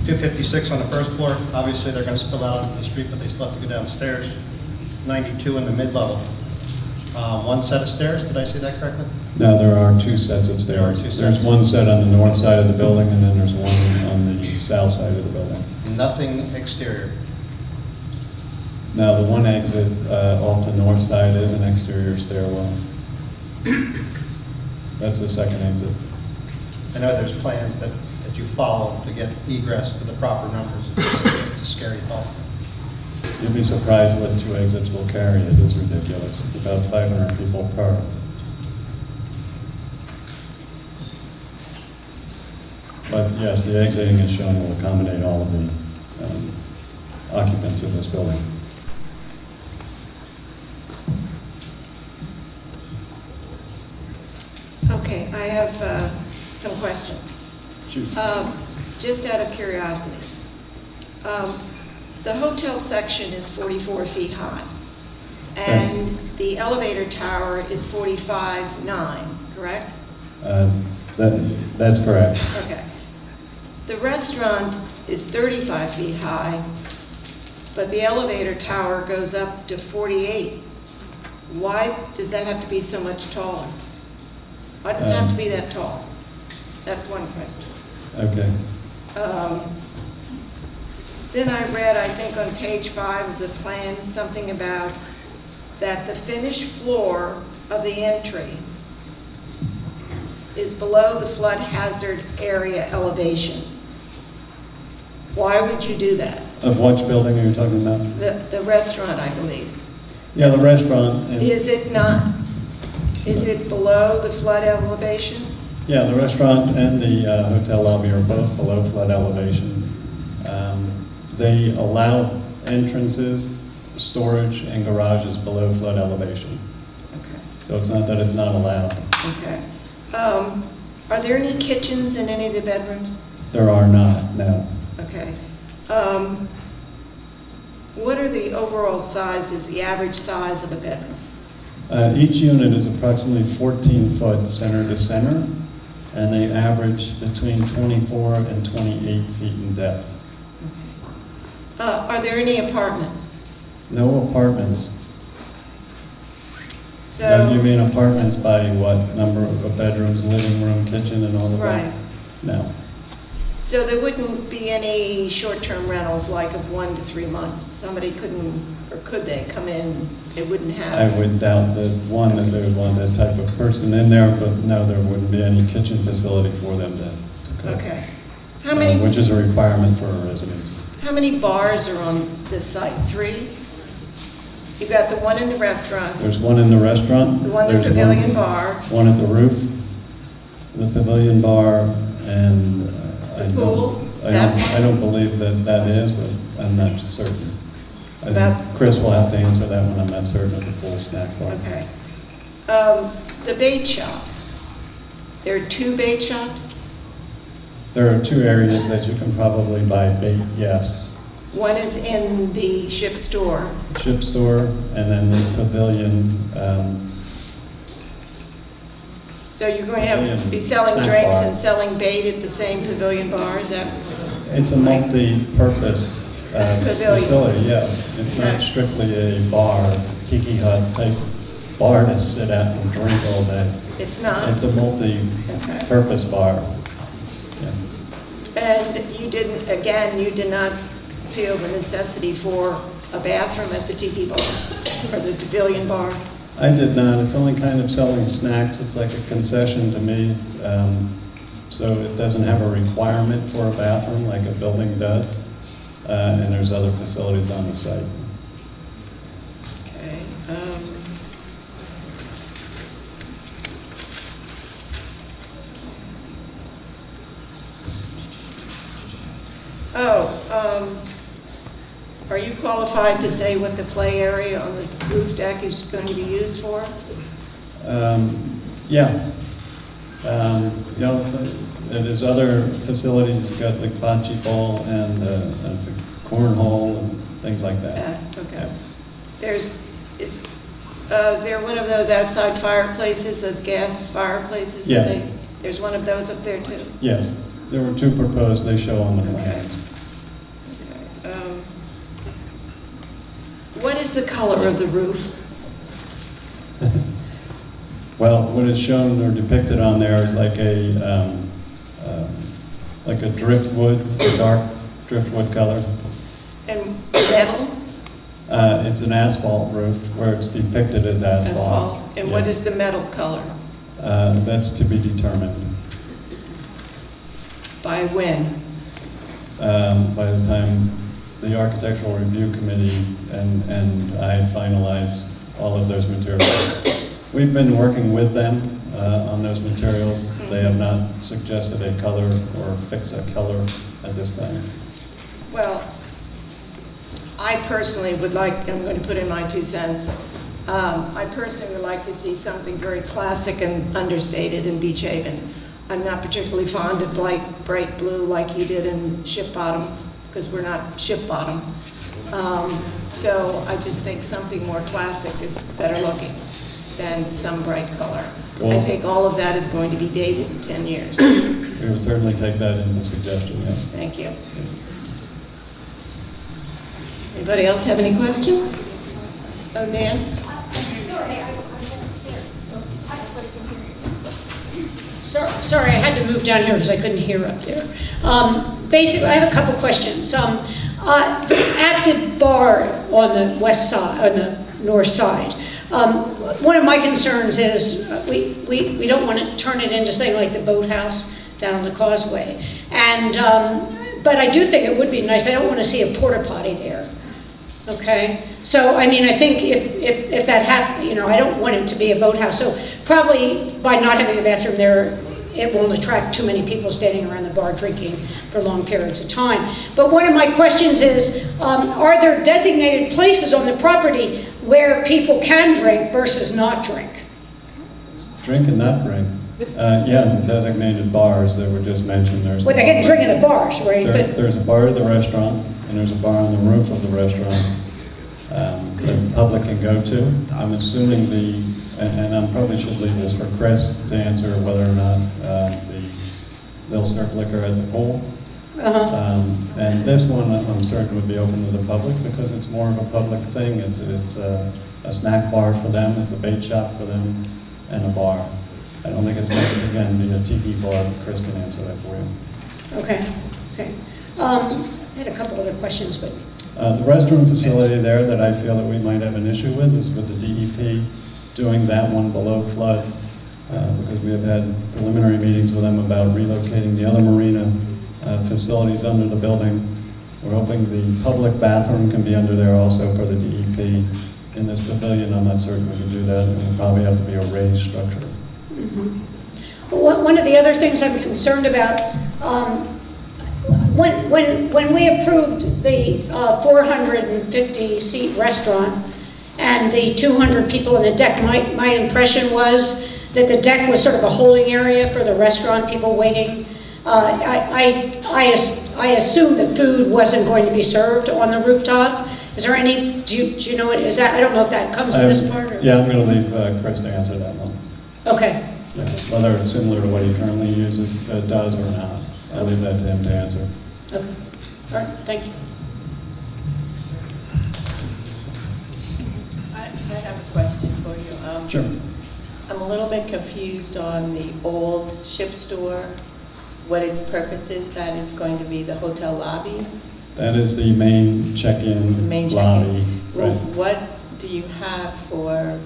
256 on the first floor. Obviously, they're going to spill out into the street, but they still have to go downstairs. 92 in the mid-level. One set of stairs, did I see that correctly? No, there are 2 sets of There are stairs. 2 There's sets. one set on the north side of the building, and then there's one on the south side of the building. Nothing exterior. Now, the one exit off the north side is an exterior stairwell. That's the second exit. I know there's plans that you follow to get egress to the proper numbers. It's a scary thought. You'll be surprised what 2 exits will carry. It is ridiculous. It's about 500 people per. But yes, the exiting is shown will accommodate all of the occupants of this building. Okay, I have some questions. Shoot. Just out of curiosity, the hotel section is 44 feet high, and the elevator tower is 45.9, correct? That's correct. Okay. The restaurant is 35 feet high, but the elevator tower goes up to 48. Why does that have to be so much taller? Why does it have to be that tall? That's one question. Okay. Then I read, I think on page 5 of the plan, something about that the finished floor of the entry is below the flood hazard area elevation. Why would you do that? Of which building are you talking about? The restaurant, I believe. Yeah, the restaurant. Is it not? Is it below the flood elevation? Yeah, the restaurant and the hotel lobby are both below flood elevation. They allow entrances, storage, and garages below flood elevation. Okay. So it's not that it's not allowed. Okay. Are there any kitchens in any of the bedrooms? There are not, no. Okay. What are the overall sizes, the average size of a bedroom? Each unit is approximately 14 foot center to center, and they average between 24 and 28 feet in depth. Are there any apartments? No apartments. So, You mean apartments by what? Number of bedrooms, living room, kitchen, and all of that? right. No. So there wouldn't be any short-term rentals like of 1 to 3 months? Somebody couldn't, or could they come in, they wouldn't have? I would doubt that they would want that type of person in there, but no, there wouldn't be any kitchen facility for them to cook. Okay. How many? Which is a requirement for a residence. How many bars are on this site? 3? You've got the one in the restaurant, There's one in the restaurant. the one in the There's pavilion bar, One at the roof, the pavilion bar, and pool? I don't believe that is, but I'm not certain. I think Chris will have to answer that one. I'm not certain of the full snack bar. Okay. The bait shops. There are 2 bait shops? There are 2 areas that you can probably buy bait, yes. One is in the ship store. Chip store, and then the pavilion. So you're going to Pavilion be selling snack drinks bar. and selling bait at the same pavilion bar? Is that? It's a multi-purpose Pavilion. facility, yeah. It's not Okay. strictly a bar, tiki hut type bar to sit at and drink all day. It's not? It's a multi-purpose bar. Yeah. And you didn't, again, you did not feel the necessity for a bathroom at the tiki bar or the pavilion bar? I did not. It's only kind of selling snacks. It's like a concession to me. So it doesn't have a requirement for a bathroom like a building does. And there's other facilities on the site. Okay. Are you qualified to say what the play area on the roof deck is going to be used for? Yeah. You know, there's other facilities, it's got like bocce ball and cornhole and things like that. Yeah, okay. Is there one of those outside fireplaces, those gas fireplaces? Yes. There's one of those up there too? Yes, there were 2 proposed, they show on the plans. What is the color of the roof? Well, what is shown or depicted on there is like a driftwood, a dark driftwood color. And metal? It's an asphalt roof where it's depicted as asphalt. And Yeah. what is the metal color? That's to be determined By when? by the time the Architectural Review Committee and I finalize all of those materials. We've been working with them on those materials. They have not suggested a color or fix a color at this time. Well, I personally would like, I'm going to put in my 2 cents. I personally would like to see something very classic and understated in Beach Haven. I'm not particularly fond of bright blue like you did in Ship Bottom, because we're not Ship Bottom. So I just think something more classic is better looking than some bright color. Cool. I think all of that is going to be dated in 10 years. We would certainly take that into suggestion, yes. Thank you. Anybody else have any questions? Oh, Nance? Sorry, I had to move down here because I couldn't hear up there. Basically, I have a couple questions. At the bar on the west side, on the north side, one of my concerns is we don't want to turn it into something like the boathouse down on the causeway. And but I do think it would be nice. I don't want to see a porta potty there. Okay, so I mean, I think if that happened, you know, I don't want it to be a boathouse. So probably by not having a bathroom there, it won't attract too many people standing around the bar drinking for long periods of time. But one of my questions is, are there designated places on the property where people can drink versus not drink? Drink and not drink. Yeah, the designated bars that were just mentioned. Well, they can drink in the bars, right? There's a bar at the restaurant, and there's a bar on the roof of the restaurant that the public can go to. I'm assuming and I probably should leave this for Chris to answer whether or not they'll serve liquor at the pool. And this one, I'm certain would be open to the public because it's more of a public thing. It's a snack bar for them, it's a bait shop for them, and a bar. I don't think it's going to, again, be a tiki bar. Chris can answer that for you. Okay. I had a couple other questions, but... The restroom facility there that I feel that we might have an issue with is with the DEP doing that one below flood, because we have had preliminary meetings with them about relocating the other marina facilities under the building. We're hoping the public bathroom can be under there also for the DEP. In this pavilion, I'm not certain we can do that. It will probably have to be a raised structure. One of the other things I'm concerned about, when we approved the 450-seat restaurant and the 200 people on the deck, my impression was that the deck was sort of a holding area for the restaurant, people waiting. I assumed that food wasn't going to be served on the rooftop. Is there any, do you know, is that, I don't know if that comes in this part? Or? Yeah, I'm going to leave Chris to answer that one. Okay. Yeah, whether it's similar to what he currently uses, does or not. I'll leave that to him to answer. Okay. All right, thank you. I have a question for you. Sure. I'm a little bit confused on the old ship store, what its purpose is. That is going to be the hotel lobby? That is the main check-in lobby. Well, Right. what do you have for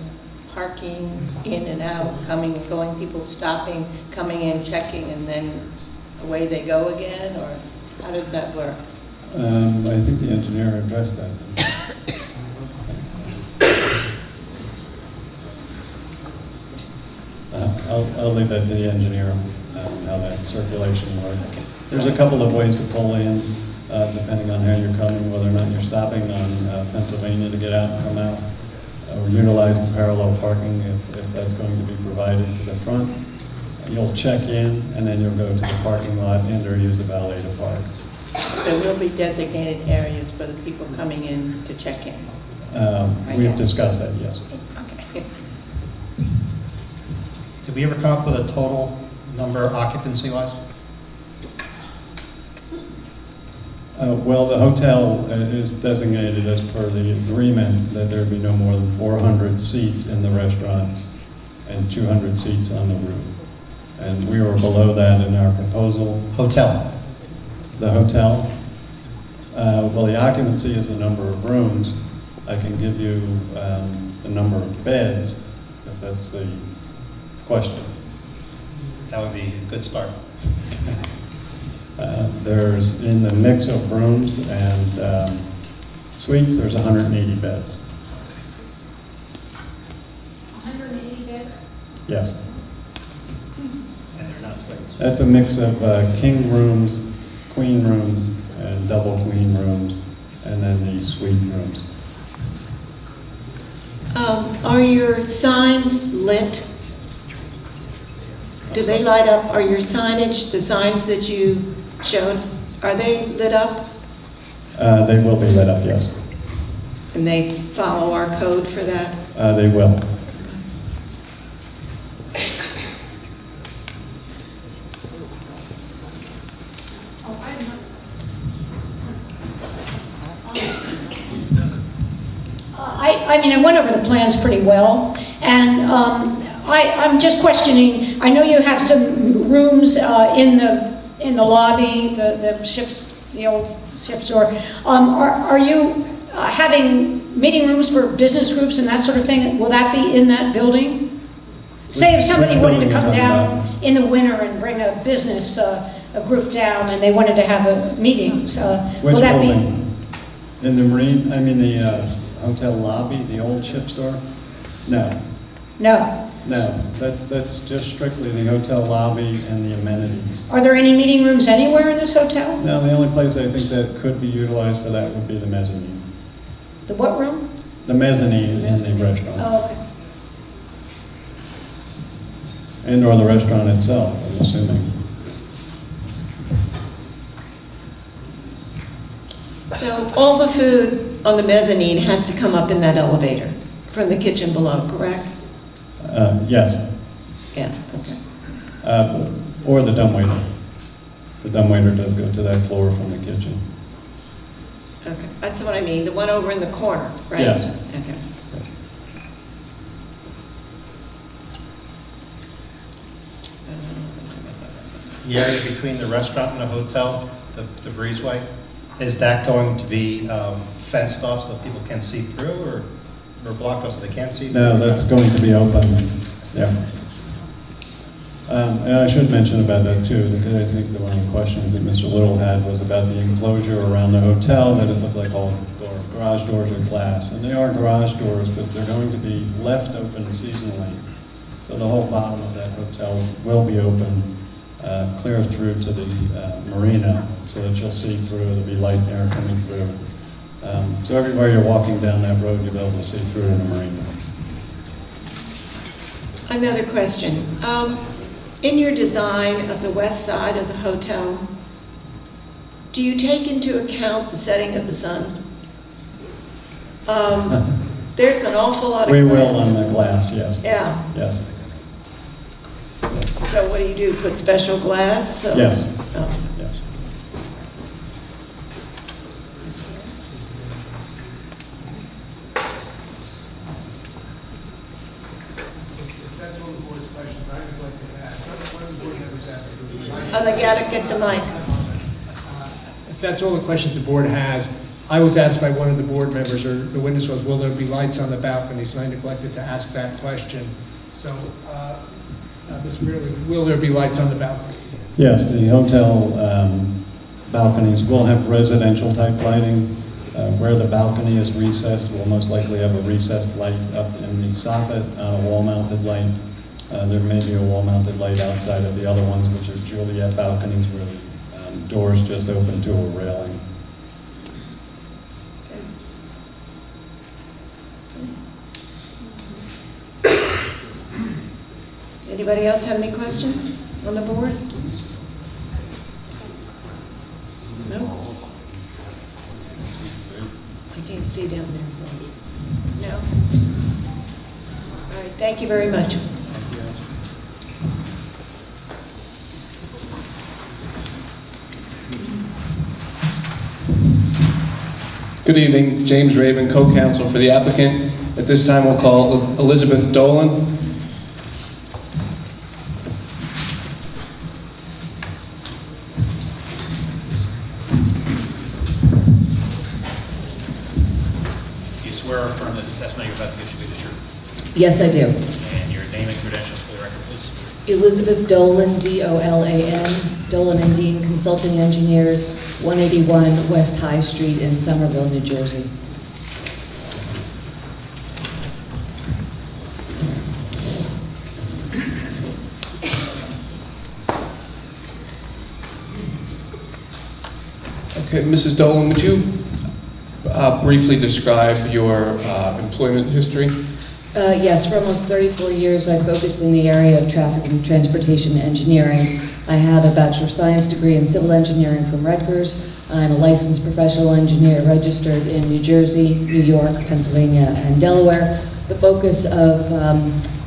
parking in and out, coming and going, people stopping, coming in, checking, and then away they go again, or how does that work? I think the engineer addressed that. I'll leave that to the engineer, how that circulation works. There's a couple of ways to pull in. depending on how you're coming, whether or not you're stopping on Pennsylvania to get out and come out, or utilize the parallel parking if that's going to be provided to the front. You'll check in, and then you'll go to the parking lot and/or use the valet to park. There will be designated areas for the people coming in to check in. We've discussed that, yes. Okay. Did we ever come up with a total number occupancy-wise? Well, the hotel is designated as per the agreement that there be no more than 400 seats in the restaurant and 200 seats on the roof. And we were below that in our proposal. Hotel? The hotel? Well, the occupancy is the number of rooms. I can give you the number of beds, if that's the question. That would be a good start. There's, in the mix of rooms and suites, there's 180 beds. 180 beds? Yes. That's a mix of king rooms, queen rooms, and double queen rooms, and then the suite rooms. Are your signs lit? Do they light up? Are your signage, the signs that you showed, are they lit up? They will be lit up, yes. And they follow our code for that? They will. I mean, I went over the plans pretty well, and I'm just questioning, I know you have some rooms in the lobby, the old ship store. Are you having meeting rooms for business groups and that sort of thing? Will that be in that building? Say if somebody wanted to come down in the winter and bring a business, a group down, and they wanted to have a meeting, Which will that building? In the marine, I mean the hotel lobby, the old ship store? No. No. No, that's just strictly the hotel lobby and the amenities. Are there any meeting rooms anywhere in this hotel? No, the only place I think that could be utilized for that would be the mezzanine. The what room? The mezzanine in the restaurant. Oh, okay. And or the restaurant itself, I'm assuming. So all the food on the mezzanine has to come up in that elevator from the kitchen below, correct? Yes. Yes, okay. Or the dumbwaiter. The dumbwaiter does go to that floor from the kitchen. Okay, that's what I mean, the one over in the corner, right? Yes. Okay. The area between the restaurant and the hotel, the breezeway, is that going to be fenced off so people can see through, or blocked off so they can't see through? No, that's going to be open, yeah. And I should mention about that too, because I think that one of the questions that Mr. Little had was about the enclosure around the hotel, that it looked like all garage doors are glass. And they are garage doors, but they're going to be left open seasonally. So the whole bottom of that hotel will be open, clear through to the marina, so that you'll see through, there'll be light air coming through. So everywhere you're walking down that road, you'll be able to see through to the marina. Another question. In your design of the west side of the hotel, do you take into account the setting of the sun? There's an awful lot of We glass. will on the glass, yes. Yeah. Yes. So what do? Put special glass? So- Yes. Oh. Yes. That's all the board's questions. I would like to ask. One of the board members asked. Oh, they gotta get the mic. If that's all the questions the board has, I was asked by one of the board members, or the witness was, will there be lights on the balconies? And I neglected to ask that question. So, Mr. Brearley, will there be lights on the balcony? Yes, the hotel balconies will have residential type lighting. Where the balcony is recessed, we'll most likely have a recessed light up in the soffit on a wall-mounted light. There may be a wall-mounted light outside of the other ones, which are Juliet balconies, where the doors just open to a railing. Anybody else have any questions on the board? No? I can't see down there, so. No? All right, thank you very much. Good evening, James Raven, co-counsel for the applicant. At this time, we'll call Elizabeth Dolan. Do you swear or affirm that the testimony you're about to give should be the truth? Yes, I do. And your name and credentials for the record, please? Elizabeth Dolan, D-O-L-A-N, Dolan and Dean Consulting Engineers, 181 West High Street in Somerville, New Jersey. Okay, Mrs. Dolan, would you briefly describe your employment history? Yes, for almost 34 years, I focused in the area of traffic and transportation engineering. I have a Bachelor of Science degree in civil engineering from Rutgers. I'm a licensed professional engineer registered in New Jersey, New York, Pennsylvania, and Delaware. The focus of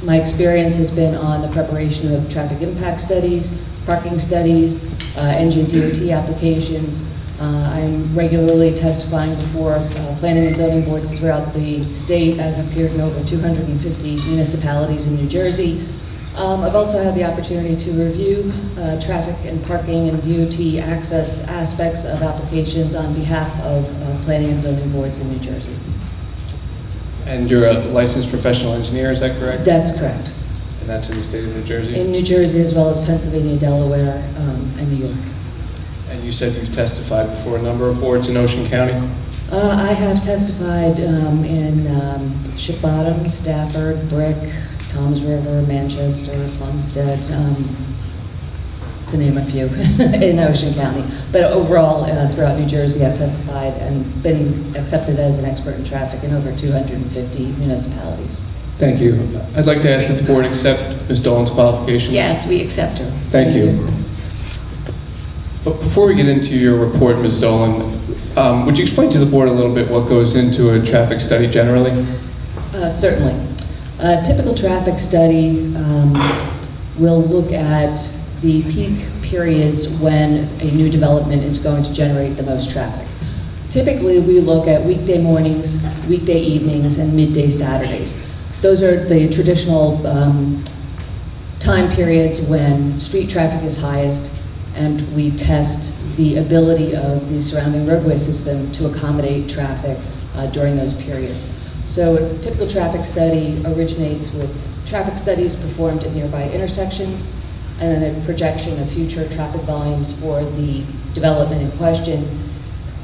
my experience has been on the preparation of traffic impact studies, parking studies, engine DOT applications. I'm regularly testifying before planning and zoning boards throughout the state. I've appeared in over 250 municipalities in New Jersey. I've also had the opportunity to review traffic and parking and DOT access aspects of applications on behalf of planning and zoning boards in New Jersey. And you're a licensed professional engineer, is that correct? That's correct. And that's in the state of New Jersey? In New Jersey, as well as Pennsylvania, Delaware, and New York. And you said you've testified before a number of boards in Ocean County? I have testified in Ship Bottom, Stafford, Brick, Toms River, Manchester, Plumstead, to name a few, in Ocean County. But overall, throughout New Jersey, I've testified and been accepted as an expert in traffic in over 250 municipalities. Thank you. I'd like to ask that the board accept Ms. Dolan's qualifications. Yes, we accept her. Thank you. But before we get into your report, Ms. Dolan, would you explain to the board a little bit what goes into a traffic study generally? Certainly. A typical traffic study will look at the peak periods when a new development is going to generate the most traffic. Typically, we look at weekday mornings, weekday evenings, and midday Saturdays. Those are the traditional time periods when street traffic is highest, and we test the ability of the surrounding roadway system to accommodate traffic during those periods. So a typical traffic study originates with traffic studies performed at nearby intersections, and then a projection of future traffic volumes for the development in question,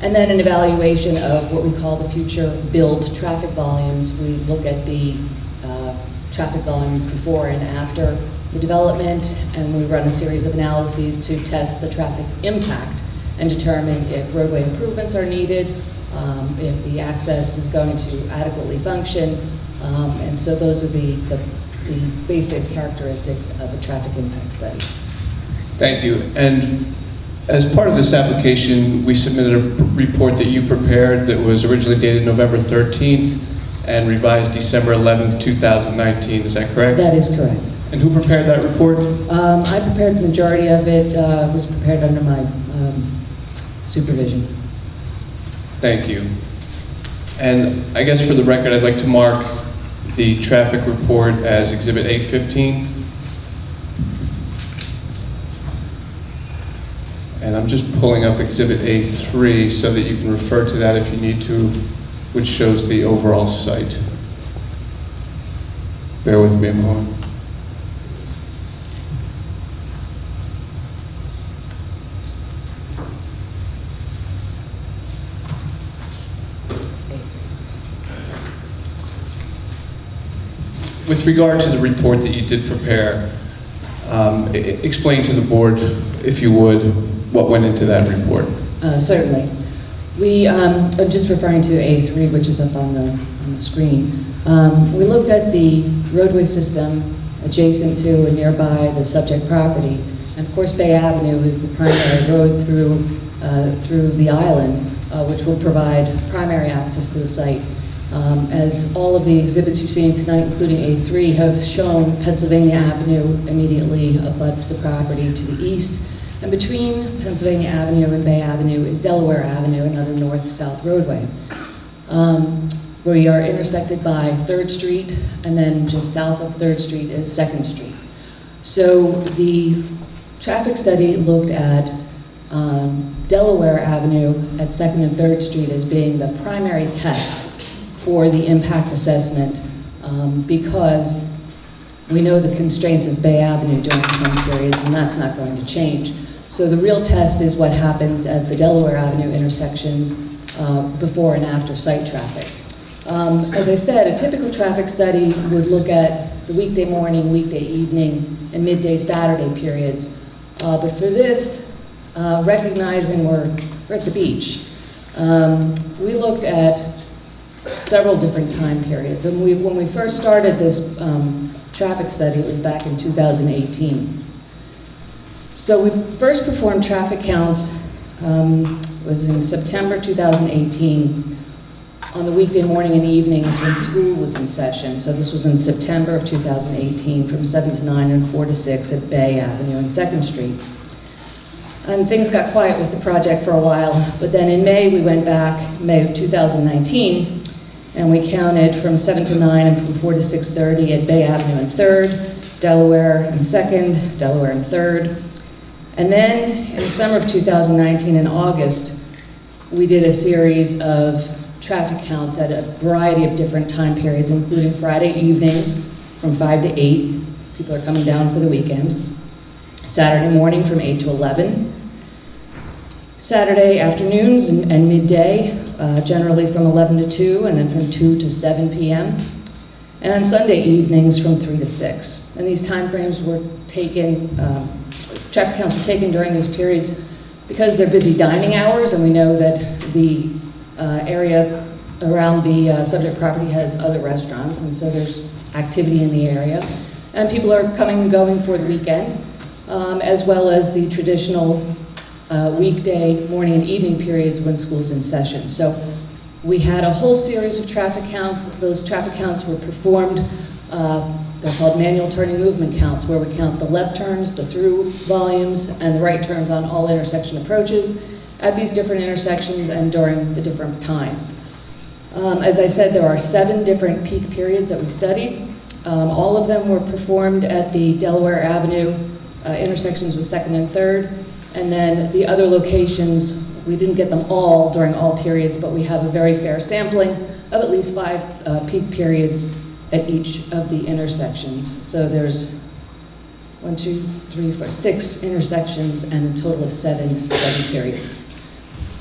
and then an evaluation of what we call the future build traffic volumes. We look at the traffic volumes before and after the development, and we run a series of analyses to test the traffic impact and determine if roadway improvements are needed, if the access is going to adequately function, and so those are the basic characteristics of a traffic impact study. Thank you. And as part of this application, we submitted a report that you prepared that was originally dated November 13th and revised December 11th, 2019. Is that correct? That is correct. And who prepared that report? I prepared the majority of it. Was prepared under my supervision. Thank you. And I guess for the record, I'd like to mark the traffic report as Exhibit A15. And I'm just pulling up Exhibit A3 so that you can refer to that if you need to, which shows the overall site. Bear with me a moment. With regard to the report that you did prepare, explain to the board, if you would, what went into that report. Certainly. I'm just referring to A3, which is up on the on the screen. We looked at the roadway system adjacent to and nearby the subject property. And of course, Bay Avenue is the primary road through the island, which will provide primary access to the site. As all of the exhibits you've seen tonight, including A3, have shown, Pennsylvania Avenue immediately abuts the property to the east. And between Pennsylvania Avenue and Bay Avenue is Delaware Avenue, another north-south roadway. We are intersected by 3rd Street, and then just south of 3rd Street is 2nd Street. So the traffic study looked at Delaware Avenue at 2nd and 3rd Street as being the primary test for the impact assessment because we know the constraints of Bay Avenue during some periods, and that's not going to change. So the real test is what happens at the Delaware Avenue intersections before and after site traffic. As I said, a typical traffic study would look at the weekday morning, weekday evening, and midday Saturday periods. But for this, recognizing we're at the beach, we looked at several different time periods. And when we first started this traffic study, it was back in 2018. So we first performed traffic counts, was in September 2018, on the weekday morning and evenings when school was in session. So this was in September of 2018 from 7 to 9 and 4 to 6 at Bay Avenue and 2nd Street. And things got quiet with the project for a while, but then in May we went back, May of 2019, and we counted from 7 to 9 and from 4 to 6:30 at Bay Avenue and 3rd, Delaware and 2nd, Delaware and 3rd. And then in the summer of 2019 in August, we did a series of traffic counts at a variety of different time periods, including Friday evenings from 5 to 8. People are coming down for the weekend. Saturday morning from 8 to 11. Saturday afternoons and midday, generally from 11 to 2, and then from 2 to 7 p.m. And on Sunday evenings from 3 to 6. And these time frames were taken, traffic counts were taken during these periods because they're busy dining hours, and we know that the area around the subject property has other restaurants, and so there's activity in the area. And people are coming and going for the weekend, as well as the traditional weekday morning and evening periods when school's in session. So we had a whole series of traffic counts. Those traffic counts were performed, they're called manual turning movement counts, where we count the left turns, the through volumes, and the right turns on all intersection approaches at these different intersections and during the different times. As I said, there are 7 different peak periods that we studied. All of them were performed at the Delaware Avenue intersections with 2nd and 3rd. And then the other locations, we didn't get them all during all periods, but we have a very fair sampling of at least 5 peak periods at each of the intersections. So there's 1, 2, 3, 4, 6 intersections and a total of 7 study periods.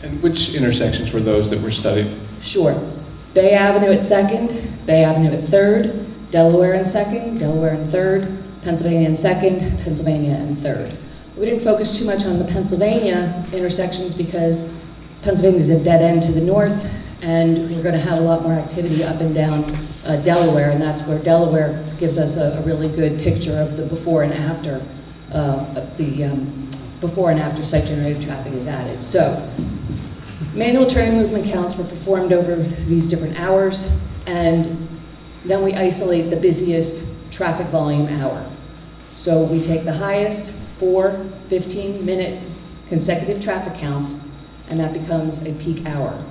And which intersections were those that were studied? Sure. Bay Avenue at 2nd, Bay Avenue at 3rd, Delaware and 2nd, Delaware and 3rd, Pennsylvania and 2nd, Pennsylvania and 3rd. We didn't focus too much on the Pennsylvania intersections because Pennsylvania is a dead end to the north, and we're going to have a lot more activity up and down Delaware, and that's where Delaware gives us a really good picture of the before and after before and after site-generated traffic is added. So, manual turning movement counts were performed over these different hours, and then we isolate the busiest traffic volume hour. So we take the highest 4 15-minute consecutive traffic counts, and that becomes a peak hour.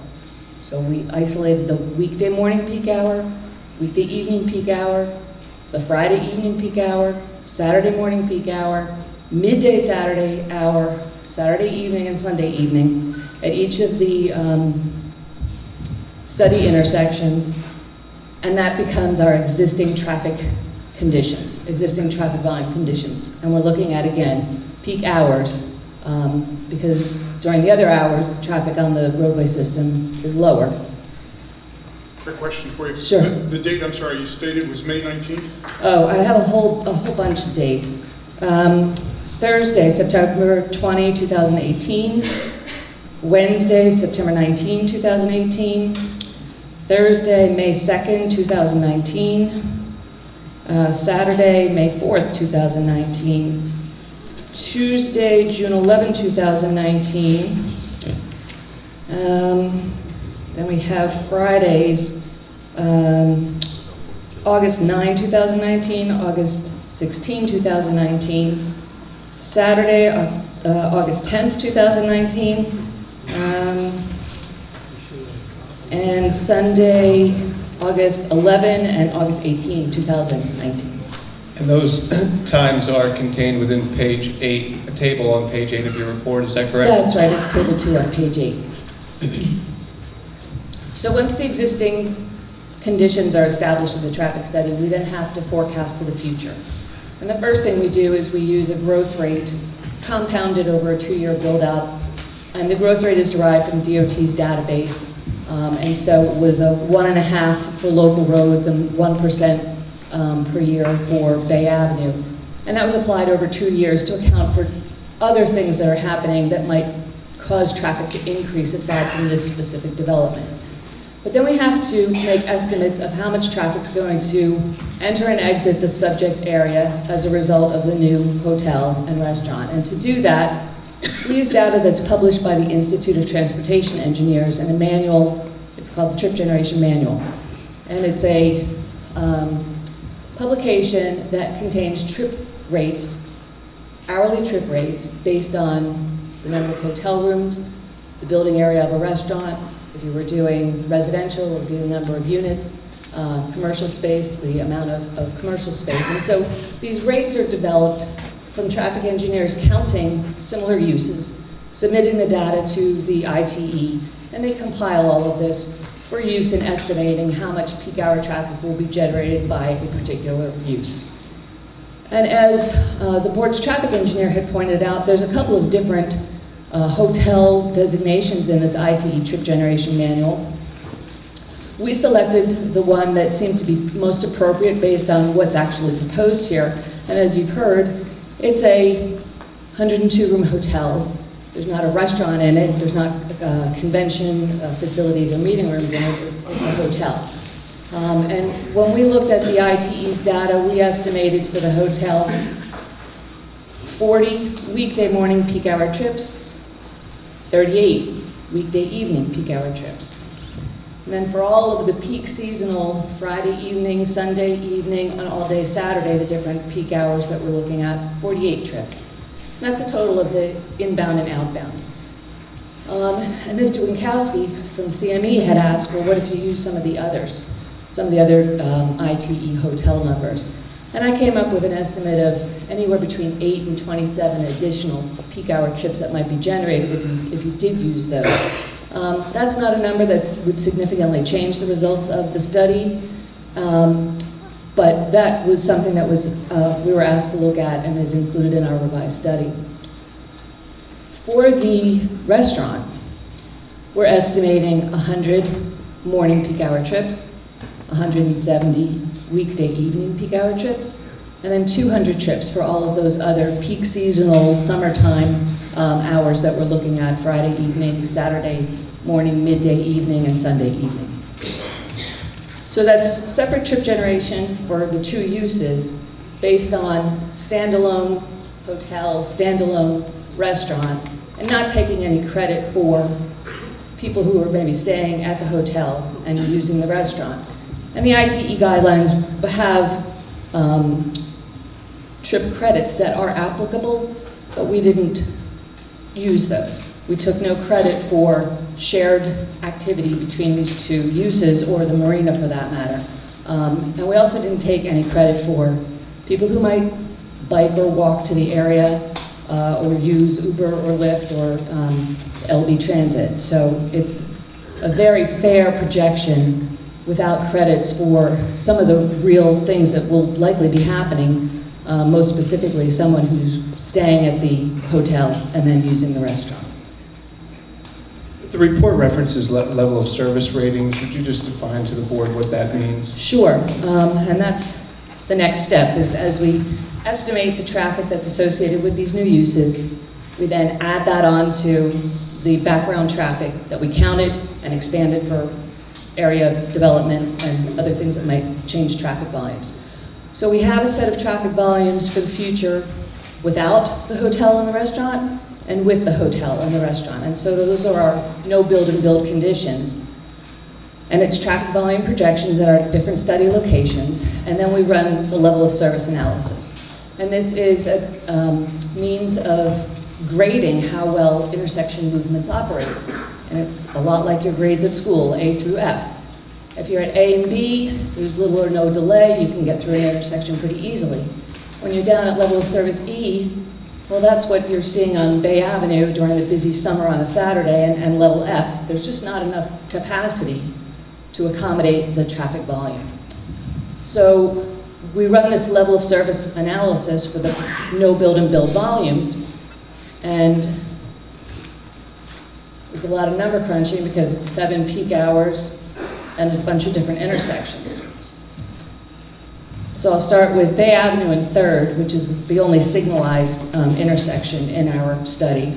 So we isolated the weekday morning peak hour, weekday evening peak hour, the Friday evening peak hour, Saturday morning peak hour, midday Saturday hour, Saturday evening and Sunday evening at each of the study intersections, and that becomes our existing traffic conditions, existing traffic volume conditions. And we're looking at, again, peak hours, because during the other hours, the traffic on the roadway system is lower. Quick question for you. Sure. The date, I'm sorry, you stated was May 19th? Oh, I have a whole bunch of dates. Thursday, September 20, 2018. Wednesday, September 19, 2018. Thursday, May 2nd, 2019. Saturday, May 4th, 2019. Tuesday, June 11, 2019. Then we have Fridays, August 9, 2019, August 16, 2019. Saturday, August 10th, 2019. And Sunday, August 11 and August 18, 2019. And those times are contained within page 8, a table on page 8 of your report, is that correct? That's right, it's table 2 on page 8. So once the existing conditions are established in the traffic study, we then have to forecast to the future. And the first thing we do is we use a growth rate compounded over a 2-year build-out. And the growth rate is derived from DOT's database. And so it was a 1.5 for local roads and 1% per year for Bay Avenue. And that was applied over 2 years to account for other things that are happening that might cause traffic to increase aside from this specific development. But then we have to make estimates of how much traffic's going to enter and exit the subject area as a result of the new hotel and restaurant. And to do that, we use data that's published by the Institute of Transportation Engineers in a manual, it's called the Trip Generation Manual. And it's a publication that contains trip rates, hourly trip rates, based on the number of hotel rooms, the building area of a restaurant. If you were doing residential, it would be the number of units, commercial space, the amount of commercial space. And so these rates are developed from traffic engineers counting similar uses, submitting the data to the ITE, and they compile all of this for use in estimating how much peak hour traffic will be generated by a particular use. And as the board's traffic engineer had pointed out, there's a couple of different hotel designations in this ITE Trip Generation Manual. We selected the one that seemed to be most appropriate based on what's actually proposed here. And as you've heard, it's a 102-room hotel. There's not a restaurant in it. There's not convention facilities or meeting rooms in it. It's a hotel. And when we looked at the ITE's data, we estimated for the hotel 40 weekday morning peak hour trips, 38 weekday evening peak hour trips. And then for all of the peak seasonal Friday evening, Sunday evening, and all day Saturday, the different peak hours that we're looking at, 48 trips. And that's a total of the inbound and outbound. And Mr. Winkowski from CME had asked, well, what if you use some of the others, some of the other ITE hotel numbers? And I came up with an estimate of anywhere between 8 and 27 additional peak hour trips that might be generated if you did use those. That's not a number that would significantly change the results of the study, but that was something that we were asked to look at and is included in our revised study. For the restaurant, we're estimating 100 morning peak hour trips, 170 weekday evening peak hour trips, and then 200 trips for all of those other peak seasonal summertime hours that we're looking at, Friday evening, Saturday morning, midday evening, and Sunday evening. So that's separate trip generation for the two uses based on standalone hotel, standalone restaurant, and not taking any credit for people who are maybe staying at the hotel and using the restaurant. And the ITE guidelines have trip credits that are applicable, but we didn't use those. We took no credit for shared activity between these two uses, or the marina for that matter. And we also didn't take any credit for people who might bike or walk to the area, or use Uber or Lyft or LB Transit. So it's a very fair projection without credits for some of the real things that will likely be happening, most specifically someone who's staying at the hotel and then using the restaurant. The report references level of service ratings. Would you just define to the board what that means? Sure, and that's the next step, is as we estimate the traffic that's associated with these new uses, we then add that on to the background traffic that we counted and expanded for area development and other things that might change traffic volumes. So we have a set of traffic volumes for the future without the hotel and the restaurant, and with the hotel and the restaurant. And so those are our no build and build conditions. And it's traffic volume projections at our different study locations, and then we run the level of service analysis. And this is a means of grading how well intersection movements operate. And it's a lot like your grades at school, A through F. If you're at A and B, there's little or no delay, you can get through an intersection pretty easily. When you're down at level of service E, well, that's what you're seeing on Bay Avenue during the busy summer on a Saturday, and level F. There's just not enough capacity to accommodate the traffic volume. So we run this level of service analysis for the no build and build volumes, and there's a lot of number crunching because it's 7 peak hours and a bunch of different intersections. So I'll start with Bay Avenue and 3rd, which is the only signalized intersection in our study.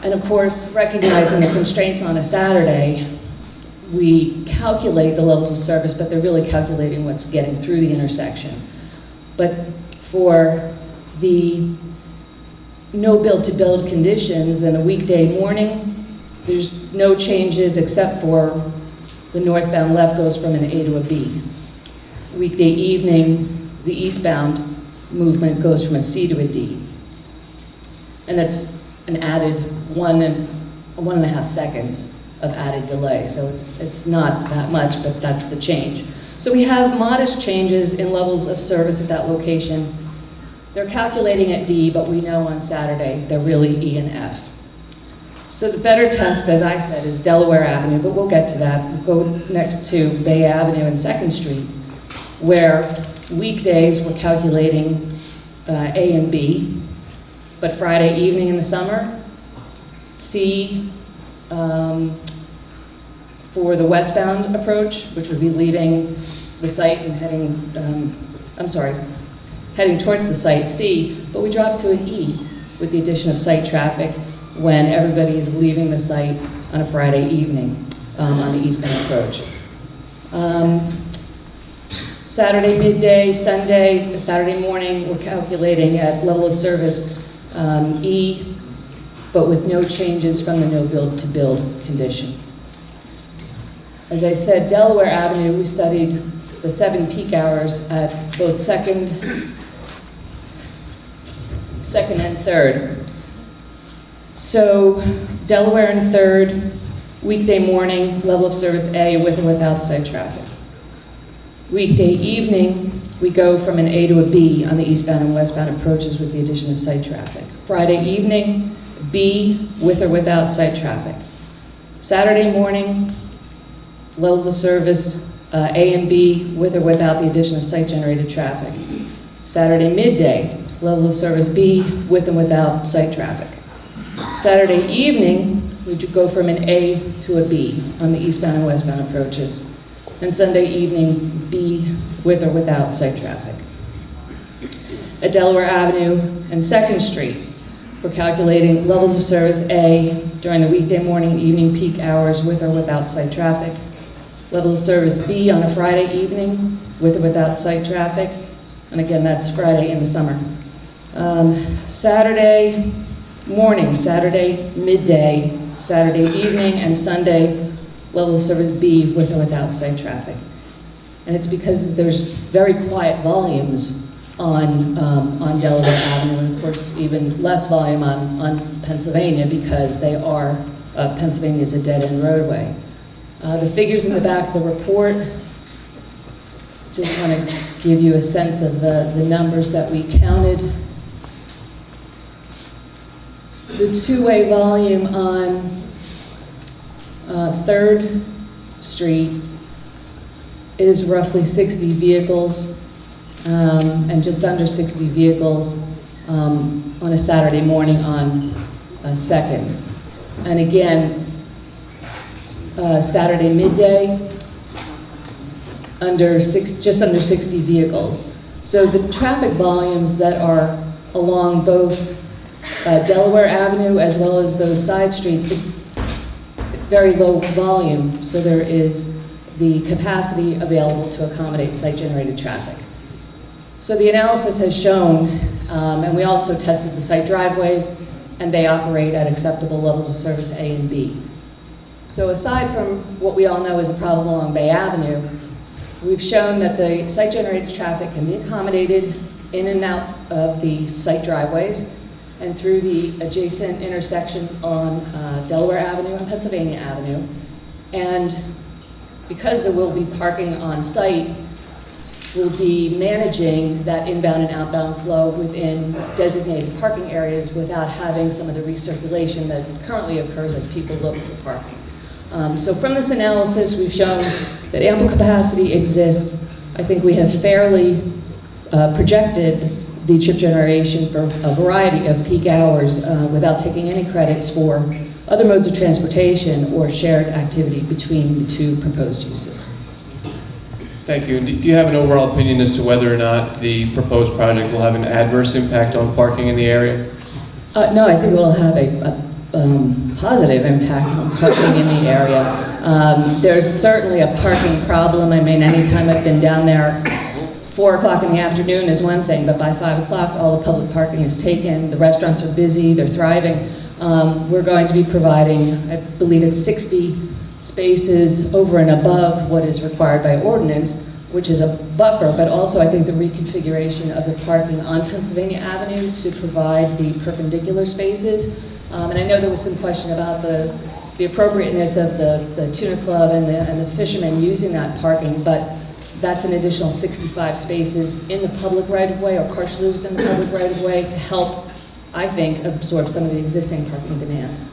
And of course, recognizing the constraints on a Saturday, we calculate the levels of service, but they're really calculating what's getting through the intersection. But for the no build to build conditions in a weekday morning, there's no changes except for the northbound left goes from an A to a B. Weekday evening, the eastbound movement goes from a C to a D. And that's an added 1.5 seconds of added delay. So it's not that much, but that's the change. So we have modest changes in levels of service at that location. They're calculating at D, but we know on Saturday they're really E and F. So the better test, as I said, is Delaware Avenue, but we'll get to that. We'll go next to Bay Avenue and 2nd Street, where weekdays we're calculating A and B, but Friday evening in the summer, C for the westbound approach, which would be leaving the site and heading towards the site, C, but we drop to an E with the addition of site traffic when everybody is leaving the site on a Friday evening on the eastbound approach. Saturday midday, Sunday, Saturday morning, we're calculating at level of service E, but with no changes from the no build to build condition. As I said, Delaware Avenue, we studied the 7 peak hours at both second and 3rd. So Delaware and 3rd, weekday morning, level of service A with or without site traffic. Weekday evening, we go from an A to a B on the eastbound and westbound approaches with the addition of site traffic. Friday evening, B with or without site traffic. Saturday morning, levels of service A and B with or without the addition of site-generated traffic. Saturday midday, level of service B with and without site traffic. Saturday evening, we go from an A to a B on the eastbound and westbound approaches. And Sunday evening, B with or without site traffic. At Delaware Avenue and 2nd Street, we're calculating levels of service A during the weekday morning and evening peak hours with or without site traffic. Level of service B on a Friday evening with or without site traffic. And again, that's Friday in the summer. Saturday morning, Saturday midday, Saturday evening, and Sunday, level of service B with or without site traffic. And it's because there's very quiet volumes on Delaware Avenue, and of course even less volume on Pennsylvania because they are, Pennsylvania is a dead-end roadway. The figures in the back of the report, just want to give you a sense of the numbers that we counted. The two-way volume on 3rd Street is roughly 60 vehicles and just under 60 vehicles on a Saturday morning on 2nd. And again, Saturday midday, just under 60 vehicles. So the traffic volumes that are along both Delaware Avenue as well as those side streets, it's very low volume. So there is the capacity available to accommodate site-generated traffic. So the analysis has shown, and we also tested the site driveways, and they operate at acceptable levels of service A and B. So aside from what we all know is a problem along Bay Avenue, we've shown that the site-generated traffic can be accommodated in and out of the site driveways and through the adjacent intersections on Delaware Avenue and Pennsylvania Avenue. And because there will be parking on site, we'll be managing that inbound and outbound flow within designated parking areas without having some of the recirculation that currently occurs as people look for parking. So from this analysis, we've shown that ample capacity exists. I think we have fairly projected the trip generation for a variety of peak hours without taking any credits for other modes of transportation or shared activity between the two proposed uses. Thank you. And do you have an overall opinion as to whether or not the proposed project will have an adverse impact on parking in the area? No, I think it will have a positive impact on parking in the area. There's certainly a parking problem. I mean, anytime I've been down there, 4 o'clock in the afternoon is one thing, but by 5 o'clock, all the public parking is taken. The restaurants are busy, they're thriving. We're going to be providing, I believe it's 60 spaces over and above what is required by ordinance, which is a buffer, but also I think the reconfiguration of the parking on Pennsylvania Avenue to provide the perpendicular spaces. And I know there was some question about the appropriateness of the tuna club and the fishermen using that parking, but that's an additional 65 spaces in the public right-of-way or partially within the public right-of-way to help, I think, absorb some of the existing parking demand.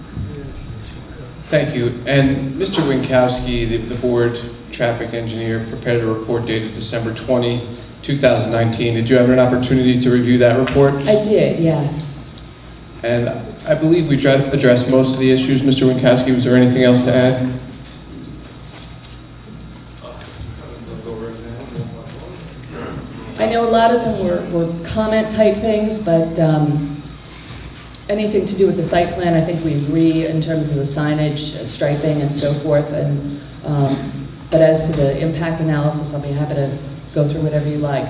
Thank you. And Mr. Winkowski, the board traffic engineer, prepared a report dated December 20, 2019. Did you have an opportunity to review that report? I did, yes. And I believe we addressed most of the issues. Mr. Winkowski, was there anything else to add? I know a lot of them were comment type things, but anything to do with the site plan, I think we agree in terms of the signage, striping, and so forth. And but as to the impact analysis, I'll be happy to go through whatever you like.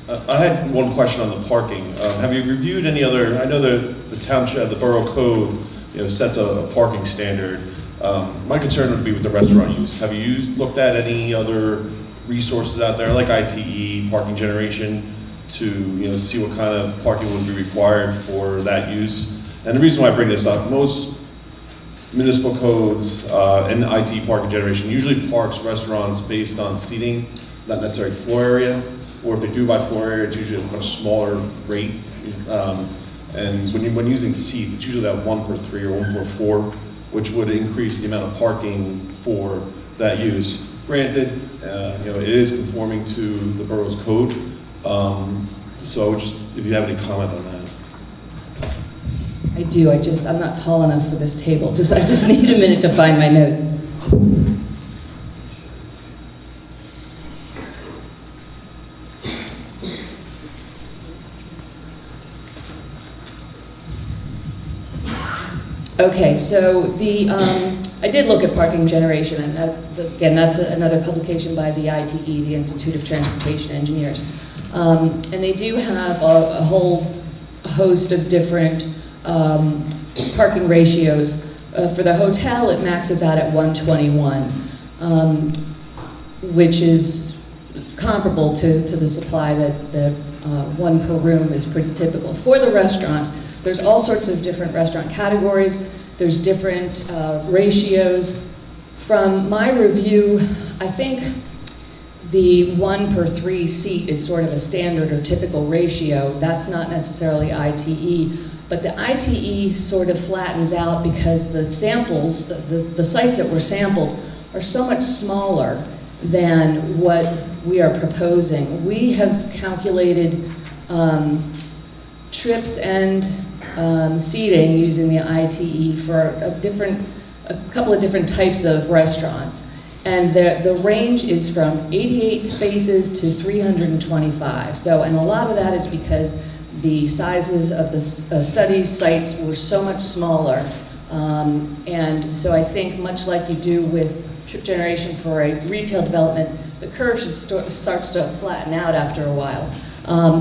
I had one question on the parking. Have you reviewed any other, I know the township, the borough code, sets a parking standard. My concern would be with the restaurant use. Have you looked at any other resources out there like ITE, parking generation, to see what kind of parking would be required for that use? And the reason why I bring this up, most municipal codes and IT parking generation usually parks restaurants based on seating, not necessarily floor area, or if they do by floor area, it's usually a much smaller rate. And when using seats, it's usually that 1 per 3 or 1 per 4, which would increase the amount of parking for that use. Granted, it is conforming to the borough's code. So just, if you have any comment on that. I do, I'm not tall enough for this table. I just need a minute to find my notes. Okay, so I did look at parking generation, and again, that's another publication by the ITE, the Institute of Transportation Engineers. And they do have a whole host of different parking ratios. For the hotel, it maxes out at 121, which is comparable to the supply that 1 per room is pretty typical. For the restaurant, there's all sorts of different restaurant categories. There's different ratios. From my review, I think the 1 per 3 seat is sort of a standard or typical ratio. That's not necessarily ITE, but the ITE sort of flattens out because the samples, the sites that were sampled are so much smaller than what we are proposing. We have calculated trips and seating using the ITE for a couple of different types of restaurants. And the range is from 88 spaces to 325. So, and a lot of that is because the sizes of the study sites were so much smaller And so I think much like you do with trip generation for a retail development, the curve should start to flatten out after a while.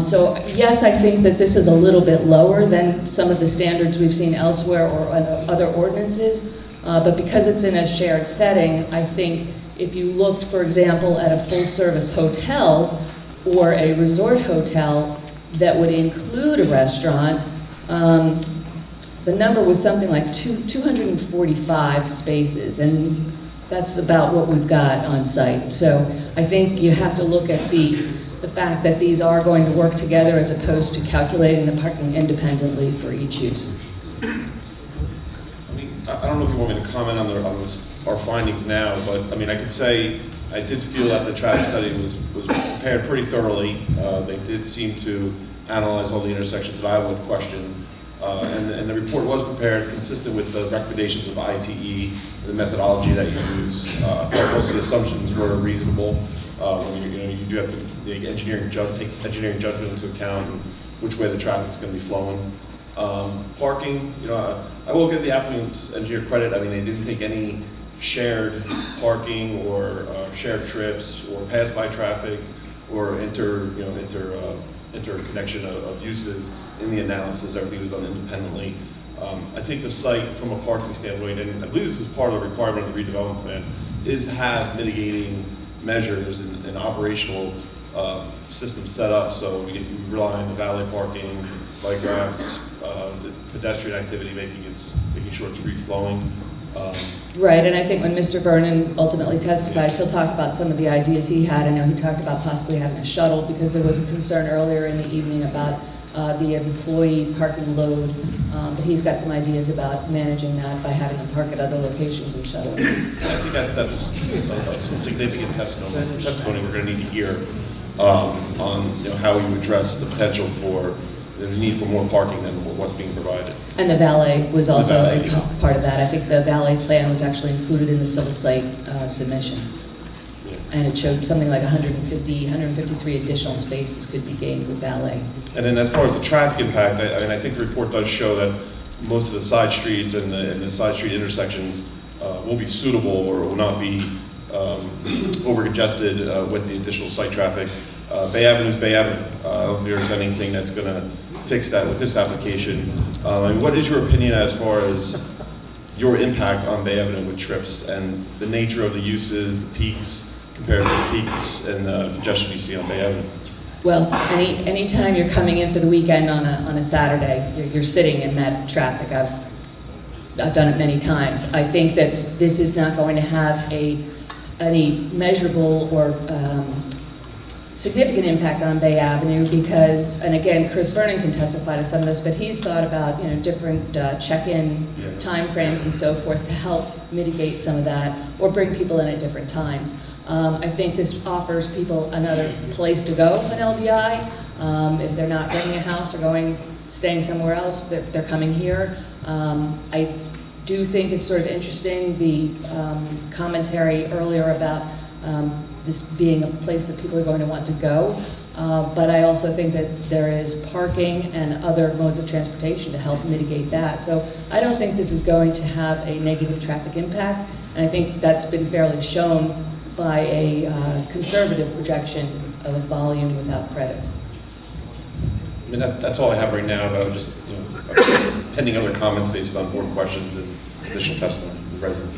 So yes, I think that this is a little bit lower than some of the standards we've seen elsewhere or other ordinances, but because it's in a shared setting, I think if you looked, for example, at a full-service hotel or a resort hotel that would include a restaurant, the number was something like 245 spaces, and that's about what we've got on site. So I think you have to look at the fact that these are going to work together as opposed to calculating the parking independently for each use. I mean, I don't know if you want me to comment on our findings now, but I mean, I could say I did feel that the traffic study was prepared pretty thoroughly. They did seem to analyze all the intersections that I would question. And the report was prepared consistent with the recommendations of ITE, the methodology that you use. Most of the assumptions were reasonable. When you do have to take engineering judgment into account and which way the traffic is going to be flowing. Parking, I will give the applicant's engineer credit. I mean, they didn't take any shared parking or shared trips or pass-by traffic or interconnection of uses in the analysis. Everything was done independently. I think the site, from a parking standpoint, and I believe this is part of the requirement of the redevelopment plan, is to have mitigating measures and operational systems set up so we rely on the valet parking, bike racks, the pedestrian activity, making sure it's free flowing. Right, and I think when Mr. Vernon ultimately testifies, he'll talk about some of the ideas he had. I know he talked about possibly having a shuttle because there was a concern earlier in the evening about the employee parking load, but he's got some ideas about managing that by having them park at other locations and shuttle. I think that's a significant testimony we're going to need to hear on how you address the potential for the need for more parking than what's being provided. And the valet was also a part of that. I think the valet plan was actually included in the civil site submission. Yeah. And it showed something like 153 additional spaces could be gained with valet. And then as far as the traffic impact, I think the report does show that most of the side streets and the side street intersections will be suitable or will not be over congested with the additional site traffic. Bay Avenue is Bay Avenue. I don't think there's anything that's going to fix that with this application. What is your opinion as far as your impact on Bay Avenue with trips and the nature of the uses, the peaks, compared to the peaks and the congestion you see on Bay Avenue? Well, anytime you're coming in for the weekend on a Saturday, you're sitting in that traffic. I've done it many times. I think that this is not going to have any measurable or significant impact on Bay Avenue because, and again, Chris Vernon can testify to some of this, but he's thought about different check-in timeframes and so forth to help mitigate some of that or bring people in at different times. I think this offers people another place to go in LBI. If they're not renting a house or staying somewhere else, they're coming here. I do think it's sort of interesting, the commentary earlier about this being a place that people are going to want to go. But I also think that there is parking and other modes of transportation to help mitigate that. So I don't think this is going to have a negative traffic impact. And I think that's been fairly shown by a conservative projection of volume without credits. I mean, that's all I have right now, but I'm just pending other comments based on board questions and additional testimony from the residents.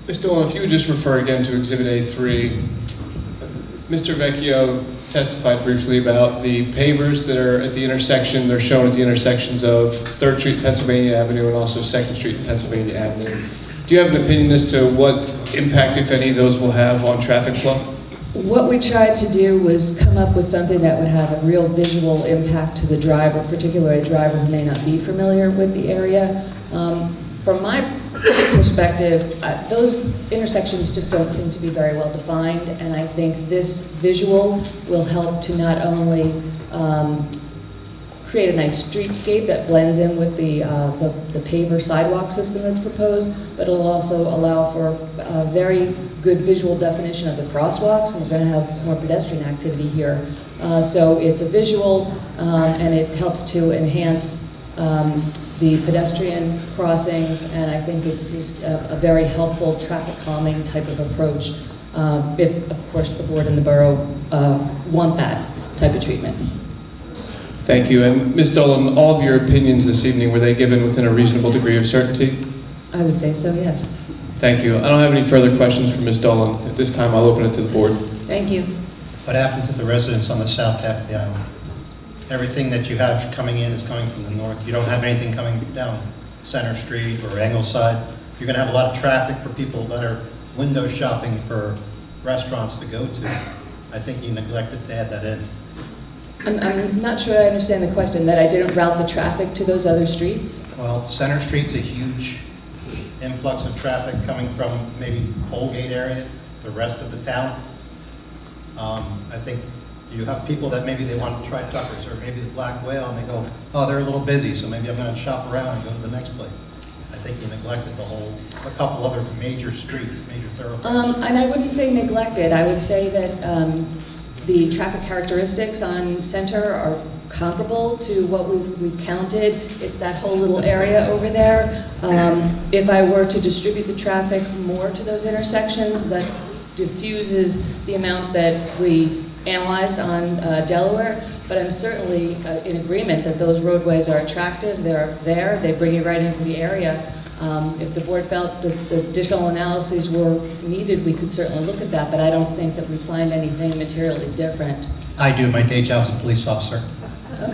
Mr. Dillon, if you would just refer again to Exhibit A3. Mr. Vecchio testified briefly about the pavers that are at the intersection. They're shown at the intersections of 3rd Street and Pennsylvania Avenue and also 2nd Street and Pennsylvania Avenue. Do you have an opinion as to what impact, if any, those will have on traffic flow? What we tried to do was come up with something that would have a real visual impact to the driver, particularly a driver who may not be familiar with the area. From my perspective, those intersections just don't seem to be very well defined, and I think this visual will help to not only create a nice streetscape that blends in with the paver sidewalk system that's proposed, but it'll also allow for a very good visual definition of the crosswalks, and we're going to have more pedestrian activity here. So it's a visual, and it helps to enhance the pedestrian crossings, and I think it's just a very helpful traffic calming type of approach, if, of course, the board and the borough want that type of treatment. Thank you. And Ms. Dolan, all of your opinions this evening, were they given within a reasonable degree of certainty? I would say so, yes. Thank you. I don't have any further questions for Ms. Dolan. At this time, I'll open it to the board. Thank you. What happened to the residents on the south half of the island? Everything that you have coming in is coming from the north. You don't have anything coming down Center Street or Ingleside. You're going to have a lot of traffic for people that are window shopping for restaurants to go to. I think you neglected to add that in. I'm not sure I understand the question, that I didn't route the traffic to those other streets? Well, Center Street's a huge influx of traffic coming from maybe Holgate area, the rest of the town. I think you have people that maybe they want to try Tuckers or maybe the Black Whale, and they go, oh, they're a little busy, so maybe I'm going to shop around and go to the next place. I think you neglected a couple other major streets, major thoroughfares. And I wouldn't say neglected. I would say that the traffic characteristics on Center are comparable to what we've counted. It's that whole little area over there. If I were to distribute the traffic more to those intersections, that diffuses the amount that we analyzed on Delaware, but I'm certainly in agreement that those roadways are attractive. They're there. They bring you right into the area. If the board felt that the additional analyses were needed, we could certainly look at that, but I don't think that we find anything materially different. I do. My day job's a police officer. I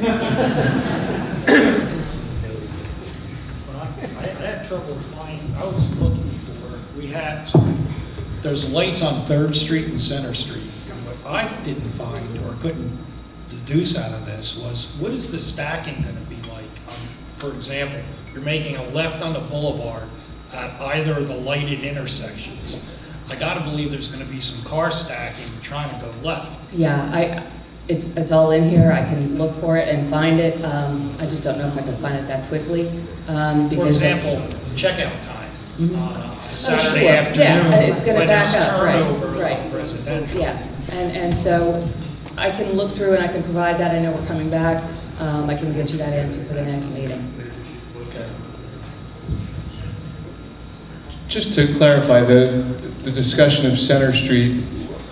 had trouble finding, I was looking for, there's lights on 3rd Street and Center Street. And what I didn't find or couldn't deduce out of this was, what is the stacking going to be like? For example, you're making a left on the boulevard at either of the lighted intersections. I got to believe there's going to be some car stacking trying to go left. Yeah, it's all in here. I can look for it and find it. I just don't know if I can find it that quickly. For example, checkout time. Saturday sure. afternoon. Yeah, it's going to back up, turnover right? of residential. Yeah, and so I can look through and I can provide that. I know we're coming back. I can get you that answer for the next meeting. Just to clarify, the discussion of Center Street,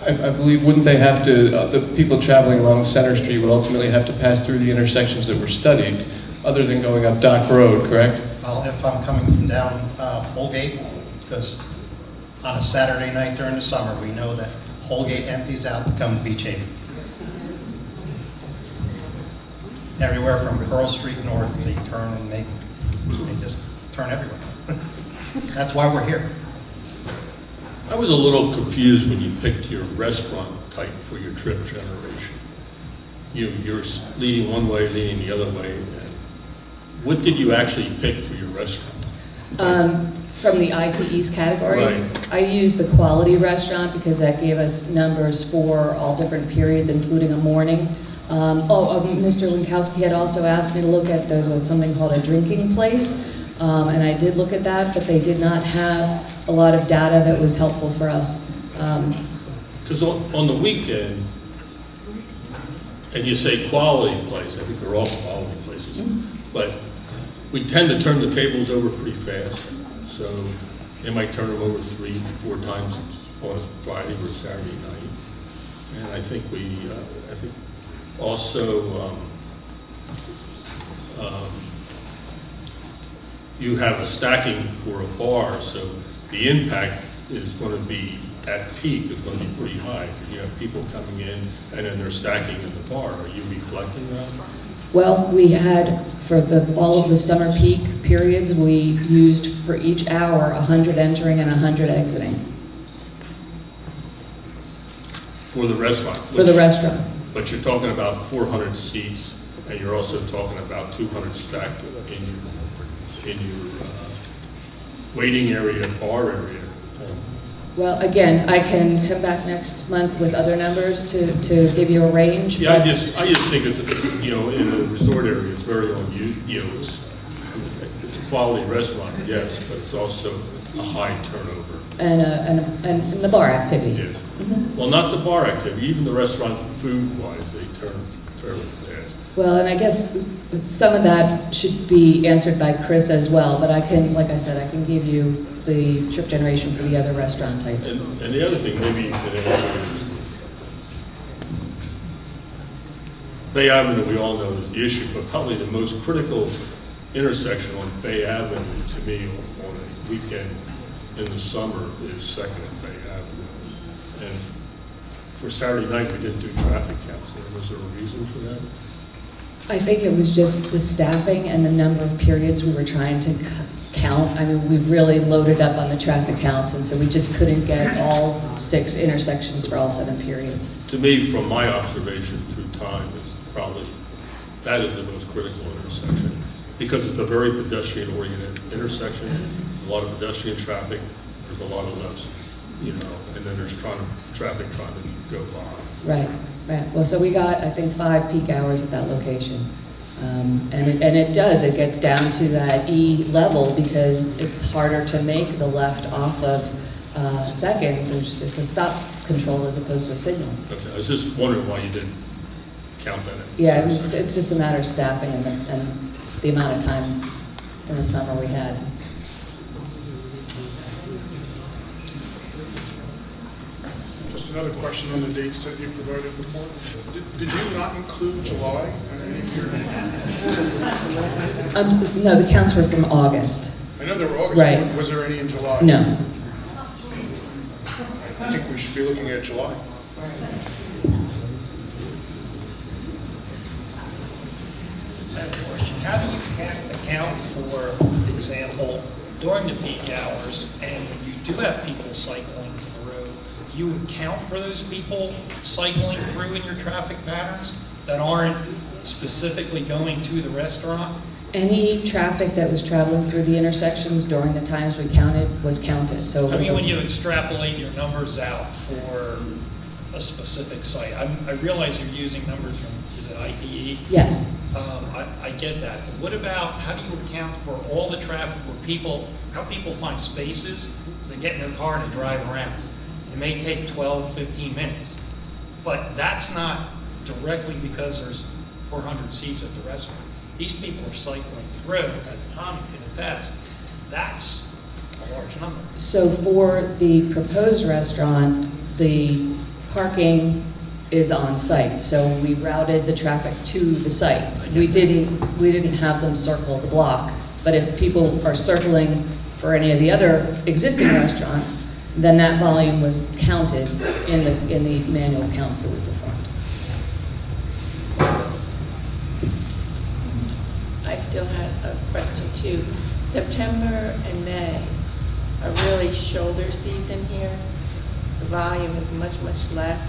I believe, wouldn't they have to, the people traveling along Center Street would ultimately have to pass through the intersections that were studied, other than going up Dock Road, correct? Well, if I'm coming from down Holgate, because on a Saturday night during the summer, we know that Holgate empties out to come to Beach Haven. Everywhere from Pearl Street north, they turn and they just turn everywhere. That's why we're here. I was a little confused when you picked your restaurant type for your trip generation. You're leading one way, leading the other way. What did you actually pick for your restaurant? From the ITE's categories, Right. I used the quality restaurant because that gave us numbers for all different periods, including a morning. Mr. Winkowski had also asked me to look at, there's something called a drinking place, and I did look at that, but they did not have a lot of data that was helpful for us. Because on the weekend, and you say quality place, I think they're all quality places, but we tend to turn the tables over pretty fast, so they might turn them over 3-4 times on a Friday or Saturday night. And I think also you have a stacking for a bar, so the impact is going to be at peak, it's going to be pretty high. You have people coming in and then they're stacking in the bar. Are you reflecting that? Well, we had, for all of the summer peak periods, we used for each hour 100 entering and 100 exiting. For the restaurant? For the restaurant. But you're talking about 400 seats, and you're also talking about 200 stacked in your waiting area, bar area. Well, again, I can come back next month with other numbers to give you a range. Yeah, but I just think it's, in a resort area, it's very unusual. It's a quality restaurant, yes, but it's also a high turnover. And the bar activity. Yes. Well, not the bar activity, even the restaurant food-wise, they turn fairly fast. Well, and I guess some of that should be answered by Chris as well, but I can, like I said, I can give you the trip generation for the other restaurant types. And the other thing, maybe you could answer is, Bay Avenue, we all know is the issue, but probably the most critical intersection on Bay Avenue, to me, on a weekend in the summer, is Second and Bay Avenue. And for Saturday night, we didn't do traffic counts. Was there a reason for that? I think it was just the staffing and the number of periods we were trying to count. I mean, we really loaded up on the traffic counts, and so we just couldn't get all 6 intersections for all 7 periods. To me, from my observation through time, is probably that is the most critical intersection, because it's a very pedestrian-oriented intersection, a lot of pedestrian traffic, there's a lot of lefts, you know, and then there's traffic trying to go by. Right, right. Well, so we got, I think, 5 peak hours at that location. And it gets down to that E level because it's harder to make the left off of Second. It's a stop control as opposed to a signal. Okay, I was just wondering why you didn't count that in. Yeah, it's just a matter of staffing and the amount of time in the summer we had. Just another question on the dates that you provided before. Did you not include July in any of your? No, the counts were from August. I know they were August. Right. Was there any in July? No. I think we should be looking at July. I have a question. How do you account for example, during the peak hours, and when you do have people cycling through, you account for those people cycling through in your traffic patterns that aren't specifically going to the restaurant? Any traffic that was traveling through the intersections during the times we counted was counted. So it I was mean, when you extrapolate your numbers out for a specific site, I realize you're using numbers from, is it IPE? Yes. I get that. But what about, how do you account for all the traffic where how people find spaces, they get in their car and they drive around? It may take 12, 15 minutes, but that's not directly because there's 400 seats at the restaurant. These people are cycling through, as Tom can attest. That's a large number. So for the proposed restaurant, the parking is on site. So we routed the traffic to the site. We didn't have them circle the block. But if people are circling for any of the other existing restaurants, then that volume was counted in the manual counts that we performed. I still had a question too. September and May are really shoulder season here. The volume is much, much less.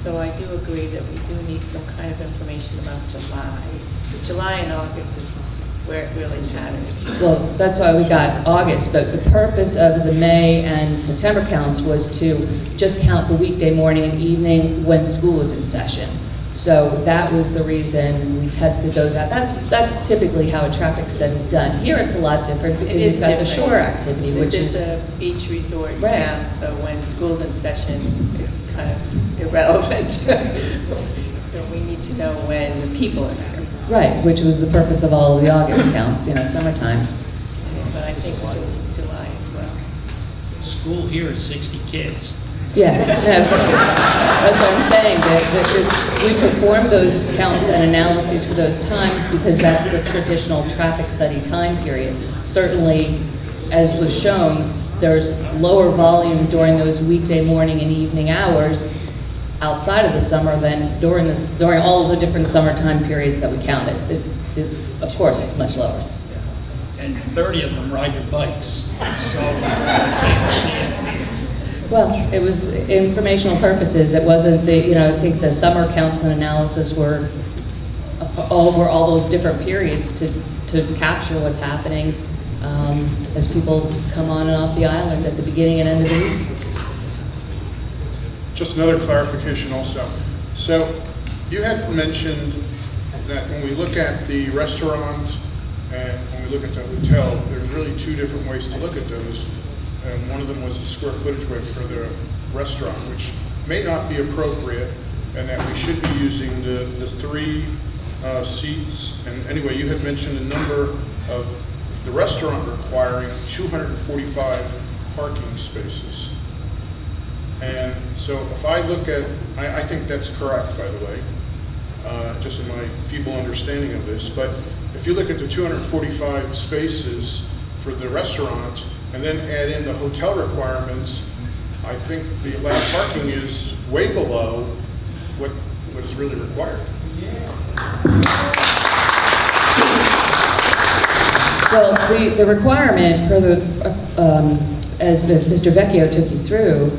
So I do agree that we do need some kind of information about July. Because July and August is where it really matters. Well, that's why we got August, but the purpose of the May and September counts was to just count the weekday morning and evening when school was in session. So that was the reason we tested those out. That's typically how a traffic study is done. Here it's a lot different because you've got the shore activity, which is a beach resort right. town, so when school's in session, it's kind of irrelevant. So we need to know when the people are there. Right, which was the purpose of all of the August counts, summertime. But I think July as well. School here is 60 kids. Yeah, that's what I'm saying. That we performed those counts and analyses for those times because that's the traditional traffic study time period. Certainly, as was shown, there's lower volume during those weekday morning and evening hours outside of the summer than during all of the different summertime periods that we counted. Of course, it's much lower. And 30 of them ride their bikes. Well, it was informational purposes. It wasn't I think the summer counts and analysis were over all those different periods to capture what's happening as people come on and off the island at the beginning and end of the week. Just another clarification also. So you had mentioned that when we look at the restaurant and when we look at the hotel, there's really 2 different ways to look at those. And one of them was the square footage rate for the restaurant, which may not be appropriate, and that we should be using the 3 seats, and anyway, you had mentioned a number of the restaurant requiring 245 parking spaces. And so if I look at, I think that's correct, by the way, just in my feeble understanding of this, but if you look at the 245 spaces for the restaurant and then add in the hotel requirements, I think the allowed parking is way below what is really required. Well, the requirement, per the, as Mr. Vecchio took you through,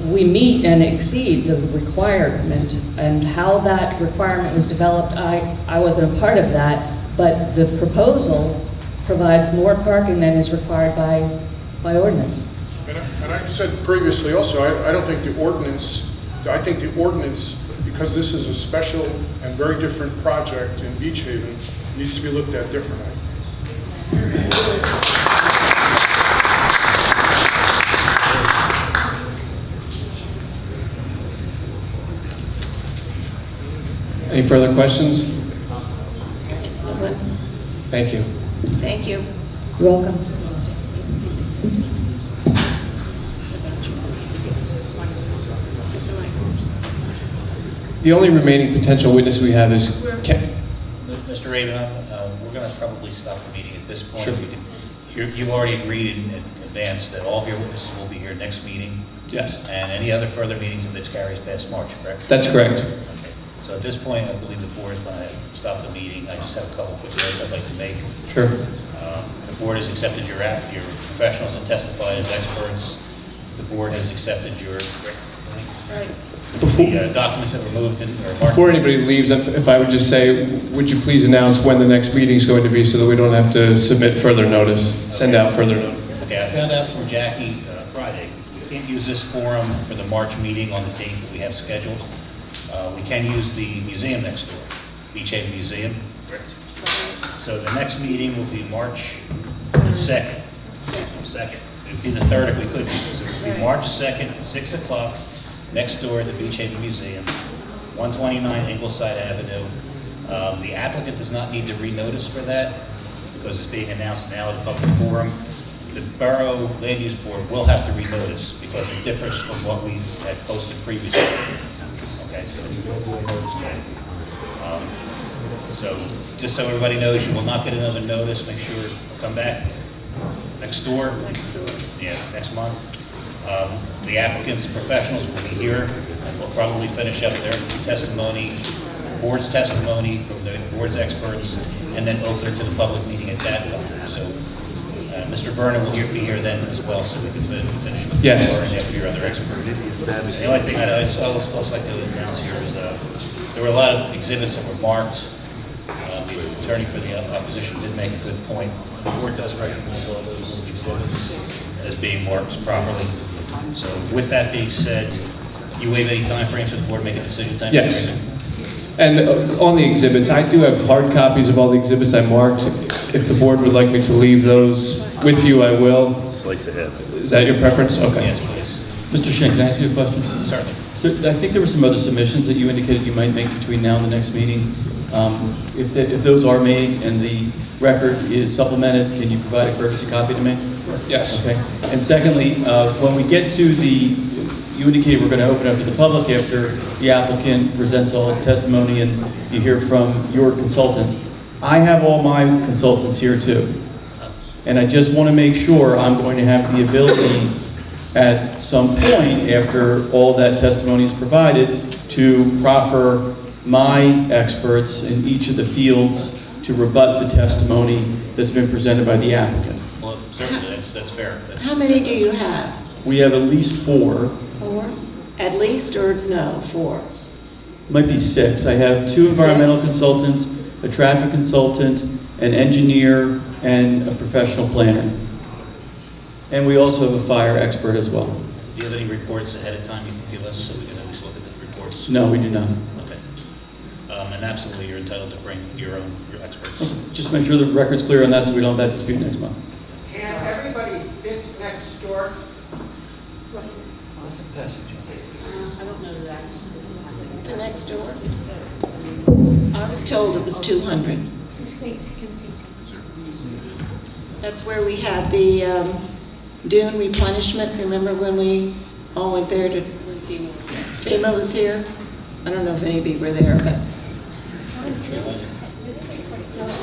we meet and exceed the requirement, and how that requirement was developed, I wasn't a part of that, but the proposal provides more parking than is required by ordinance. And I said previously also, I don't think the ordinance, I think the ordinance, because this is a special and very different project in Beach Haven, needs to be looked at differently. Any further questions? Thank you. Thank you. You're welcome. The only remaining potential witness we have is Mr. Raven, we're going to probably stop the meeting at this point. Sure. You've already agreed in advance that all of your witnesses will be here next meeting. Yes. And any other further meetings if this carries past March, correct? That's correct. Okay. So at this point, I believe the board is going to stop the meeting. I just have a couple quick notes I'd like to make. Sure. The board has accepted your professionals and testified as experts. The board has accepted your Right. the documents that were moved in, or marked. Before anybody leaves, if I would just say, would you please announce when the next meeting is going to be so that we don't have to submit further notice, send out further notice? Okay, I found out from Jackie Friday, we can't use this forum for the March meeting on the date that we have scheduled. We can use the museum next door, Beach Haven Museum. So the next meeting will be March 2nd. Second. It would be the 3rd if we could. So it would be March 2nd at 6 o'clock, next door at the Beach Haven Museum, 129 Ingleside Avenue. The applicant does not need to renotice for that because it's being announced now at a public forum. The Borough Land Use Board will have to renotice because it differs from what we had posted previously. Okay, so just so everybody knows, you will not get another notice. Make sure to come back next door. Yeah, next month. The applicants, professionals will be here, and we'll probably finish up their testimony, board's testimony from the board's experts, and then open it to the public meeting at that time. So Mr. Vernon will be here then as well, so we can finish. Yes. After your other experts. The only thing I'd also like to announce here is there were a lot of exhibits that were marked. The attorney for the opposition did make a good point. The board does recognize all those exhibits as being marked properly. So with that being said, you waive any time frames for the board to make a decision? Yes. And on the exhibits, I do have hard copies of all the exhibits I marked. If the board would like me to leave those with you, I will. Slice ahead. Is that your preference? Okay. Yes, please. Mr. Shen, can I ask you a question? Certainly. So I think there were some other submissions that you indicated you might make between now and the next meeting. If those are made and the record is supplemented, can you provide a courtesy copy to me? Yes. Okay. And secondly, when we get to you indicated we're going to open up to the public after the applicant presents all his testimony and you hear from your consultants. I have all my consultants here too. And I just want to make sure I'm going to have the ability at some point after all that testimony is provided to proffer my experts in each of the fields to rebut the testimony that's been presented by the applicant. Well, certainly, that's fair. How many do you have? We have at least 4. 4? At least, or no, 4? Might be 6. I have 2 environmental consultants, a traffic consultant, an engineer, and a professional planner. And we also have a fire expert as well. Do you have any reports ahead of time you can give us so we can at least look at the reports? No, we do not. Okay. And absolutely, you're entitled to bring your experts. Just make sure the record's clear on that so we don't have that dispute next month. Can everybody fit next door? I don't know that. The next door? I was told it was 200. That's where we had the dune replenishment. Remember when we all went there to, FEMA was here? I don't know if any of you were there, but.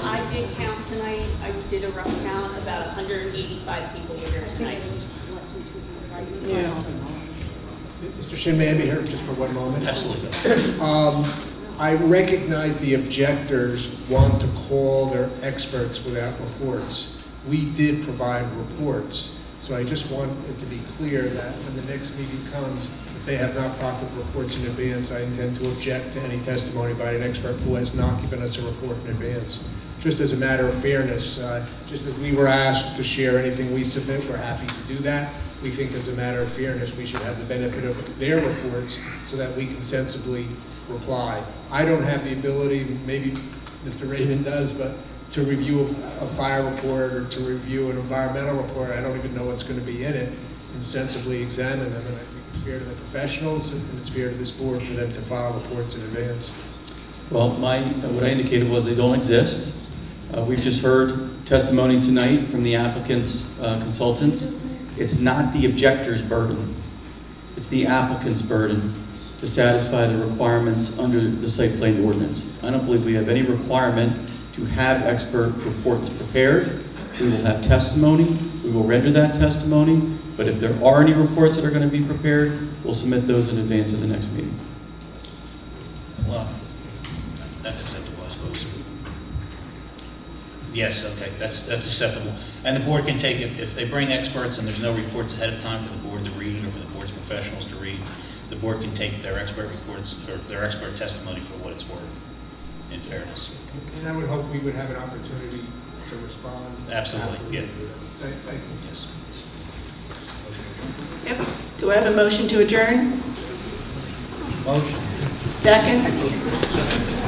I did count tonight, I did a rough count, about 185 people were here tonight. Yeah. Mr. Shin, may I be heard just for one moment? Absolutely. I recognize the objectors want to call their experts without reports. We did provide reports, so I just want it to be clear that when the next meeting comes, if they have not proffered reports in advance, I intend to object to any testimony by an expert who has not given us a report in advance. Just as a matter of fairness, just as we were asked to share anything we submit, we're happy to do that. We think as a matter of fairness, we should have the benefit of their reports so that we can sensibly reply. I don't have the ability, maybe Mr. Raven does, but to review a fire report or to review an environmental report, I don't even know what's going to be in it, and sensibly examine them. And I think it's fair to the professionals and it's fair to this board for them to file reports in advance. Well, what I indicated was they don't exist. We've just heard testimony tonight from the applicant's consultants. It's not the objector's burden. It's the applicant's burden to satisfy the requirements under the site plan ordinance. I don't believe we have any requirement to have expert reports prepared. We will have testimony. We will render that testimony. But if there are any reports that are going to be prepared, we'll submit those in advance of the next meeting. Well, that's acceptable, I suppose. Yes, okay, that's acceptable. And the board can take it, if they bring experts and there's no reports ahead of time for the board to read or for the board's professionals to read, the board can take their expert reports or their expert testimony for what it's worth, in fairness. And I would hope we would have an opportunity to respond. Absolutely, yeah. Thank you. Yes. Yep. Do I have a motion to adjourn? Motion. Second?